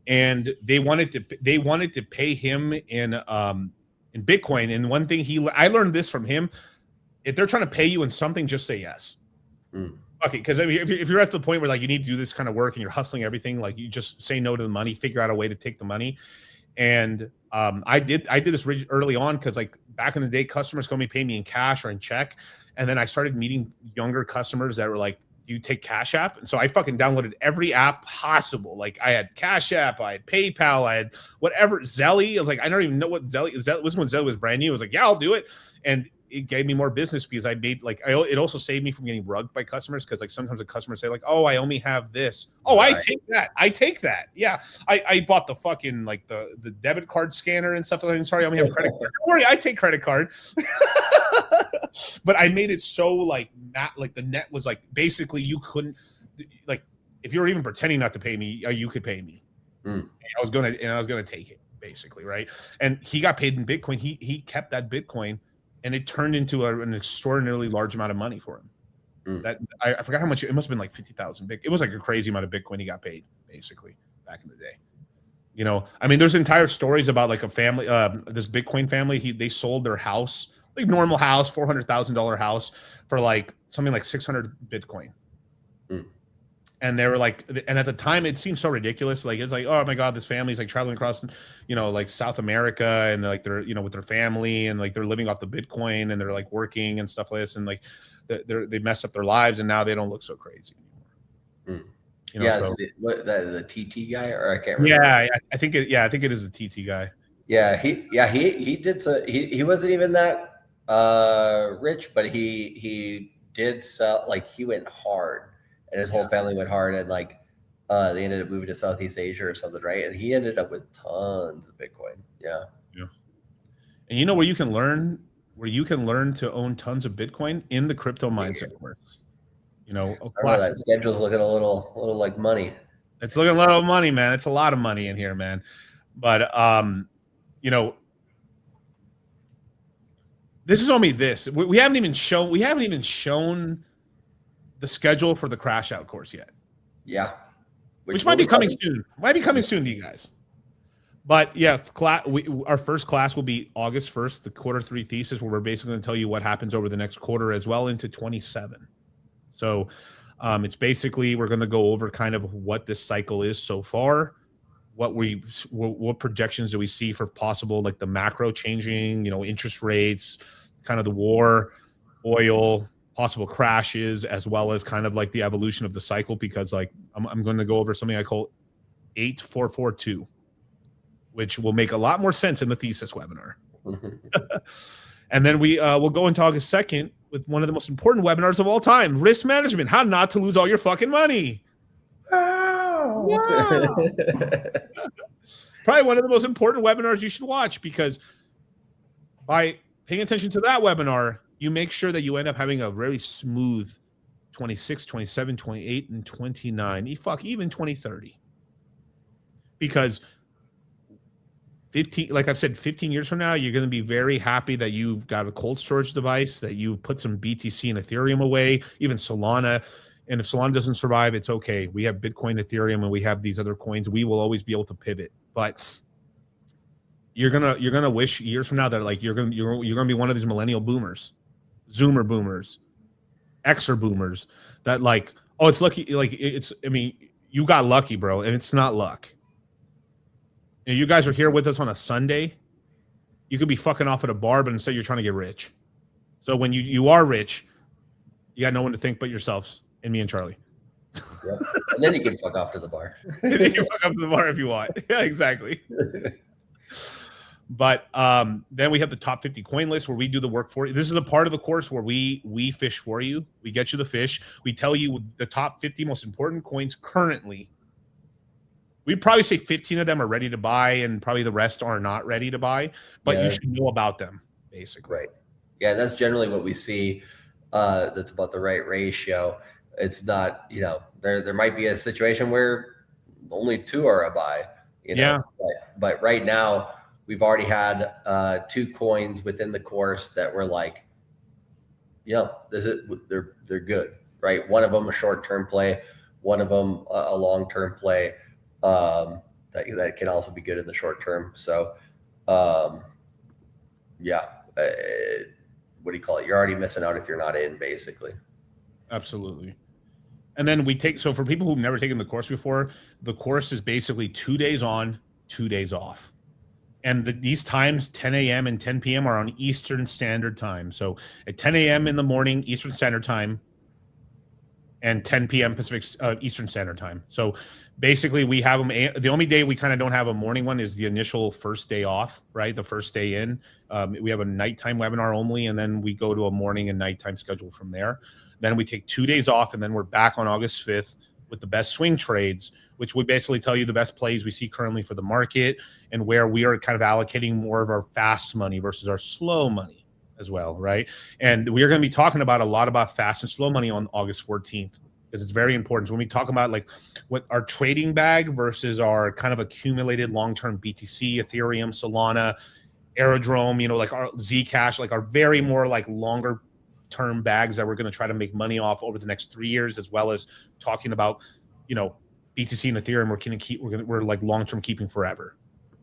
Speaker 18: and they wanted to pay him in Bitcoin. And one thing I learned this from him: if they're trying to pay you in something, just say yes. Okay, because I mean, if you're at the point where like you need to do this kind of work and you're hustling everything, like you just say no to the money, figure out a way to take the money. And I did this early on because like back in the day, customers going to pay me in cash or in check, and then I started meeting younger customers that were like, "You take Cash App?" And so I fucking downloaded every app possible. Like I had Cash App, I had PayPal, I had whatever, Zelly. I was like, I don't even know what Zelly is. That was when Zelly was brand new. I was like, yeah, I'll do it. And it gave me more business because I made like it also saved me from getting rugged by customers because like sometimes the customers say like, oh, I only have this. Oh, right. I take that. Yeah, I bought the fucking like the debit card scanner and stuff. I'm sorry, I only have a credit card. Don't worry, I take credit card. But I made it so like not like the net was like basically you couldn't like if you were even pretending not to pay me, you could pay me. I was gonna take it basically, right? And he got paid in Bitcoin. He kept that Bitcoin. And it turned into an extraordinarily large amount of money for him. That I forgot how much it must have been like 50,000. It was like a crazy amount of Bitcoin he got paid basically back in the day. I mean, there's entire stories about like a family, this Bitcoin family. They sold their house, like normal house, $400,000 house for like something like 600 Bitcoin. And they were like, and at the time it seemed so ridiculous. Like, it's like, oh my God, this family's like traveling across, like South America and like they're, with their family and like they're living off the Bitcoin and they're like working and stuff like this. And like they messed up their lives and now they don't look so crazy anymore.
Speaker 13: The TT guy, or I can't remember.
Speaker 18: Yeah, I think it is the TT guy.
Speaker 13: Yeah, he did. He wasn't even that rich, but he did sell. Like he went hard. and his whole family went hard, and like they ended up moving to Southeast Asia or something, right? And he ended up with tons of Bitcoin. Yeah.
Speaker 18: And you know where you can learn to own tons of Bitcoin? In the crypto mindset course. You know,
Speaker 13: that schedule's looking a little like money.
Speaker 18: It's looking a lot of money, man. It's a lot of money in here, man. But you know, this is only this. We haven't even shown the schedule for the crash out course yet.
Speaker 13: Yeah.
Speaker 18: Which might be coming soon. Might be coming soon to you guys. But yeah, our first class will be August 1st, the quarter 3 thesis, where we're basically going to tell you what happens over the next quarter as well into 27. So it's basically, we're going to go over kind of what this cycle is so far, what projections do we see for possible, like the macro changing, you know, interest rates, kind of the war, oil, possible crashes, as well as kind of like the evolution of the cycle, because like I'm going to go over something I call 8442, which will make a lot more sense in the thesis webinar. And then we'll go into August 2nd with one of the most important webinars of all time, risk management, how not to lose all your fucking money. Wow. Probably one of the most important webinars you should watch, because by paying attention to that webinar, you make sure that you end up having a very smooth 26, 27, 28, and 29, even 2030. Because 15, like I've said, 15 years from now, you're going to be very happy that you've got a cold storage device, that you put some BTC and Ethereum away, even Solana. And if Solana doesn't survive, it's okay. We have Bitcoin, Ethereum, and we have these other coins. We will always be able to pivot. But you're gonna wish years from now that like you're gonna be one of these millennial boomers, Zoomer boomers, Xer boomers that like, oh, it's lucky. Like I mean, you got lucky, bro, and it's not luck. You guys are here with us on a Sunday. You could be fucking off at a bar, but instead you're trying to get rich. So when you are rich, you got no one to think but yourselves and me and Charlie.
Speaker 13: Yep. And then you can fuck off to the bar.
Speaker 18: And then you can fuck off to the bar if you want. Yeah, exactly. But then we have the top 50 coin list where we do the work for you. This is a part of the course where we fish for you. We get you the fish. We tell you the top 50 most important coins currently. We'd probably say 15 of them are ready to buy, and probably the rest are not ready to buy, but you should know about them, basically.
Speaker 13: Right. Yeah, that's generally what we see. That's about the right ratio. It's not, you know, there might be a situation where only 2 are a buy, you know.
Speaker 18: Yeah.
Speaker 13: But right now, we've already had 2 coins within the course that were like, you know, they're good, right? One of them a short-term play, one of them a long-term play. That can also be good in the short term. So, yeah, what do you call it? You're already missing out if you're not in, basically.
Speaker 18: Absolutely. And then so for people who've never taken the course before, the course is basically 2 days on, 2 days off. And these times, 10 a.m. and 10 p.m. are on Eastern Standard Time. So at 10 a.m. in the morning, Eastern Standard Time, and 10 p.m. Pacific Eastern Standard Time. So basically we have them. The only day we kind of don't have a morning one is the initial first day off, right? The first day in. We have a nighttime webinar only, and then we go to a morning and nighttime schedule from there. Then we take 2 days off, and then we're back on August 5th with the best swing trades, which we basically tell you the best plays we see currently for the market and where we are kind of allocating more of our fast money versus our slow money as well, right? And we are going to be talking about a lot about fast and slow money on August 14th, because it's very important. So when we talk about like what our trading bag versus our kind of accumulated long-term BTC, Ethereum, Solana, Aerodrome, you know, like our Zcash, like our very more like longer term bags that we're going to try to make money off over the next 3 years, as well as talking about, you know, BTC and Ethereum we're like long-term keeping forever,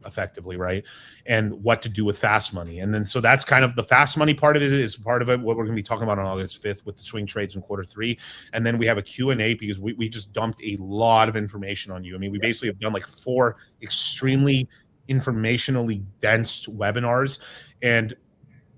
Speaker 18: effectively, right? And what to do with fast money. And then so that's kind of the fast money part of it is part of it, what we're going to be talking about on August 5th with the swing trades in quarter 3. And then we have a Q&A because we just dumped a lot of information on you. I mean, we basically have done like 4 extremely informationally dense webinars. And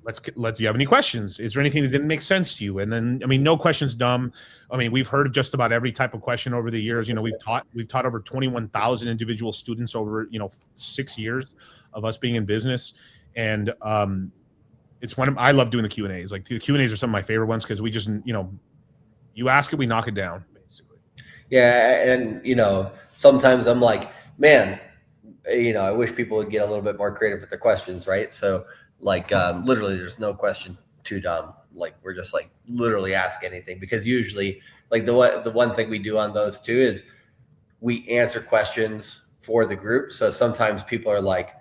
Speaker 18: do you have any questions? Is there anything that didn't make sense to you? And then, I mean, no question's dumb. I mean, we've heard just about every type of question over the years. You know, we've taught over 21,000 individual students over, 6 years of us being in business. And it's I love doing the Q&As. Like the Q&As are some of my favorite ones because we just, you ask it, we knock it down, basically.
Speaker 13: Yeah, and sometimes I'm like, man, I wish people would get a little bit more creative with their questions, right? So like literally there's no question too dumb. Like we're just like literally ask anything, because usually like the one thing we do on those too is we answer questions for the group. So sometimes people are like,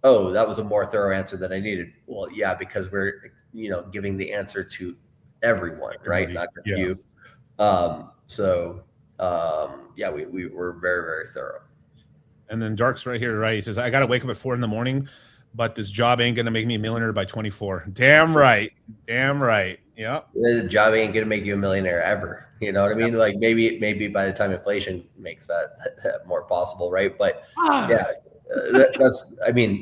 Speaker 13: oh, that was a more thorough answer than I needed. Well, yeah, because we're giving the answer to everyone, right? Not just you. Yeah, we were very, very thorough.
Speaker 18: And then Dark's right here, right? He says, I got to wake up at 4 a.m, but this job ain't going to make me a millionaire by 24. Damn right. Damn right. Yep.
Speaker 13: The job ain't going to make you a millionaire ever. You know what I mean? Like maybe by the time inflation makes that more possible, right? But yeah,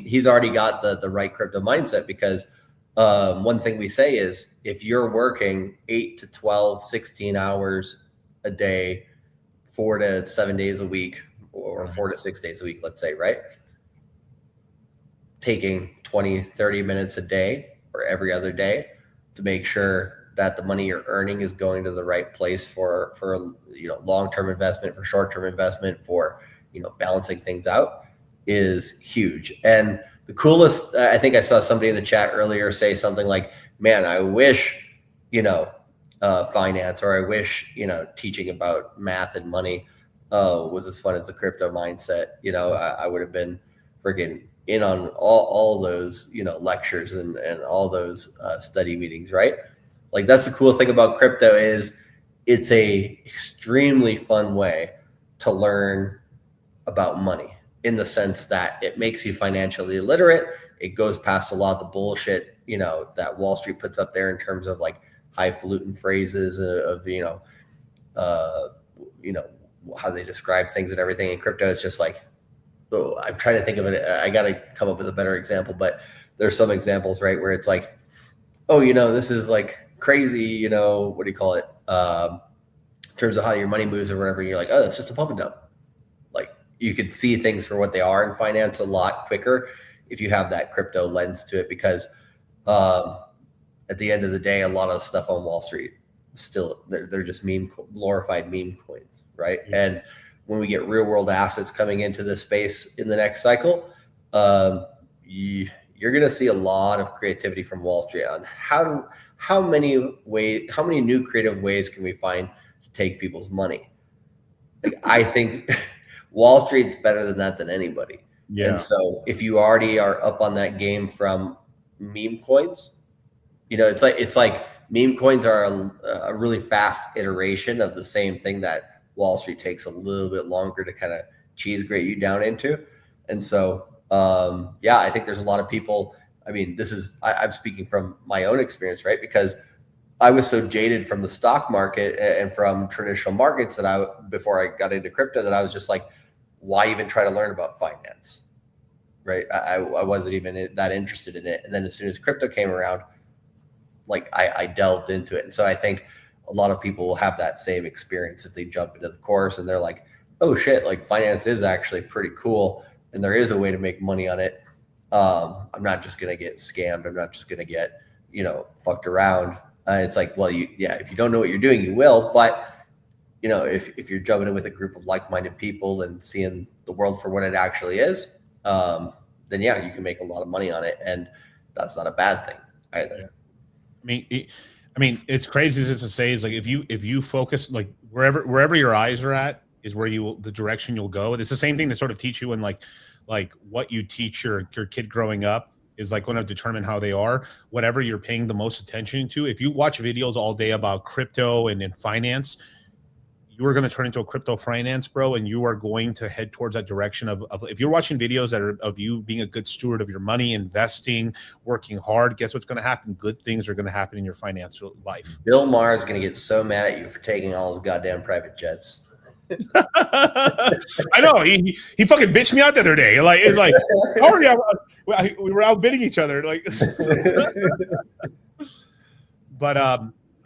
Speaker 13: he's already got the right crypto mindset, because one thing we say is if you're working 8 to 12, 16 hours a day, 4 to 7 days a week, or 4 to 6 days a week, let's say, right? Taking 20, 30 minutes a day or every other day to make sure that the money you're earning is going to the right place for long-term investment, for short-term investment, for balancing things out is huge. And the coolest, I think I saw somebody in the chat earlier say something like, man, I wish finance, or I wish teaching about math and money was as fun as the crypto mindset. I would have been freaking in on all those lectures and all those study meetings, right? Like that's the cool thing about crypto is it's a extremely fun way to learn about money, in the sense that it makes you financially literate. It goes past a lot of the bullshit that Wall Street puts up there in terms of like highfalutin phrases of how they describe things and everything. In crypto, it's just like, oh, I'm trying to think of it. I got to come up with a better example, but there's some examples, right, where it's like, oh, this is like crazy, what do you call it? In terms of how your money moves or whatever. You're like, oh, that's just a pump and dump. Like you could see things for what they are in finance a lot quicker if you have that crypto lens to it, because at the end of the day, a lot of stuff on Wall Street still they're just glorified meme coins, right? Mm-hmm. And when we get real world assets coming into this space in the next cycle, you're going to see a lot of creativity from Wall Street on how many new creative ways can we find to take people's money. Like, I think Wall Street's better than that than anybody. Yeah. And so if you already are up on that game from meme coins, it's like meme coins are a really fast iteration of the same thing that Wall Street takes a little bit longer to kind of cheese grate you down into. And so, I think there's a lot of people. I mean, I'm speaking from my own experience, right? Because I was so jaded from the stock market and from traditional markets before I got into crypto, that I was just like, why even try to learn about finance? Right. I wasn't even that interested in it. And then as soon as crypto came around, like I delved into it. And so I think a lot of people will have that same experience if they jump into the course and they're like, oh shit, like finance is actually pretty cool. And there is a way to make money on it. I'm not just going to get scammed. I'm not just going to get, fucked around. It's like, well, if you don't know what you're doing, you will. But, if you're jumping in with a group of like-minded people and seeing the world for what it actually is, then yeah, you can make a lot of money on it. And that's not a bad thing either.
Speaker 18: I mean, it's crazy as to say is like, if you focus, like wherever your eyes are at is where the direction you'll go. It's the same thing to sort of teach you, and like what you teach your kid growing up is like going to determine how they are. Whatever you're paying the most attention to. If you watch videos all day about crypto and in finance, you are going to turn into a crypto finance bro, and you are going to head towards that direction of if you're watching videos that are of you being a good steward of your money, investing, working hard, guess what's going to happen? Good things are going to happen in your financial life.
Speaker 13: Bill Maher is going to get so mad at you for taking all his goddamn private jets.
Speaker 18: I know he fucking bitched me out the other day. Like it's like already we were outbidding each other. Like, but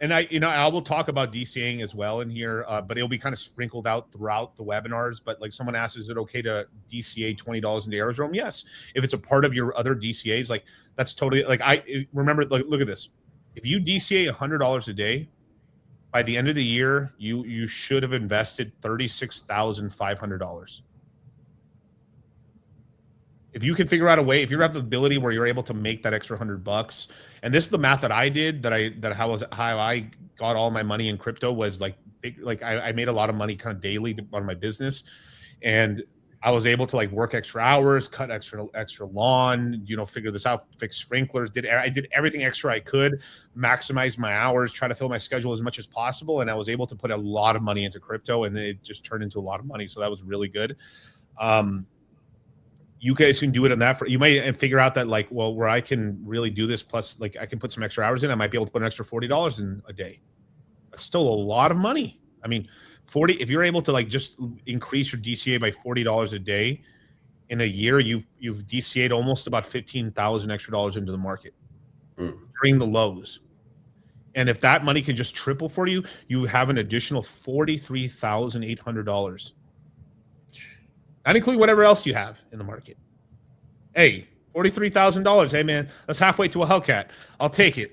Speaker 18: and I will talk about DCAing as well in here, but it'll be kind of sprinkled out throughout the webinars. But like someone asked, is it okay to DCA $20 into Aerodrome? Yes, if it's a part of your other DCAs, like that's totally like I remember. Like, look at this: if you DCA $100 a day, by the end of the year, you should have invested $36,500. If you can figure out a way, if you have the ability where you're able to make that extra $100, and this is the math that I did, how I got all my money in crypto was like I made a lot of money kind of daily on my business, and I was able to like work extra hours, cut extra lawn, figure this out, fix sprinklers. I did everything extra I could, maximize my hours, try to fill my schedule as much as possible, and I was able to put a lot of money into crypto, and it just turned into a lot of money. So that was really good. You guys can do it on that. You might figure out that like, well, where I can really do this, plus like I can put some extra hours in, I might be able to put an extra $40 in a day. That's still a lot of money. I mean, 40, if you're able to like just increase your DCA by $40 a day in a year, you've DCA'd almost about 15,000 extra dollars into the market during the lows. And if that money can just triple for you, you have an additional $43,800. Not including whatever else you have in the market. Hey, $43,000. Hey man, that's halfway to a Hellcat. I'll take it.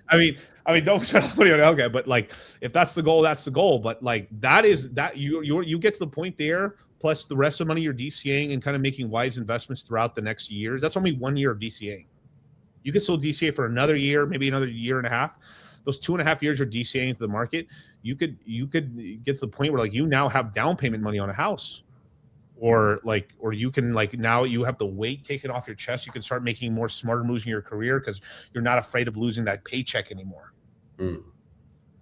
Speaker 18: I mean, don't spend money on a Hellcat, but like, if that's the goal, that's the goal. But like, you get to the point there, plus the rest of the money you're DCAing and kind of making wise investments throughout the next years. That's only 1 year of DCAing. You can still DCA for another year, maybe another year and a half. Those 2.5 years you're DCAing into the market, you could get to the point where like you now have down payment money on a house, or you can like now you have the weight taken off your chest. You can start making more smarter moves in your career because you're not afraid of losing that paycheck anymore.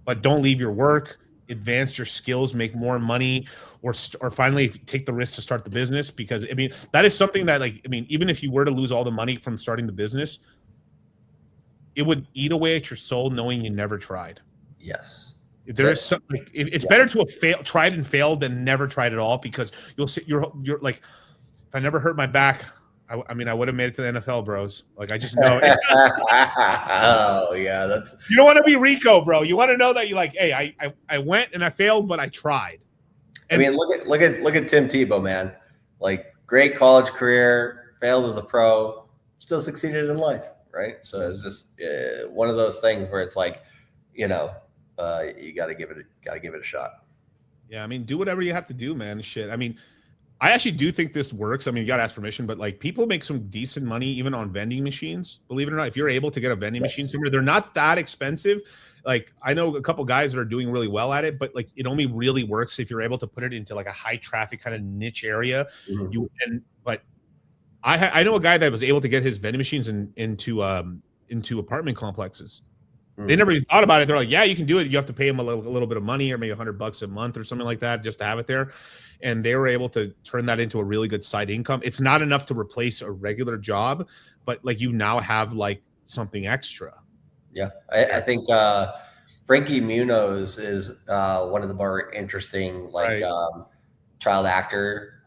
Speaker 18: But don't leave your work, advance your skills, make more money, or finally take the risk to start the business. Because I mean, that is something that like, I mean, even if you were to lose all the money from starting the business, it would eat away at your soul knowing you never tried.
Speaker 13: Yes.
Speaker 18: There is something. It's better to have tried and failed than never tried at all, because you're like, if I never hurt my back, I mean, I would have made it to the NFL, bros. Like, I just know.
Speaker 13: Oh yeah, that's.
Speaker 18: You don't want to be Rico, bro. You want to know that you like, hey, I went and I failed, but I tried.
Speaker 13: And I mean, look at Tim Tebow, man. Like, great college career, failed as a pro, still succeeded in life. Right. So it's just one of those things where it's like, you got to give it a shot.
Speaker 18: Yeah. I mean, do whatever you have to do, man. Shit. I mean, I actually do think this works. I mean, you got to ask permission, but like people make some decent money even on vending machines. Believe it or not, if you're able to get a vending machine somewhere, they're not that expensive. Like, I know a couple guys that are doing really well at it, but like it only really works if you're able to put it into like a high traffic kind of niche area. But I know a guy that was able to get his vending machines into apartment complexes. They never even thought about it. They're like, yeah, you can do it. You have to pay him a little bit of money, or maybe $100 a month or something like that, just to have it there. And they were able to turn that into a really good side income. It's not enough to replace a regular job, but like you now have like something extra.
Speaker 13: Yeah. I think Frankie Munoz is one of the more interesting child actor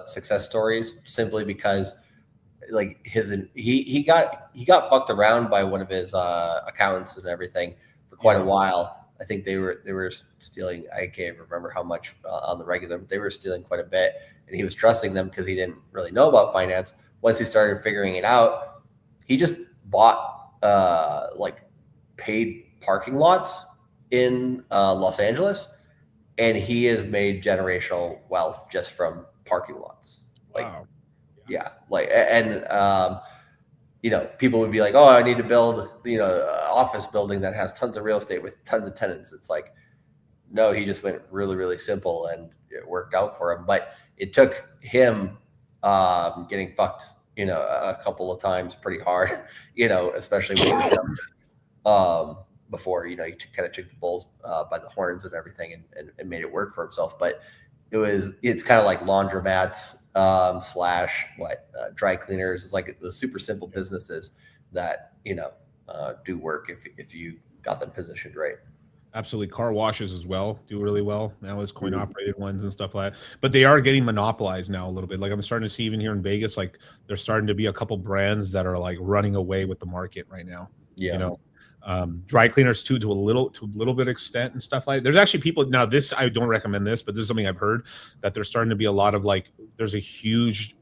Speaker 13: success stories, simply because like he got fucked around by one of his accountants and everything for quite a while. I think they were stealing, I can't remember how much on the regular, but they were stealing quite a bit, and he was trusting them because he didn't really know about finance. Once he started figuring it out, he just bought like paid parking lots in Los Angeles, and he has made generational wealth just from parking lots. Like, wow. Yeah, like, and people would be like, "Oh, I need to build, an office building that has tons of real estate with tons of tenants." It's like, no, he just went really, really simple, and it worked out for him. But it took him getting fucked, a couple of times pretty hard, especially when he was young, before, he kind of took the bulls by the horns and everything, and made it work for himself. But it's kind of like laundromats / dry cleaners. It's like the super simple businesses that do work if you got them positioned right.
Speaker 18: Absolutely. Car washes as well do really well now as coin operated ones and stuff like that, but they are getting monopolized now a little bit. Like, I'm starting to see even here in Vegas, like there's starting to be a couple brands that are like running away with the market right now. Dry cleaners too, to a little bit extent and stuff like that. There's actually people now, this, I don't recommend this, but this is something I've heard, that there's starting to be a lot of like, there's a huge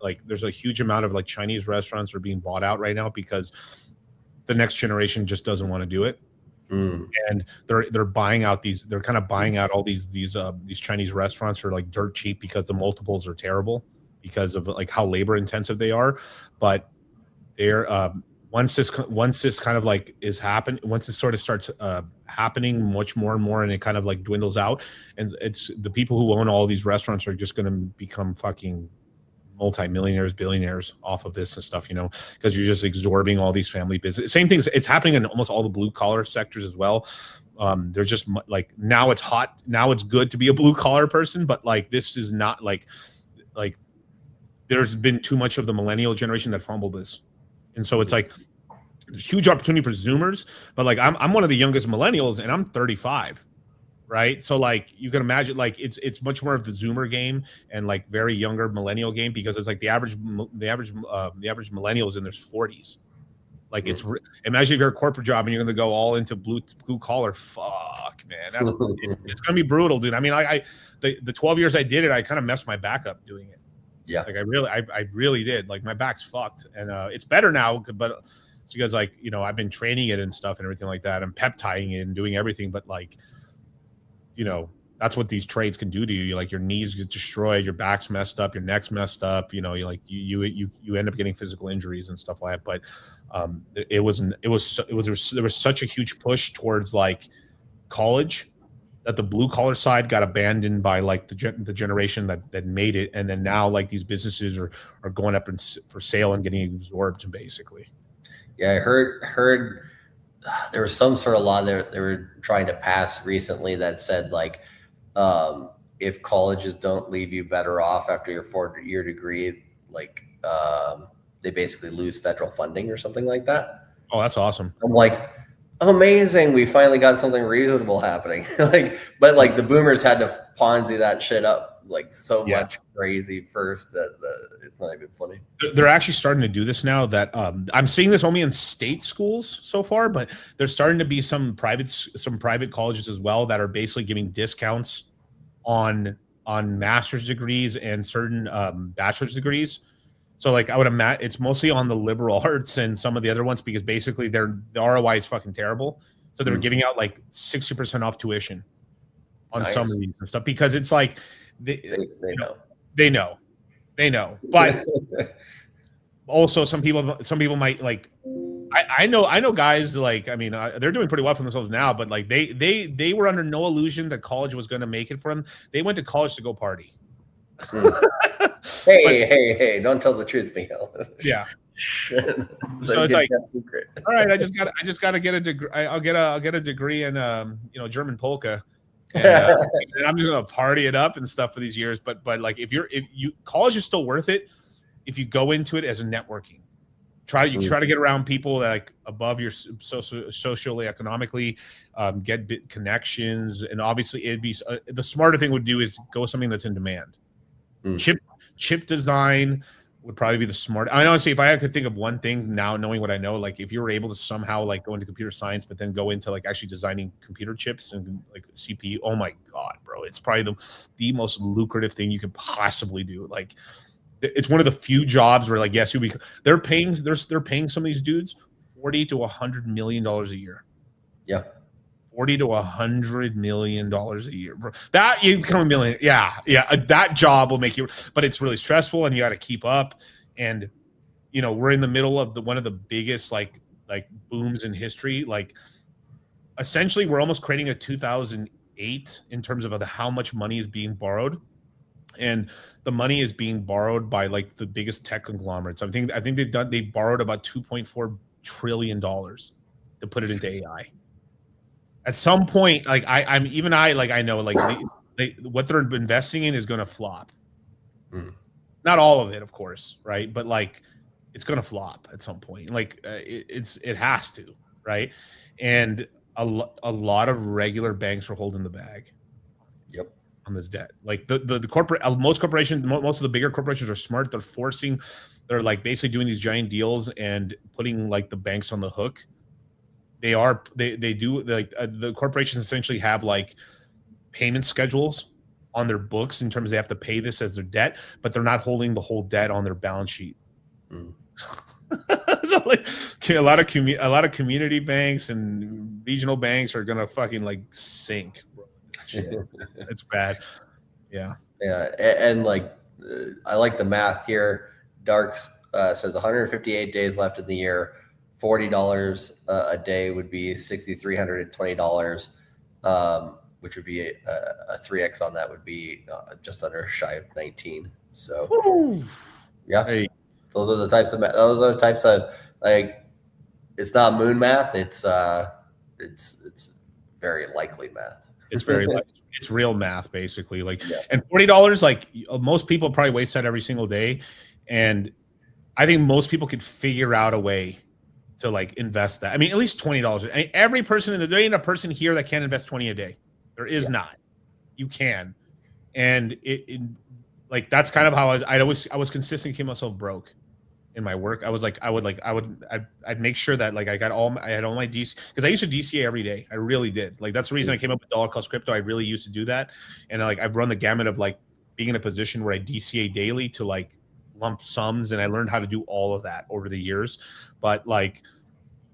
Speaker 18: amount of like Chinese restaurants are being bought out right now because the next generation just doesn't want to do it. and they're buying out these. They're kind of buying out all these Chinese restaurants for like dirt cheap because the multiples are terrible because of like how labor intensive they are. But they're once this kind of like is happen, once this sort of starts happening much more and more, and it kind of like dwindles out, and it's the people who own all these restaurants are just going to become fucking multi-millionaires, billionaires off of this and stuff, you know, because you're just absorbing all these family business. Same things. It's happening in almost all the blue collar sectors as well. They're just like, now it's hot. Now it's good to be a blue collar person, but like, this is not like there's been too much of the millennial generation that fumbled this. And so it's like there's huge opportunity for Zoomers, but like, I'm one of the youngest millennials and I'm 35. Right. So like you can imagine like it's much more of the Zoomer game and like very younger millennial game, because it's like the average millennial is in their 40s. Like imagine if you're a corporate job and you're going to go all into blue collar. Fuck, man. It's going to be brutal, dude. I mean, the 12 years I did it, I kind of messed my back up doing it.
Speaker 13: Yeah.
Speaker 18: Like I really did. Like my back's fucked, and it's better now, but it's because like, you know, I've been training it and stuff and everything like that. I'm peptiding it and doing everything, but like, you know, that's what these trades can do to you. Like your knees get destroyed, your back's messed up, your neck's messed up. You know, you end up getting physical injuries and stuff like that. But there was such a huge push towards like college that the blue collar side got abandoned by like the generation that made it, and then now like these businesses are going up for sale and getting absorbed basically.
Speaker 13: Yeah, I heard. There was some sort of law they were trying to pass recently that said like if colleges don't leave you better off after your 4-year degree, like they basically lose federal funding or something like that.
Speaker 18: Oh, that's awesome.
Speaker 13: I'm like, amazing, we finally got something reasonable happening. But the boomers had to Ponzi that shit up like so much crazy first that it's not even funny.
Speaker 18: They're actually starting to do this now. That I'm seeing this only in state schools so far, but there's starting to be some private colleges as well that are basically giving discounts on master's degrees and certain bachelor's degrees. So like I would imagine it's mostly on the liberal arts and some of the other ones, because basically the ROI is fucking terrible. So they're giving out like 60% off tuition on some of these and stuff, because it's like they know. But also some people might like, I know guys like, I mean, they're doing pretty well for themselves now, but like they were under no illusion that college was going to make it for them. They went to college to go party.
Speaker 13: Hey, don't tell the truth, Miguel.
Speaker 18: Yeah.
Speaker 13: So
Speaker 18: it's like, all right, I just got to get a degree. I'll get a degree in German polka, and I'm just gonna party it up and stuff for these years. But like if you college is still worth it if you go into it as a networking. Try to get around people that like above your socially economically, get connections, and obviously it'd be the smarter thing would do is go with something that's in demand. Chip design would probably be the smart. I honestly, if I had to think of one thing now, knowing what I know, like if you were able to somehow like go into computer science, but then go into like actually designing computer chips and like CPU, oh my god, bro, it's probably the most lucrative thing you could possibly do. Like it's one of the few jobs where like, yes, they're paying some of these dudes $40 to $100 million a year.
Speaker 13: Yeah.
Speaker 18: $40 to $100 million a year, bro. That you become a millionaire. Yeah. That job will make you, but it's really stressful and you got to keep up. And you know, we're in the middle of one of the biggest like booms in history. Like essentially we're almost creating a 2008 in terms of how much money is being borrowed. And the money is being borrowed by like the biggest tech conglomerates. I think they borrowed about $2.4 trillion to put it into AI. At some point, like I know like what they're investing in is going to flop. Not all of it, of course, right? But like it's going to flop at some point. Like it has to, right? And a lot of regular banks are holding the bag.
Speaker 13: Yep.
Speaker 18: On this debt, like the corporate, most corporations, most of the bigger corporations are smart. They're like basically doing these giant deals and putting like the banks on the hook. They do like the corporations essentially have like payment schedules on their books in terms of they have to pay this as their debt, but they're not holding the whole debt on their balance sheet. So like a lot of community banks and regional banks are gonna fucking like sink, bro. Shit. It's bad. Yeah.
Speaker 13: Yeah, and like I like the math here. Darks says 158 days left in the year. $40 a day would be $6,320, which would be a 3x on that would be just under shy of 19. So yeah, those are the types of like it's not moon math. It's very likely math.
Speaker 18: It's very it's real math basically. Like and $40, like most people probably waste that every single day, and I think most people could figure out a way to like invest that. I mean, at least $20. I mean, every person there ain't a person here that can't invest 20 a day. There is not. You can, and it like that's kind of how I was consistently keeping myself broke in my work. I'd make sure that like I had all my DC, because I used to DCA every day. I really did. Like that's the reason I came up with dollar cost crypto. I really used to do that, and like I've run the gamut of like being in a position where I DCA daily to like lump sums, and I learned how to do all of that over the years. But like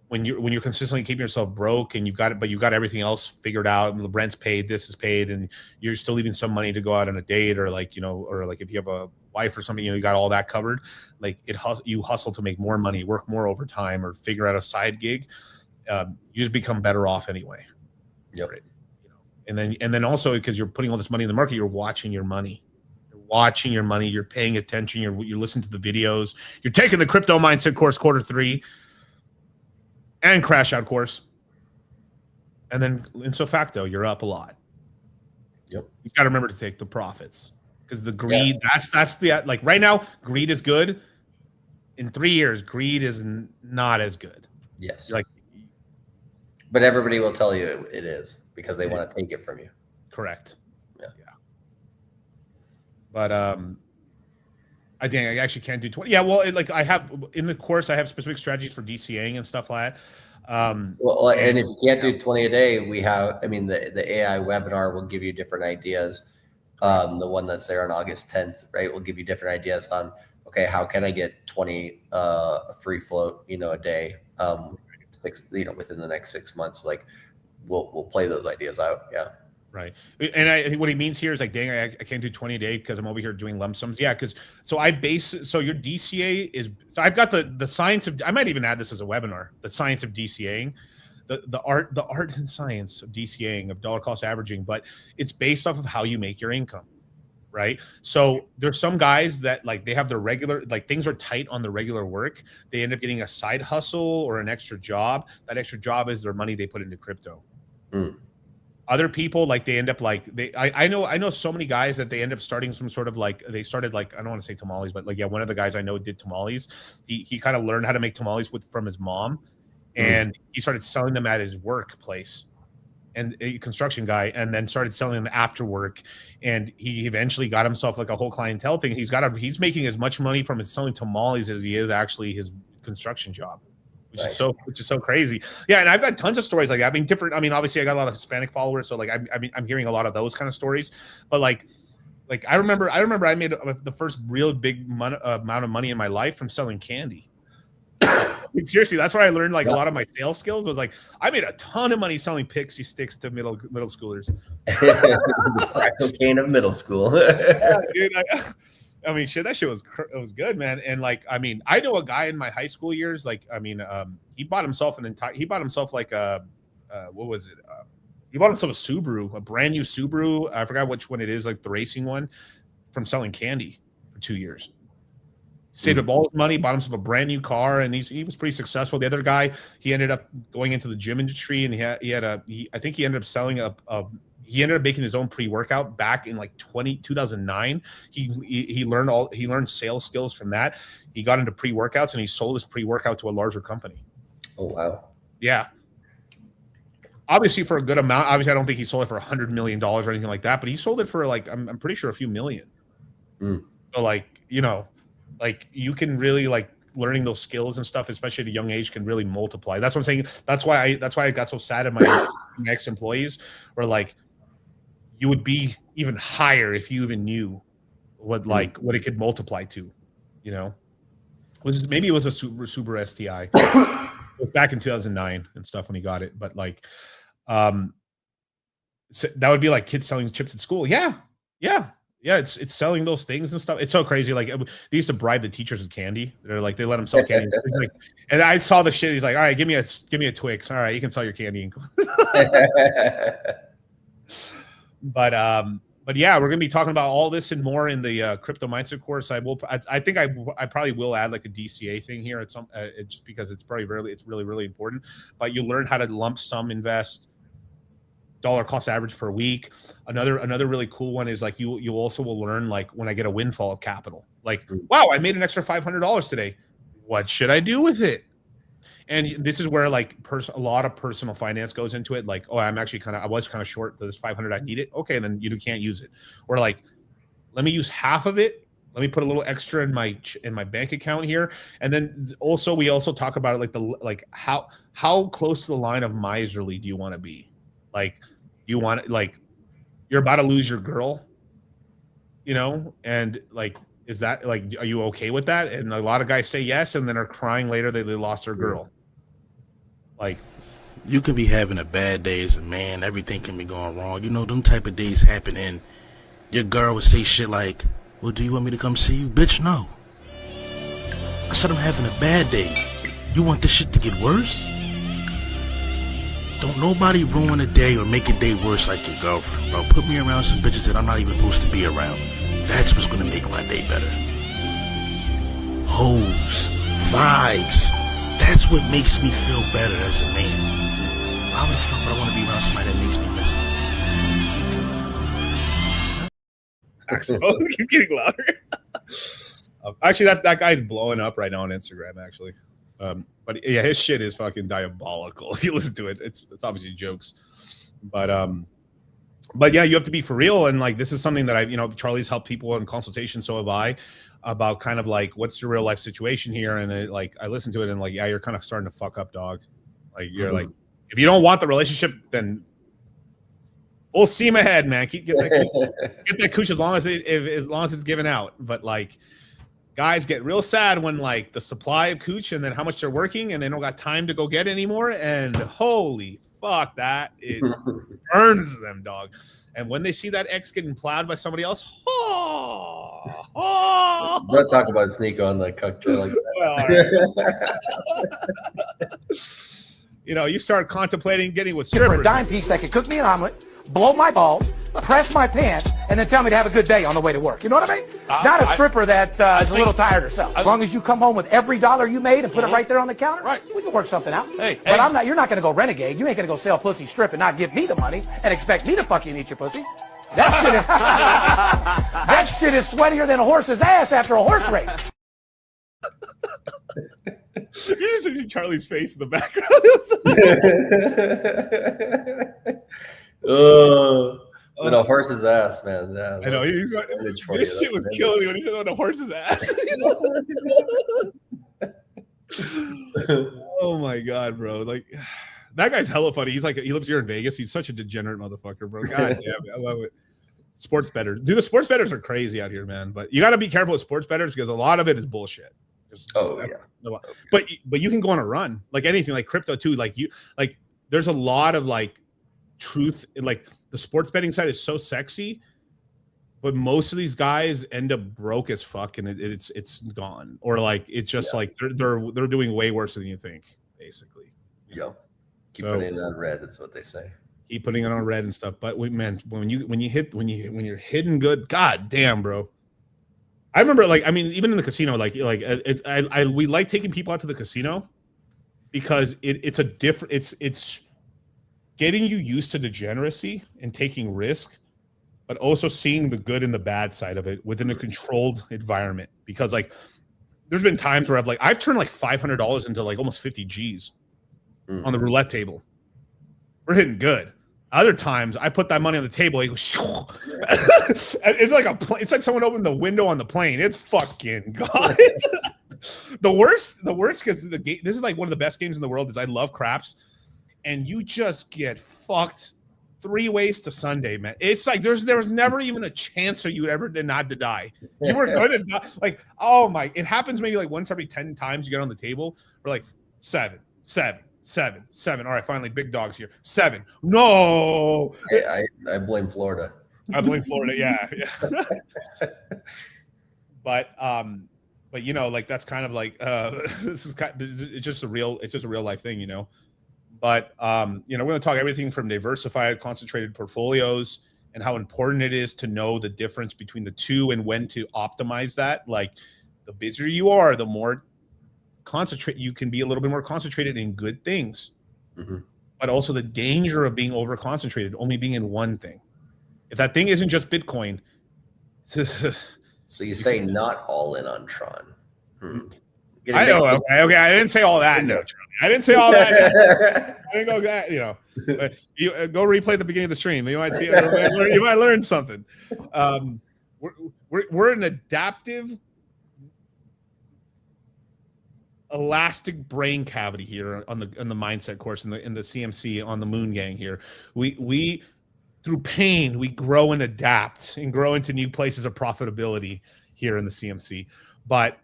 Speaker 18: when you're consistently keeping yourself broke and you've got it, but you've got everything else figured out, and the rent's paid, this is paid, and you're still leaving some money to go out on a date, or like, you know, or like if you have a wife or something, you know, you got all that covered. Like you hustle to make more money, work more overtime, or figure out a side gig. You just become better off anyway.
Speaker 13: Yep.
Speaker 18: Right? You know, and then also because you're putting all this money in the market, you're watching your money. You're paying attention. You're listening to the videos. You're taking the crypto mindset course Q3 and crash out course. And then in facto, you're up a lot.
Speaker 13: Yep.
Speaker 18: You got to remember to take the profits, because the greed, that's the, like right now, greed is good. In 3 years, greed is not as good.
Speaker 13: Yes.
Speaker 18: Like,
Speaker 13: but everybody will tell you it is because they want to take it from you.
Speaker 18: Correct.
Speaker 13: Yeah.
Speaker 18: But I think I actually can't do 20. Yeah, well, like I have in the course, I have specific strategies for DCAing and stuff like that.
Speaker 13: Well, and if you can't do 20 a day, we have, I mean, the AI webinar will give you different ideas. The one that's there on August 10th, right, will give you different ideas on, okay, how can I get 20 free float, you know, a day, within the next 6 months. Like we'll play those ideas out. Yeah.
Speaker 18: Right. And I think what he means here is like, dang, I can't do 20 a day because I'm over here doing lump sums. Yeah, because so your DCA is, so I've got the science of, I might even add this as a webinar, the science of DCAing, the art and science of DCAing, of dollar cost averaging, but it's based off of how you make your income. Right. So there's some guys that like they have their regular, like things are tight on the regular work. They end up getting a side hustle or an extra job. That extra job is their money they put into crypto. Other people, like they end up like I know so many guys that they end up starting some sort of like, they started like, I don't want to say tamales, but like, yeah, one of the guys I know did tamales. He kind of learned how to make tamales from his mom, and he started selling them at his workplace, and a construction guy, and then started selling them after work. And he eventually got himself like a whole clientele thing. He's making as much money from his selling tamales as he is actually his construction job. Which is so crazy. Yeah, and I've got tons of stories like that. I mean, obviously I got a lot of Hispanic followers, so like I'm hearing a lot of those kind of stories. But like I remember I made the first real big amount of money in my life from selling candy. Seriously, that's where I learned like a lot of my sales skills. Was like I made a ton of money selling pixie sticks to middle schoolers.
Speaker 13: Cocaine of middle school.
Speaker 18: Yeah, dude, I mean, shit, that shit was good, man. And like, I mean, I know a guy in my high school years. Like, I mean, he bought himself like a what was it? He bought himself a Subaru, a brand new Subaru. I forgot which one it is, like the racing one, from selling candy for 2 years. Saved up all his money, bought himself a brand new car, and he was pretty successful. The other guy, he ended up going into the gym industry, and I think he ended up selling he ended up making his own pre-workout back in like 2009. He learned sales skills from that. He got into pre-workouts, and he sold his pre-workout to a larger company.
Speaker 13: Oh, wow.
Speaker 18: Yeah. Obviously for a good amount. Obviously, I don't think he sold it for $100 million or anything like that, but he sold it for like, I'm pretty sure a few million. So like, you know, like you can really like learning those skills and stuff, especially at a young age, can really multiply. That's what I'm saying. That's why I got so sad at my ex-employees, where like you would be even higher if you even knew what it could multiply to, you know. Maybe it was a super STI. It was back in 2009 and stuff when he got it. But like, so that would be like kids selling chips at school. Yeah. It's selling those things and stuff. It's so crazy. Like they used to bribe the teachers with candy. They're like they let them sell candy. Like, and I saw the shit. He's like, all right, give me a Twix. All right, you can sell your candy. But yeah, we're gonna be talking about all this and more in the crypto mindset course. I think I probably will add like a DCA thing here at some just because it's really important. But you learn how to lump sum invest, dollar cost average per week. Another really cool one is like you also will learn like when I get a windfall of capital, like wow, I made an extra $500 today. What should I do with it? And this is where like a lot of personal finance goes into it. Like, oh, I was kind of short to this 500. I need it. Okay, then you can't use it. Or like, let me use half of it. Let me put a little extra in my bank account here. And then we also talk about it how close to the line of miserly do you want to be? Like, you want like you're about to lose your girl, and like, is that like, are you okay with that? And a lot of guys say yes, and then are crying later that they lost their girl. Like,
Speaker 6: you can be having a bad day as a man, everything can be going wrong. Them type of days happen, and your girl would say shit like, well, do you want me to come see you? Bitch, no. I said I'm having a bad day. You want this shit to get worse? Don't nobody ruin a day or make a day worse like your girlfriend, bro. Put me around some bitches that I'm not even supposed to be around. That's what's gonna make my day better. Hoes, vibes. That's what makes me feel better as a man. Why the fuck would I want to be around somebody that makes me miserable?
Speaker 18: Saxophone keep getting louder. Actually, that guy's blowing up right now on Instagram. Actually, but yeah, his shit is fucking diabolical. If you listen to it, it's obviously jokes, but yeah, you have to be for real. And like, this is something that Charlie's helped people in consultation. So have I, about kind of like, what's your real life situation here? And I listen to it and like, yeah, you're kind of starting to fuck up, dog. Like, you're like, if you don't want the relationship, then we'll steam ahead, man. Get that cooch as long as it's given out. But like, guys get real sad when like the supply of cooch and then how much they're working and they don't got time to go get anymore. And holy fuck, it burns them, dog. And when they see that ex getting plowed by somebody else,
Speaker 13: Don't talk about Sneeko on the cocktail like that.
Speaker 18: Well, you start contemplating getting with
Speaker 7: For
Speaker 18: strippers.
Speaker 7: a dime piece that could cook me an omelet, blow my balls, press my pants, and then tell me to have a good day on the way to work. You know what I mean? Not a stripper that is a little tired herself. As long as you come home with every dollar you made and put it right there on the counter, we can work something out. But you're not going to go renegade. You ain't going to go sell pussy, strip, and not give me the money and expect me to fuck you and eat your pussy. That shit is sweatier than a horse's ass after a horse race.
Speaker 18: You just see Charlie's face in the background.
Speaker 13: On a horse's ass, man. Yeah,
Speaker 18: I know. This shit was killing me when he said on a horse's ass. Oh my god, bro! Like, that guy's hella funny. He lives here in Vegas. He's such a degenerate motherfucker, bro. God damn it, I love it. Sports bettors, dude. The sports bettors are crazy out here, man. But you got to be careful with sports bettors because a lot of it is bullshit. But you can go on a run, like anything, like crypto too. There's a lot of like truth. Like, the sports betting side is so sexy, but most of these guys end up broke as fuck, and it's gone, or like it's just like they're doing way worse than you think, basically.
Speaker 13: Yeah, keep putting it on red. That's what they say.
Speaker 18: Keep putting it on red and stuff. But when you're hitting good, god damn, bro. I remember, like, I mean, even in the casino, we like taking people out to the casino because it's a different. It's getting you used to degeneracy and taking risk, but also seeing the good and the bad side of it within a controlled environment. Because like, there's been times where I've turned like $500 into like almost 50 G's on the roulette table. We're hitting good. Other times I put that money on the table. It goes, it's like someone opened the window on the plane. It's fucking gone. The worst because this is like one of the best games in the world. Is I love craps, and you just get fucked 3 ways to Sunday, man. It's like there was never even a chance for you ever not to die. You were going to die. Like, oh my! It happens maybe like once every 10 times you get on the table. Or like 7. 7. All right, finally, big dogs here. 7. No.
Speaker 13: I blame Florida.
Speaker 18: I blame Florida. Yeah. But you know, like that's kind of like it's just a real life thing, you know. But you know, we're going to talk everything from diversified, concentrated portfolios and how important it is to know the difference between the two and when to optimize that. Like the busier you are, the more concentrate you can be a little bit more concentrated in good things. But also the danger of being over concentrated, only being in one thing. If that thing isn't just Bitcoin.
Speaker 13: So you say not all in on Tron.
Speaker 18: I know. Okay. I didn't say all that. No, Charlie. I didn't say all that. I didn't go that. You know, but you go replay the beginning of the stream. You might see. You might learn something. We're an adaptive, elastic brain cavity here on the mindset course in the CMC on the Moongang here. We through pain we grow and adapt and grow into new places of profitability here in the CMC. But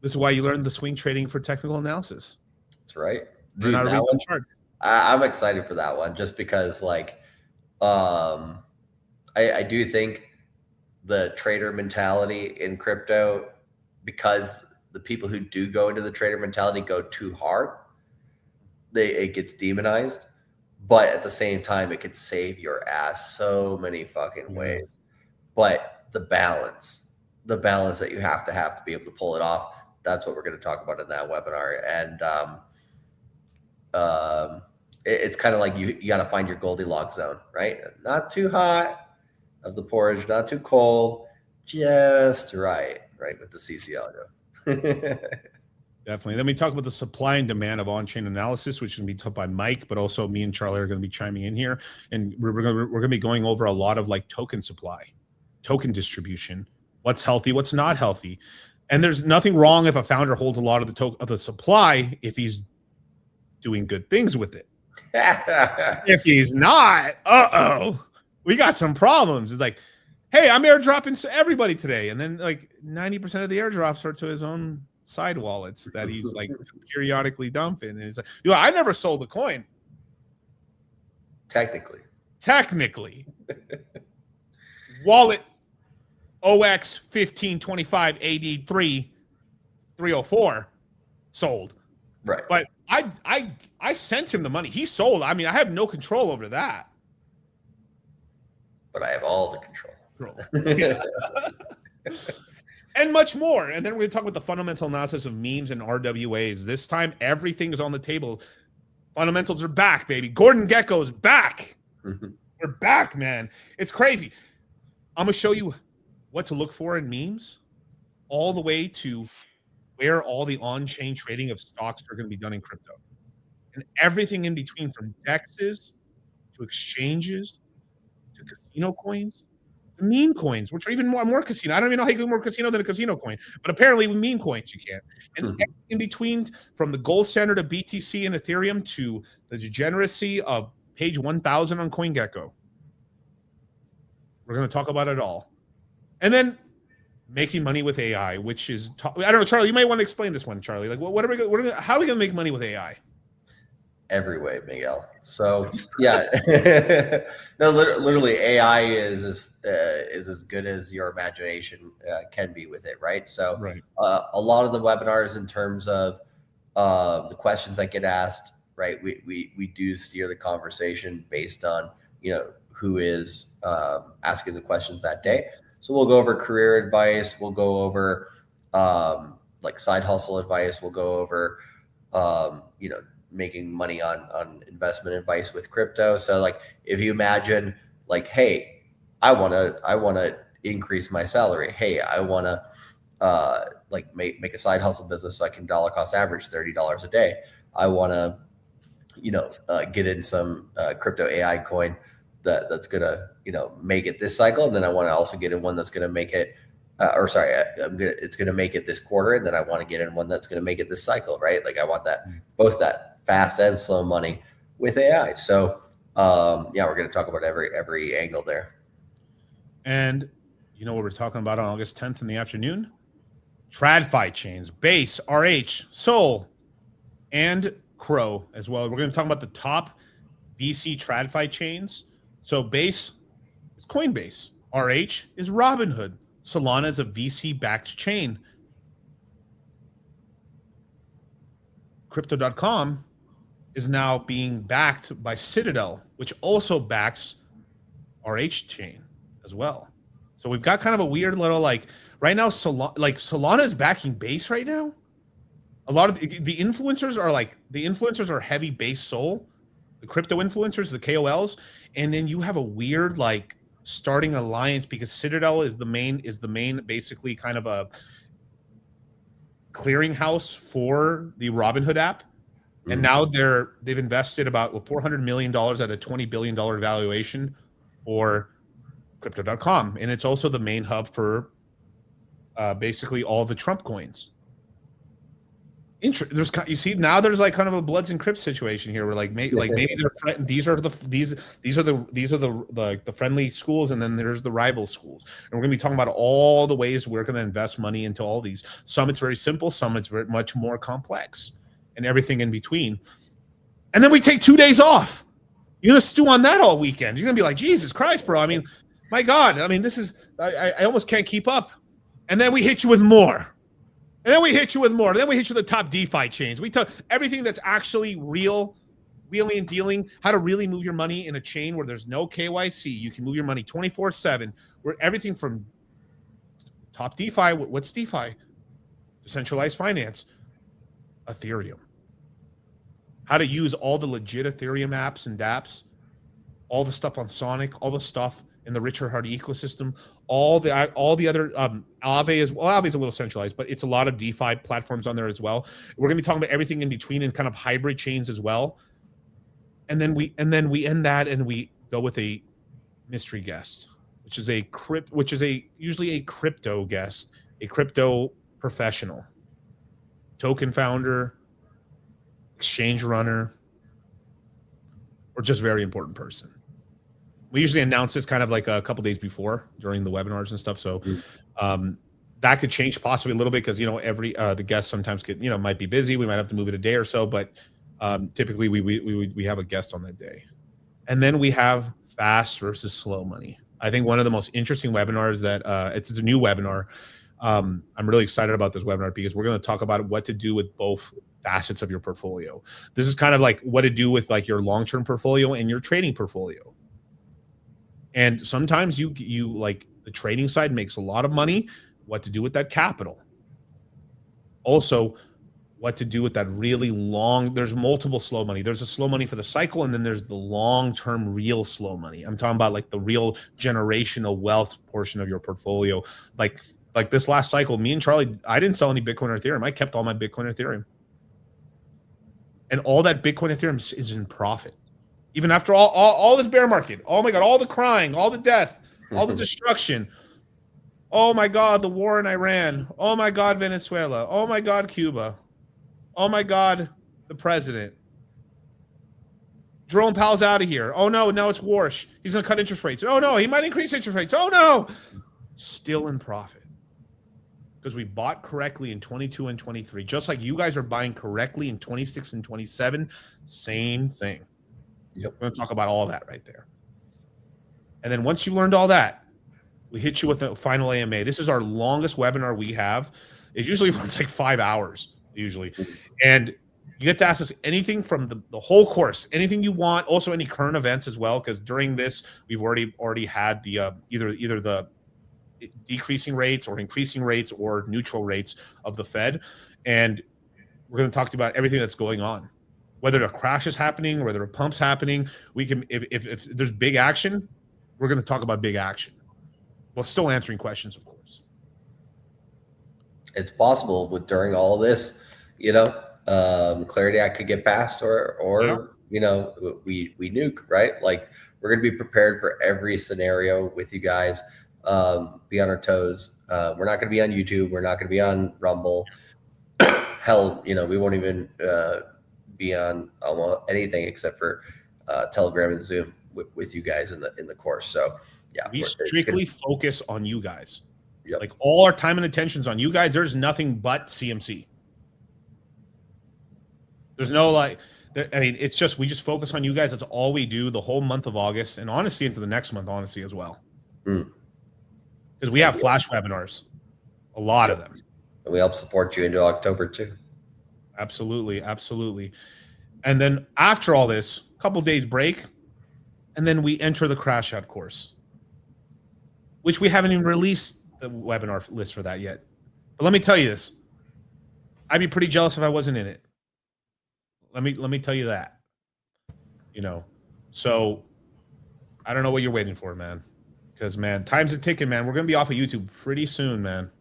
Speaker 18: this is why you learn the swing trading for technical analysis.
Speaker 13: That's right. Dude, that one, I'm excited for that one just because like I do think the trader mentality in crypto, because the people who do go into the trader mentality go too hard, it gets demonized. But at the same time, it could save your ass so many fucking ways. But the balance that you have to be able to pull it off, that's what we're going to talk about in that webinar. And it's kind of like you got to find your Goldilocks zone, right? Not too hot of the porridge, not too cold, just right with the CCL.
Speaker 18: Definitely. Then we talk about the supply and demand of on-chain analysis, which is going to be taught by Mike, but also me and Charlie are going to be chiming in here, and we're going to be going over a lot of like token supply, token distribution, what's healthy, what's not healthy, and there's nothing wrong if a founder holds a lot of the supply if he's doing good things with it. If he's not, we got some problems. It's like, hey, I'm airdropping to everybody today, and then like 90% of the airdrops are to his own side wallets that he's like periodically dumping. And he's like, I never sold a coin.
Speaker 13: Technically.
Speaker 18: Wallet OX 1525 AD 304 sold.
Speaker 13: Right.
Speaker 18: But I sent him the money. He sold. I mean, I have no control over that.
Speaker 13: But I have all the control.
Speaker 18: And much more. And then we're going to talk about the fundamental analysis of memes and RWAs. This time, everything is on the table. Fundamentals are back, baby. Gordon Gekko's back. We're back, man. It's crazy. I'm going to show you what to look for in memes, all the way to where all the on-chain trading of stocks are going to be done in crypto. And everything in between, from DEXs to exchanges to casino coins. Meme coins, which are even more casino. I don't even know how you can do more casino than a casino coin, but apparently with meme coins you can. And in between, from the gold standard of BTC and Ethereum to the degeneracy of page 1000 on CoinGecko. We're going to talk about it all. And then making money with AI, which is, I don't know, Charlie, you might want to explain this one, Charlie. Like, how are we going to make money with AI?
Speaker 13: Every way, Miguel. So yeah, no, literally AI is as good as your imagination can be with it, right? So a lot of the webinars in terms of the questions that get asked, right? We do steer the conversation based on, who is asking the questions that day. So we'll go over career advice. We'll go over like side hustle advice. We'll go over, making money on investment advice with crypto. So like, if you imagine like, hey, I want to increase my salary. Hey, I want to like make a side hustle business so I can dollar cost average $30 a day. I want to, get in some crypto AI coin that's going to, make it this cycle. And then I want to also get in one that's going to make it, it's going to make it this quarter. And then I want to get in one that's going to make it this cycle, right? Like I want that, both that fast and slow money with AI. So we're going to talk about every angle there.
Speaker 18: And you know what we're talking about on August 10th in the afternoon? TradFi chains, Base, RH, Sol, and Crow as well. We're going to talk about the top VC TradFi chains. So Base is Coinbase. RH is Robinhood. Solana is a VC-backed chain. Crypto.com is now being backed by Citadel, which also backs RH chain as well. So we've got kind of a weird little, like, right now, Solana is backing Base right now. A lot of the influencers are heavy Base Sol, the crypto influencers, the KOLs, and then you have a weird like starting alliance because Citadel is the main basically kind of a clearinghouse for the Robinhood app. And now they've invested about $400 million at a $20 billion valuation for Crypto.com, and it's also the main hub for basically all the Trump coins. There's like kind of a Bloods and Crips situation here, where maybe they're these are the friendly schools, and then there's the rival schools, and we're gonna be talking about all the ways we're gonna invest money into all these. Some it's very simple, some it's very much more complex, and everything in between. And then we take 2 days off. You're gonna stew on that all weekend. You're gonna be like, Jesus Christ, bro. I mean, my God. I mean, this is I almost can't keep up. And then we hit you with more. And then we hit you with more. Then we hit you with the top DeFi chains. We talk everything that's actually real, wheeling and dealing, how to really move your money in a chain where there's no KYC. You can move your money 24/7. Where everything from top DeFi, what's DeFi? Decentralized finance, Ethereum. How to use all the legit Ethereum apps and dApps, all the stuff on Sonic, all the stuff in the Richard Hardy ecosystem, all the other Aave is Aave is a little centralized, but it's a lot of DeFi platforms on there as well. We're going to be talking about everything in between and kind of hybrid chains as well. And then we end that and we go with a mystery guest, which is usually a crypto guest, a crypto professional, token founder, exchange runner, or just very important person. We usually announce this kind of like a couple days before during the webinars and stuff. So that could change possibly a little bit because, every the guests sometimes might be busy. We might have to move it a day or so, but typically we have a guest on that day. And then we have fast versus slow money. I think one of the most interesting webinars that it's a new webinar. I'm really excited about this webinar because we're going to talk about what to do with both facets of your portfolio. This is kind of like what to do with like your long-term portfolio and your trading portfolio. And sometimes you like the trading side makes a lot of money, what to do with that capital. Also, what to do with that really long, there's multiple slow money. There's a slow money for the cycle, and then there's the long-term real slow money. I'm talking about like the real generational wealth portion of your portfolio. Like this last cycle, me and Charlie, I didn't sell any Bitcoin or Ethereum. I kept all my Bitcoin and Ethereum. And all that Bitcoin and Ethereum is in profit. Even after all this bear market, oh my God, all the crying, all the death, all the destruction. Oh my God, the war in Iran. Oh my God, Venezuela. Oh my God, Cuba. Oh my God, the president. Jerome Powell's out of here. Oh no, now it's Warsh. He's going to cut interest rates. Oh no, he might increase interest rates. Oh no. Still in profit. Because we bought correctly in 22 and 23. Just like you guys are buying correctly in 26 and 27. Same thing. Yep. We're going to talk about all that right there. And then once you learned all that, we hit you with a final AMA. This is our longest webinar we have. It usually runs like 5 hours, usually. And you get to ask us anything from the whole course, anything you want, also any current events as well, because during this, we've already had the either the decreasing rates or increasing rates or neutral rates of the Fed. And we're going to talk to you about everything that's going on. Whether a crash is happening, whether a pump's happening, we can if there's big action, we're going to talk about big action. While still answering questions, of course.
Speaker 13: It's possible with during all this, Clarity Act could get passed or we nuke, right? Like we're going to be prepared for every scenario with you guys. Be on our toes. We're not going to be on YouTube. We're not going to be on Rumble. Hell, we won't even be on almost anything except for Telegram and Zoom with you guys in the course. So yeah,
Speaker 18: we strictly focus on you guys. Yep. Like all our time and attention's on you guys. There's nothing but CMC. There's no like, I mean, it's just, we just focus on you guys. That's all we do the whole month of August, and honestly into the next month, honestly, as well. Because we have flash webinars, a lot of them.
Speaker 13: And we help support you into October too.
Speaker 18: Absolutely, absolutely. And then after all this, a couple days break, and then we enter the crash out course, which we haven't even released the webinar list for that yet. But let me tell you this. I'd be pretty jealous if I wasn't in it. Let me tell you that. You know, so I don't know what you're waiting for, man. Because, man, time's a ticking, man. We're going to be off of YouTube pretty soon, man.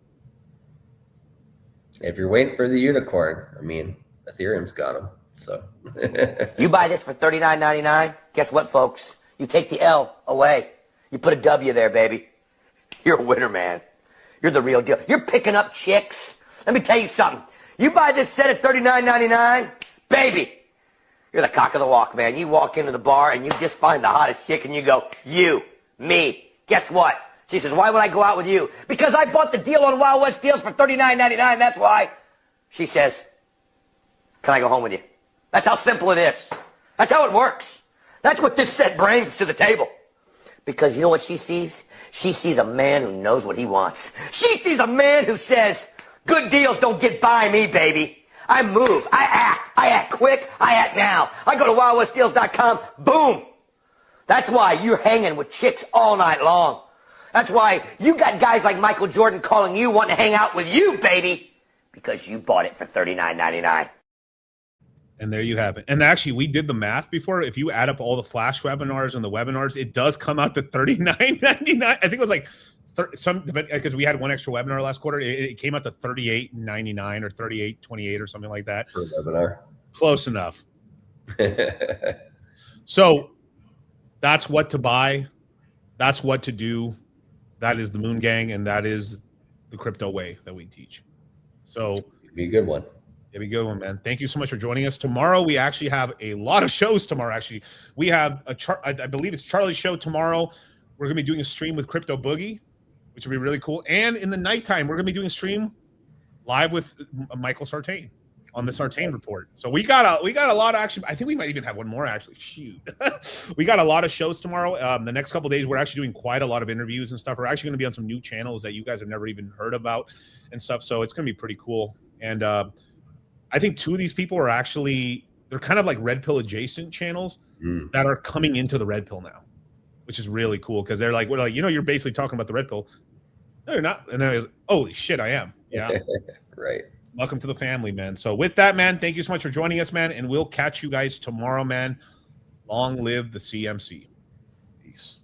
Speaker 13: If you're waiting for the unicorn, I mean, Ethereum's got them. So
Speaker 8: You buy this for $39.99. Guess what, folks? You take the L away. You put a W there, baby. You're a winner, man. You're the real deal. You're picking up chicks. Let me tell you something. You buy this set at $39.99, baby. You're the cock of the walk, man. You walk into the bar and you just find the hottest chick and you go, you, me. Guess what? She says, why would I go out with you? Because I bought the deal on Wild West Deals for $39.99. That's why. She says, can I go home with you? That's how simple it is. That's how it works. That's what this set brings to the table. Because you know what she sees? She sees a man who knows what he wants. She sees a man who says, good deals don't get by me, baby. I move. I act quick. I act now. I go to wildwestdeals.com. Boom. That's why you're hanging with chicks all night long. That's why you got guys like Michael Jordan calling you, wanting to hang out with you, baby. Because you bought it for $39.99.
Speaker 18: And there you have it. And actually, we did the math before. If you add up all the flash webinars and the webinars, it does come out to $39.99. I think it was like because we had one extra webinar last quarter. It came out to $38.99 or $38.28 or something like that.
Speaker 13: Per webinar.
Speaker 18: Close enough. So that's what to buy. That's what to do. That is the Moongang, and that is the crypto way that we teach. So
Speaker 13: it'd be a good one.
Speaker 18: It'd be a good one, man. Thank you so much for joining us. Tomorrow, we actually have a lot of shows tomorrow, actually. We have I believe it's Charlie's show tomorrow. We're going to be doing a stream with Crypto Boogie, which will be really cool. And in the nighttime, we're going to be doing a stream live with Michael Sartain on the Sartain Report. So we got a lot of action. I think we might even have one more, actually. Shoot. We got a lot of shows tomorrow. The next couple of days, we're actually doing quite a lot of interviews and stuff. We're actually going to be on some new channels that you guys have never even heard about and stuff. So it's going to be pretty cool. And I think two of these people are actually, they're kind of like Red Pill adjacent channels that are coming into the Red Pill now, which is really cool because they're like, you're basically talking about the Red Pill. No, you're not. And then I was, holy shit, I am. Yeah.
Speaker 13: Right.
Speaker 18: Welcome to the family, man. So with that, man, thank you so much for joining us, man. And we'll catch you guys tomorrow, man. Long live the CMC. Peace.